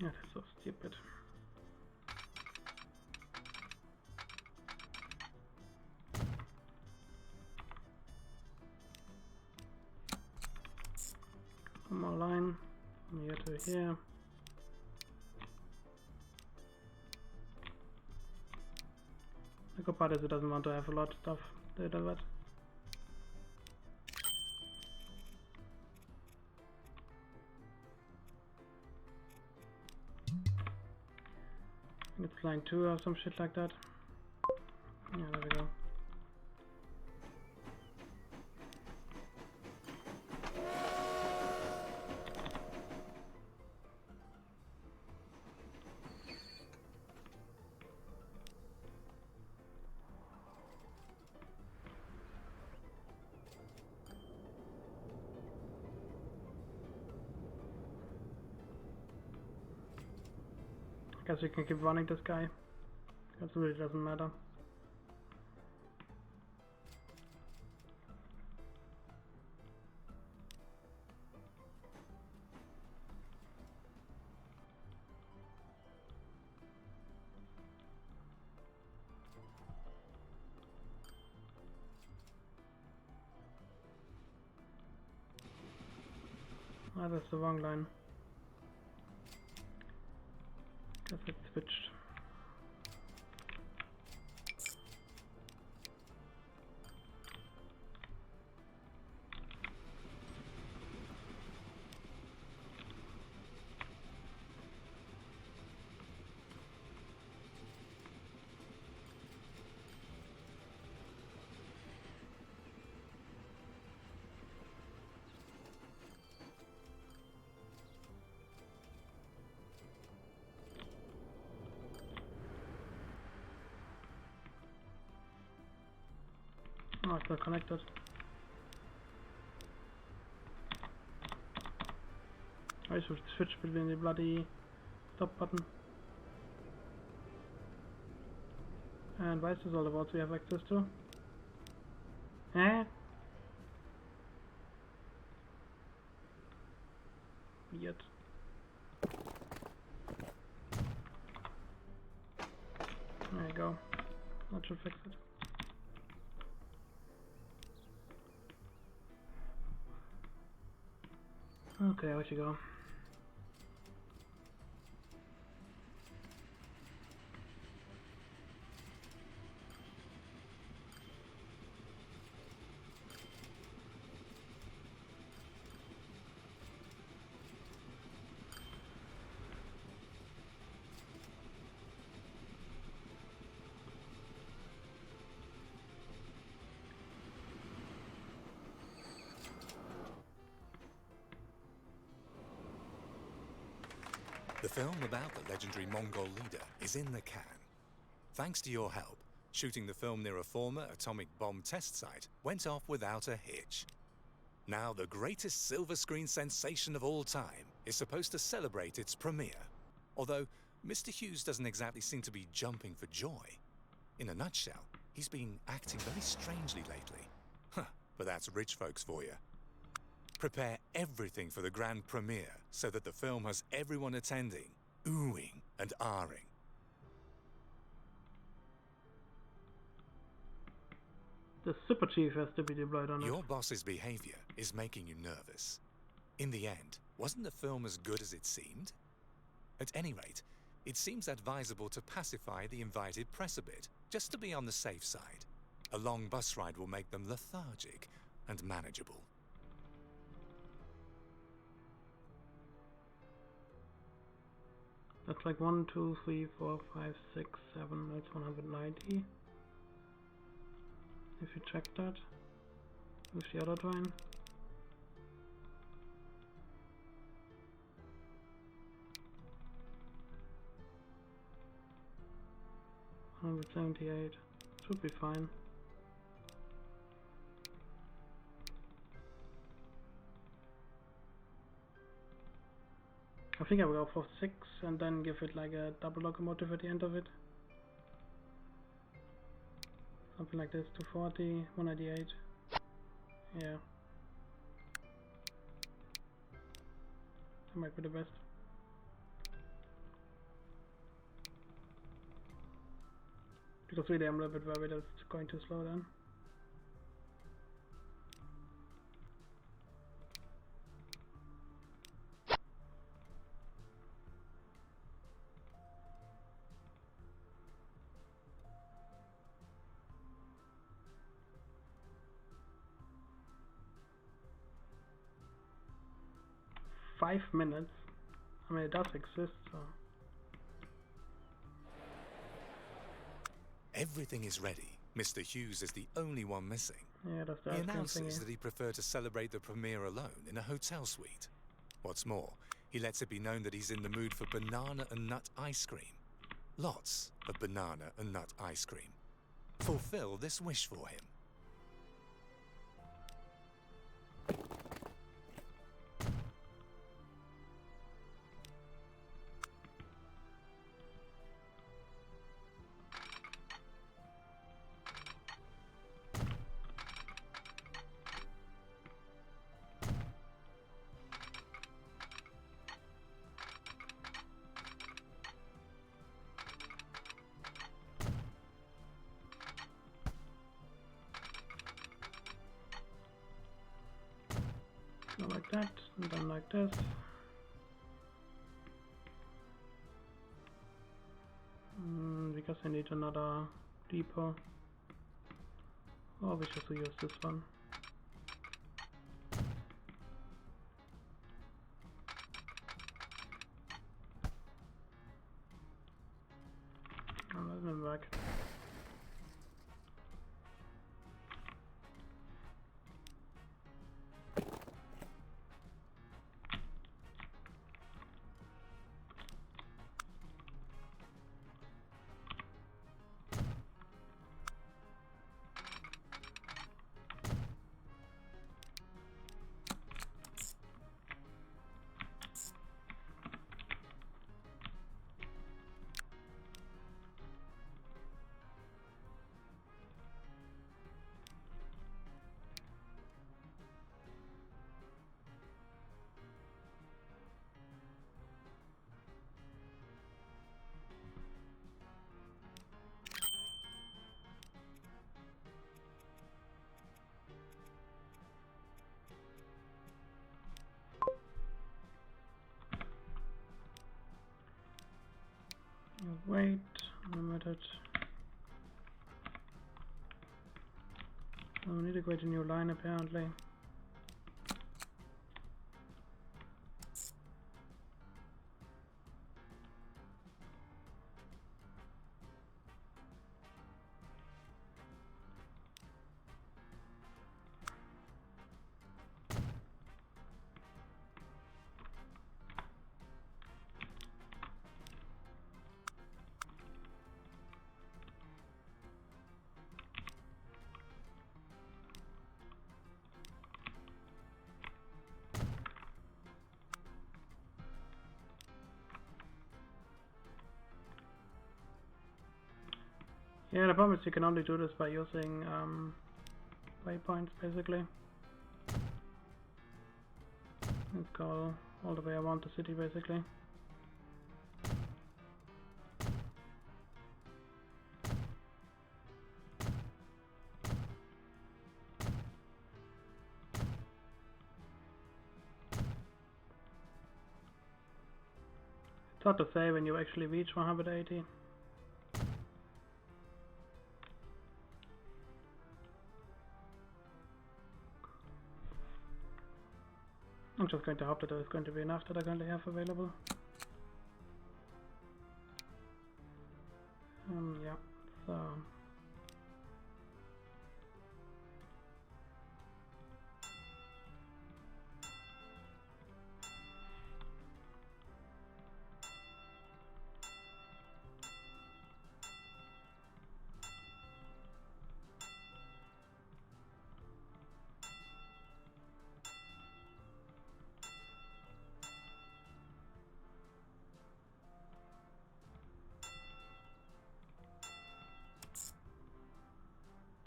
Yeah, that's so stupid. One more line from here to here. The good part is it doesn't want to have a lot of stuff delivered. It's line 2 or some shit like that. Yeah, there we go. Guess we can keep running this guy. That really doesn't matter. Ah, that's the wrong line. Guess it switched. Oh, it's not connected. I should switch between the bloody stop button. And why is this all the roads we have access to? Eh? Weird. There you go. That should fix it. Okay, out you go. The film about the legendary Mongol leader is in the can. Thanks to your help, shooting the film near a former atomic bomb test site went off without a hitch. Now the greatest silver screen sensation of all time is supposed to celebrate its premiere. Although Mr. Hughes doesn't exactly seem to be jumping for joy. In a nutshell, he's been acting very strangely lately. Huh, but that's rich folks for you. Prepare everything for the grand premiere so that the film has everyone attending, oohing and ahhing. The Super Chief has to be deployed on it. Your boss's behavior is making you nervous. In the end, wasn't the film as good as it seemed? At any rate, it seems advisable to pacify the invited press a bit, just to be on the safe side. A long bus ride will make them lethargic and manageable. That's like 1, 2, 3, 4, 5, 6, 7, that's 190. If you check that with the other train. $178 should be fine. I think I will go for 6 and then give it like a double locomotive at the end of it. Something like this, 240, 198. Yeah. That might be the best. Because really I'm a little bit worried that it's going to slow down. Five minutes. I mean, it does exist, so. Everything is ready. Mr. Hughes is the only one missing. Yeah, that's the He ice cream announces thingy. that he preferred to celebrate the premiere alone in a hotel suite. What's more, he lets it be known that he's in the mood for banana and nut ice cream. Lots of banana and nut ice cream. Fulfill this wish for him. Not like that, and then like this. Because I need another depot. Or we should use this one. Oh, let me back. Wait a minute. Oh, we need to create a new line apparently. Yeah, the problem is you can only do this by using waypoints, basically. Let's go all the way around the city, basically. It's hard to say when you actually reach 180. I'm just going to hope that there's going to be enough that I currently have available. Yeah, so...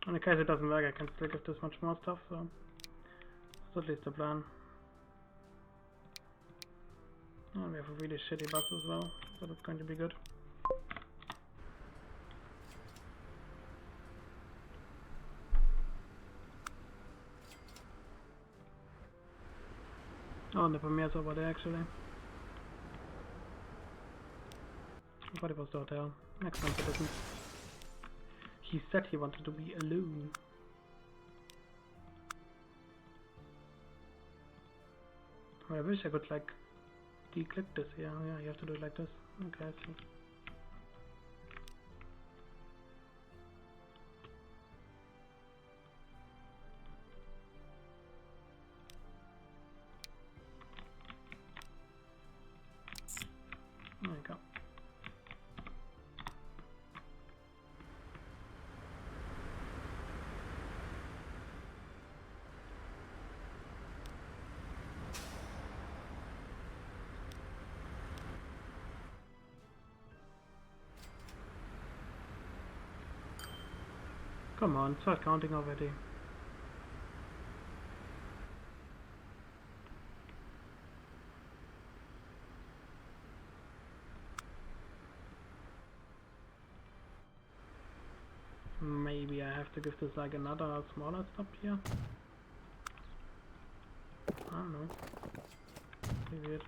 in case it doesn't work, I can still give this much more stuff, so that's at least the plan. And we have a really shitty bus as well, so that's going to be good. Oh, and the premiere's over there actually. I thought it was the hotel. Excellent, it isn't. He said he wanted to be alone. Well, I wish I could like declick this here. Yeah, you have to do it like this. Okay, I see. There you go. Come on, start counting already. Maybe I have to give this like another smaller stop here. I don't know. Pretty weird.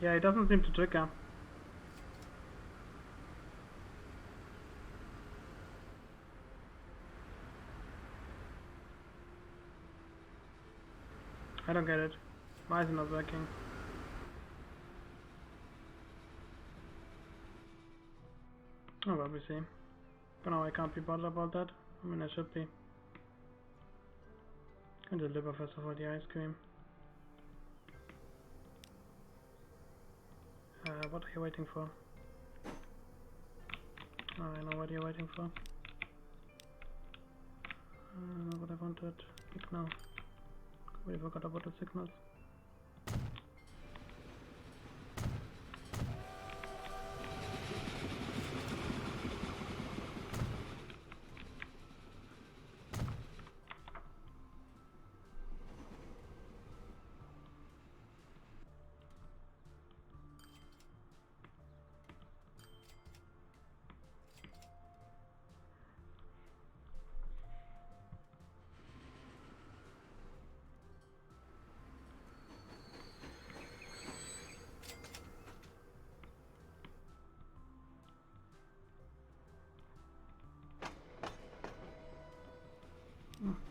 Yeah, it doesn't seem to trigger. I don't get it. Why is it not working? Oh, well, we see. But now I can't be bothered about that. I mean, I should be. Can deliver first of all the ice cream. What are you waiting for? Oh, I know what you're waiting for. I don't know what I wanted. Signal. We forgot about the signals.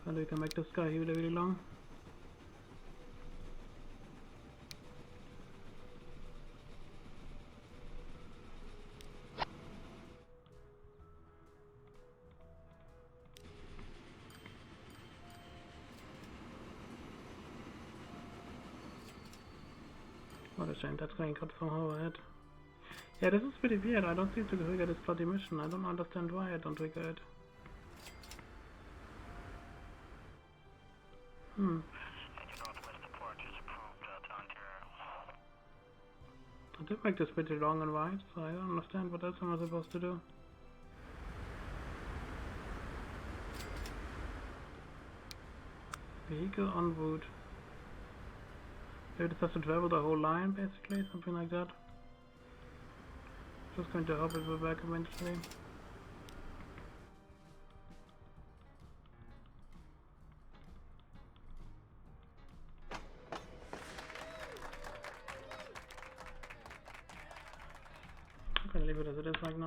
And we can make this guy really, really long. What a shame, that's going cut from overhead. Yeah, this is pretty weird. I don't seem to trigger this bloody mission. I don't understand why I don't trigger it. And your northwest approach is approved Ontario. I did make this pretty long and wide, so I don't understand what else am I supposed to do. Vehicle en route. Maybe this has to travel the whole line, basically, something like that. Just going to hope it will work eventually. I'm gonna leave it as it is right now.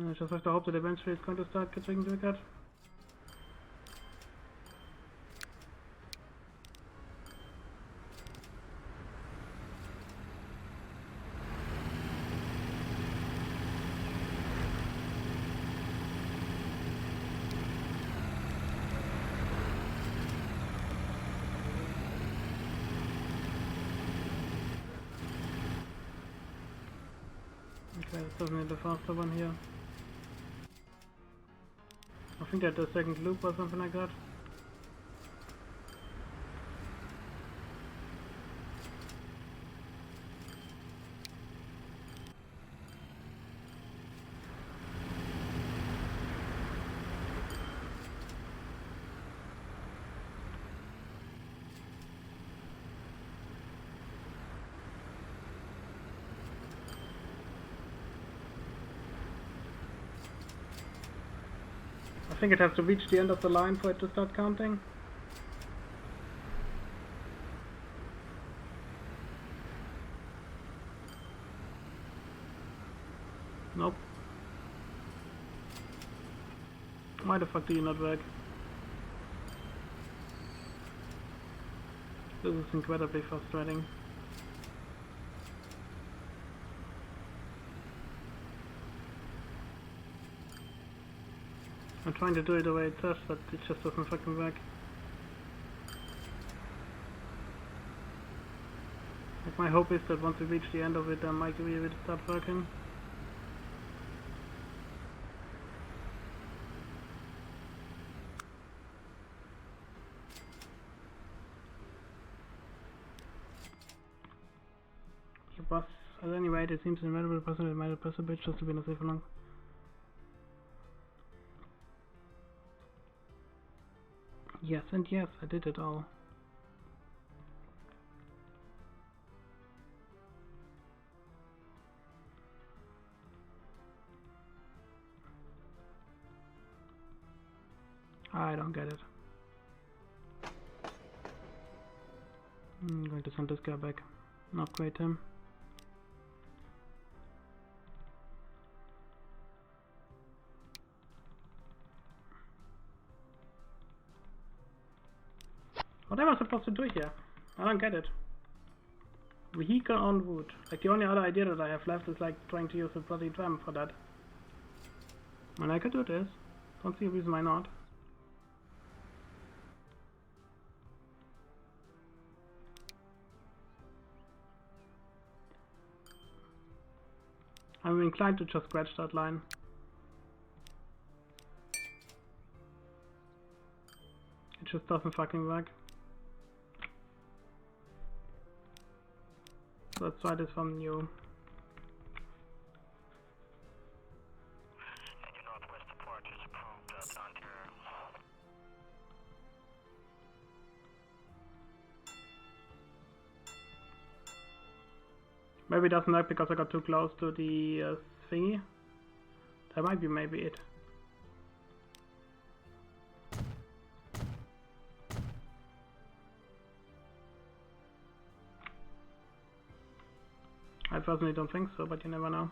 I just have to hope that eventually it's going to start getting triggered. Okay, this doesn't need the faster one here. I think that the second loop or something like that. I think it has to reach the end of the line for it to start counting. Nope. Why the fuck do you not work? This is incredibly frustrating. I'm trying to do it the way it says, but it just doesn't fucking work. Like, my hope is that once we reach the end of it, then my career will start working. The bus, at any rate, it seems inevitable person might have pressed a bit just to be in a safe long. Yes, and yes, I did it all. I don't get it. I'm going to send this guy back and upgrade him. What am I supposed to do here? I don't get it. Vehicle en route. Like, the only other idea that I have left is like trying to use a bloody tram for that. And I could do this. Don't see a reason why not. I'm inclined to just scratch that line. It just doesn't fucking work. Let's try this from new. And your northwest approach is approved Ontario. Maybe it doesn't work because I got too close to the thingy. That might be maybe it. I personally don't think so, but you never know.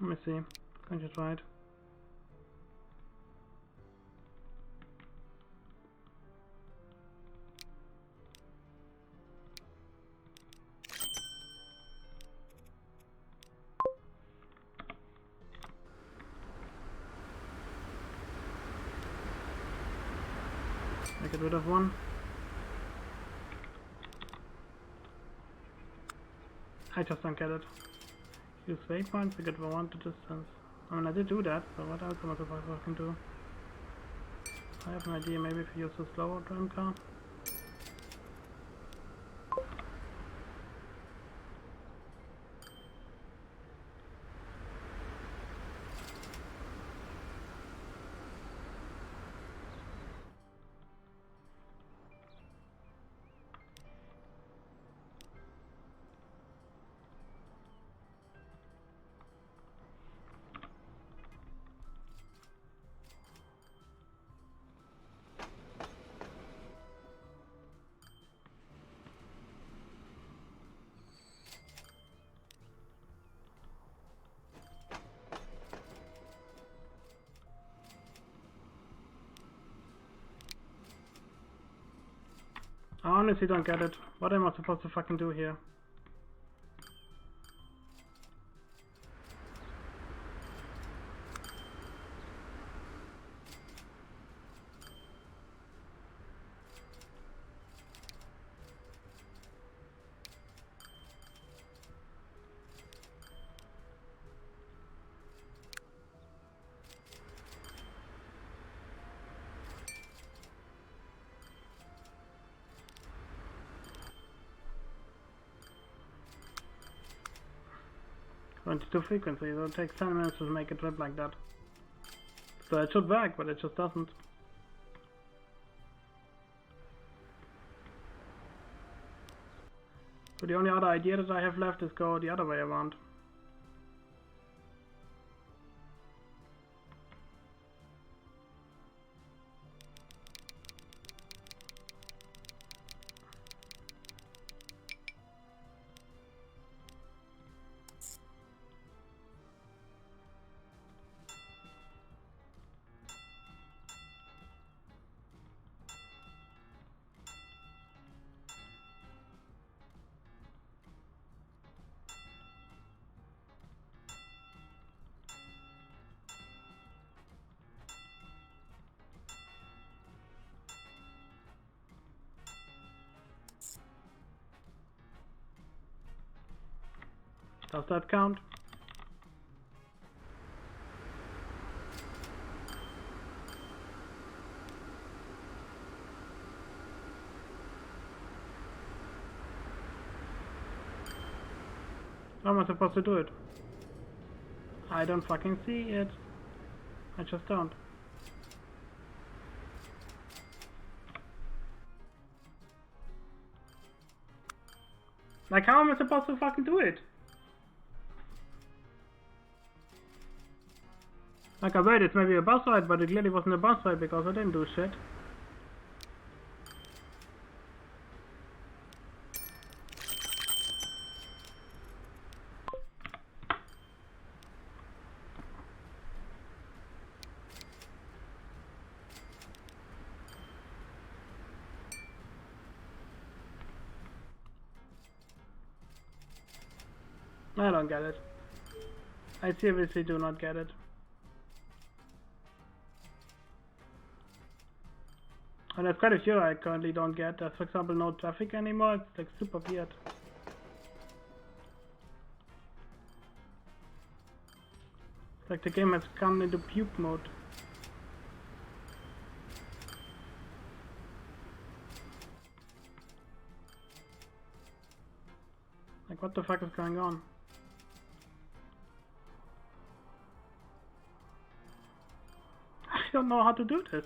Let me see. Going to try it. I get rid of one. I just don't get it. Use waypoints to get one to distance. I mean, I did do that, but what else am I supposed to fucking do? I have an idea, maybe if you use a slower tram car. I honestly don't get it. What am I supposed to fucking do here? Too frequently, so it takes 10 minutes to make a trip like that. So it should work, but it just doesn't. So the only other idea that I have left is go the other way around. Does that count? How am I supposed to do it? I don't fucking see it. I just don't. Like, how am I supposed to fucking do it? Like, I bet it's maybe a boss fight, but it clearly wasn't a boss fight because I didn't do shit. I don't get it. I seriously do not get it. And there's quite a few I currently don't get. There's, for example, no traffic anymore. It's like super weird. It's like the game has come into puke mode. Like, what the fuck is going on? I don't know how to do this.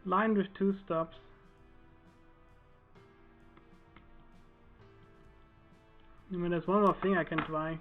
Line with 2 stops. I mean, there's one more thing I can try.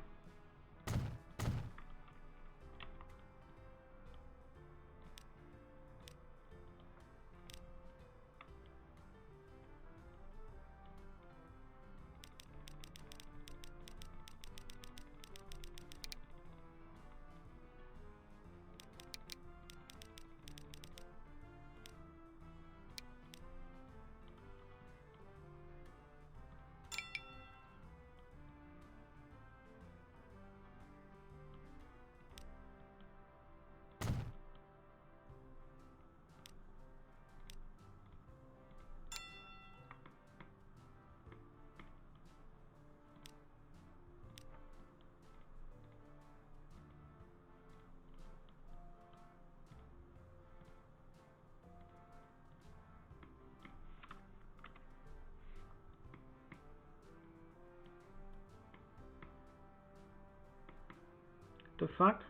The fuck?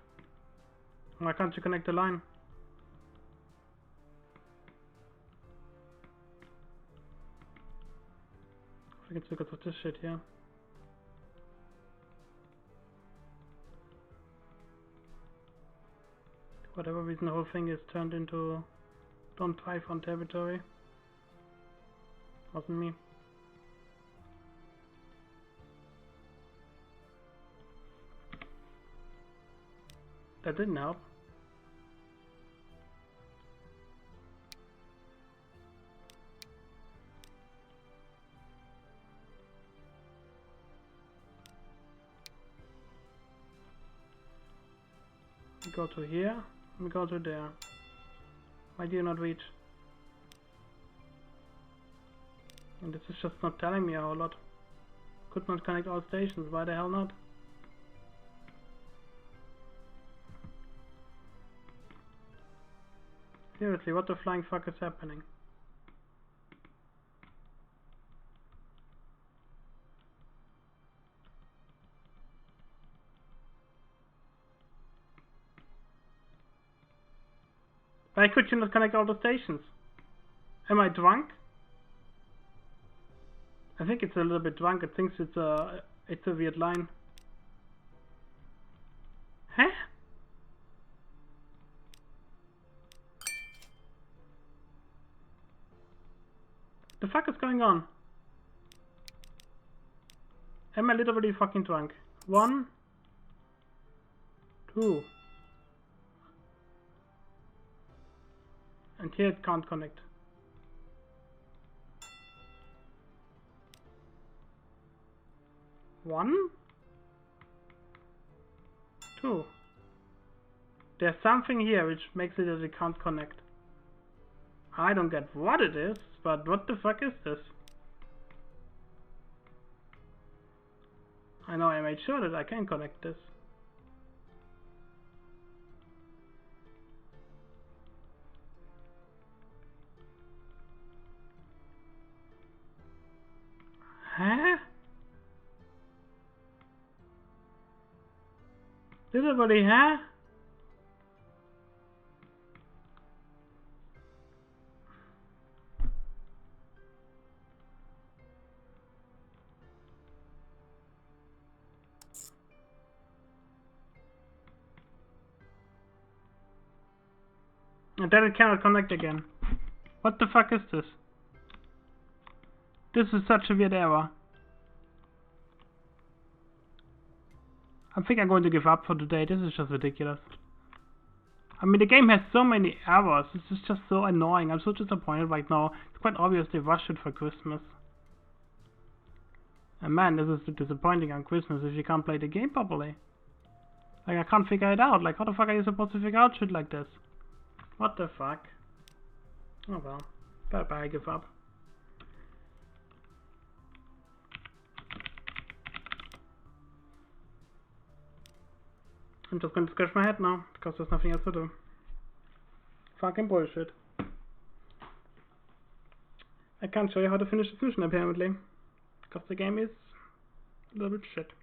Why can't you connect the line? I think it's because of this shit here. For whatever reason, the whole thing is turned into don't drive on territory. Wasn't me. That didn't help. We go to here, we go to there. Why do you not reach? And this is just not telling me a whole lot. Could not connect all stations, why the hell not? Seriously, what the flying fuck is happening? Why could you not connect all the stations? Am I drunk? I think it's a little bit drunk. It thinks it's a weird line. Huh? The fuck is going on? Am I literally fucking drunk? 1, 2. And here it can't connect. 1, 2. There's something here which makes it that it can't connect. I don't get what it is, but what the fuck is this? I know I made sure that I can connect this. Huh? Literally, huh? And then it cannot connect again. What the fuck is this? This is such a weird error. I think I'm going to give up for today. This is just ridiculous. I mean, the game has so many errors. This is just so annoying. I'm so disappointed right now. It's quite obvious they rushed it for Christmas. And man, this is disappointing on Christmas if you can't play the game properly. Like, I can't figure it out. Like, how the fuck are you supposed to figure out shit like this? What the fuck? Oh well. Bye bye, I give up. I'm just going to scratch my head now, because there's nothing else to do. Fucking bullshit. I can't show you how to finish this mission apparently, because the game is a little bit shit.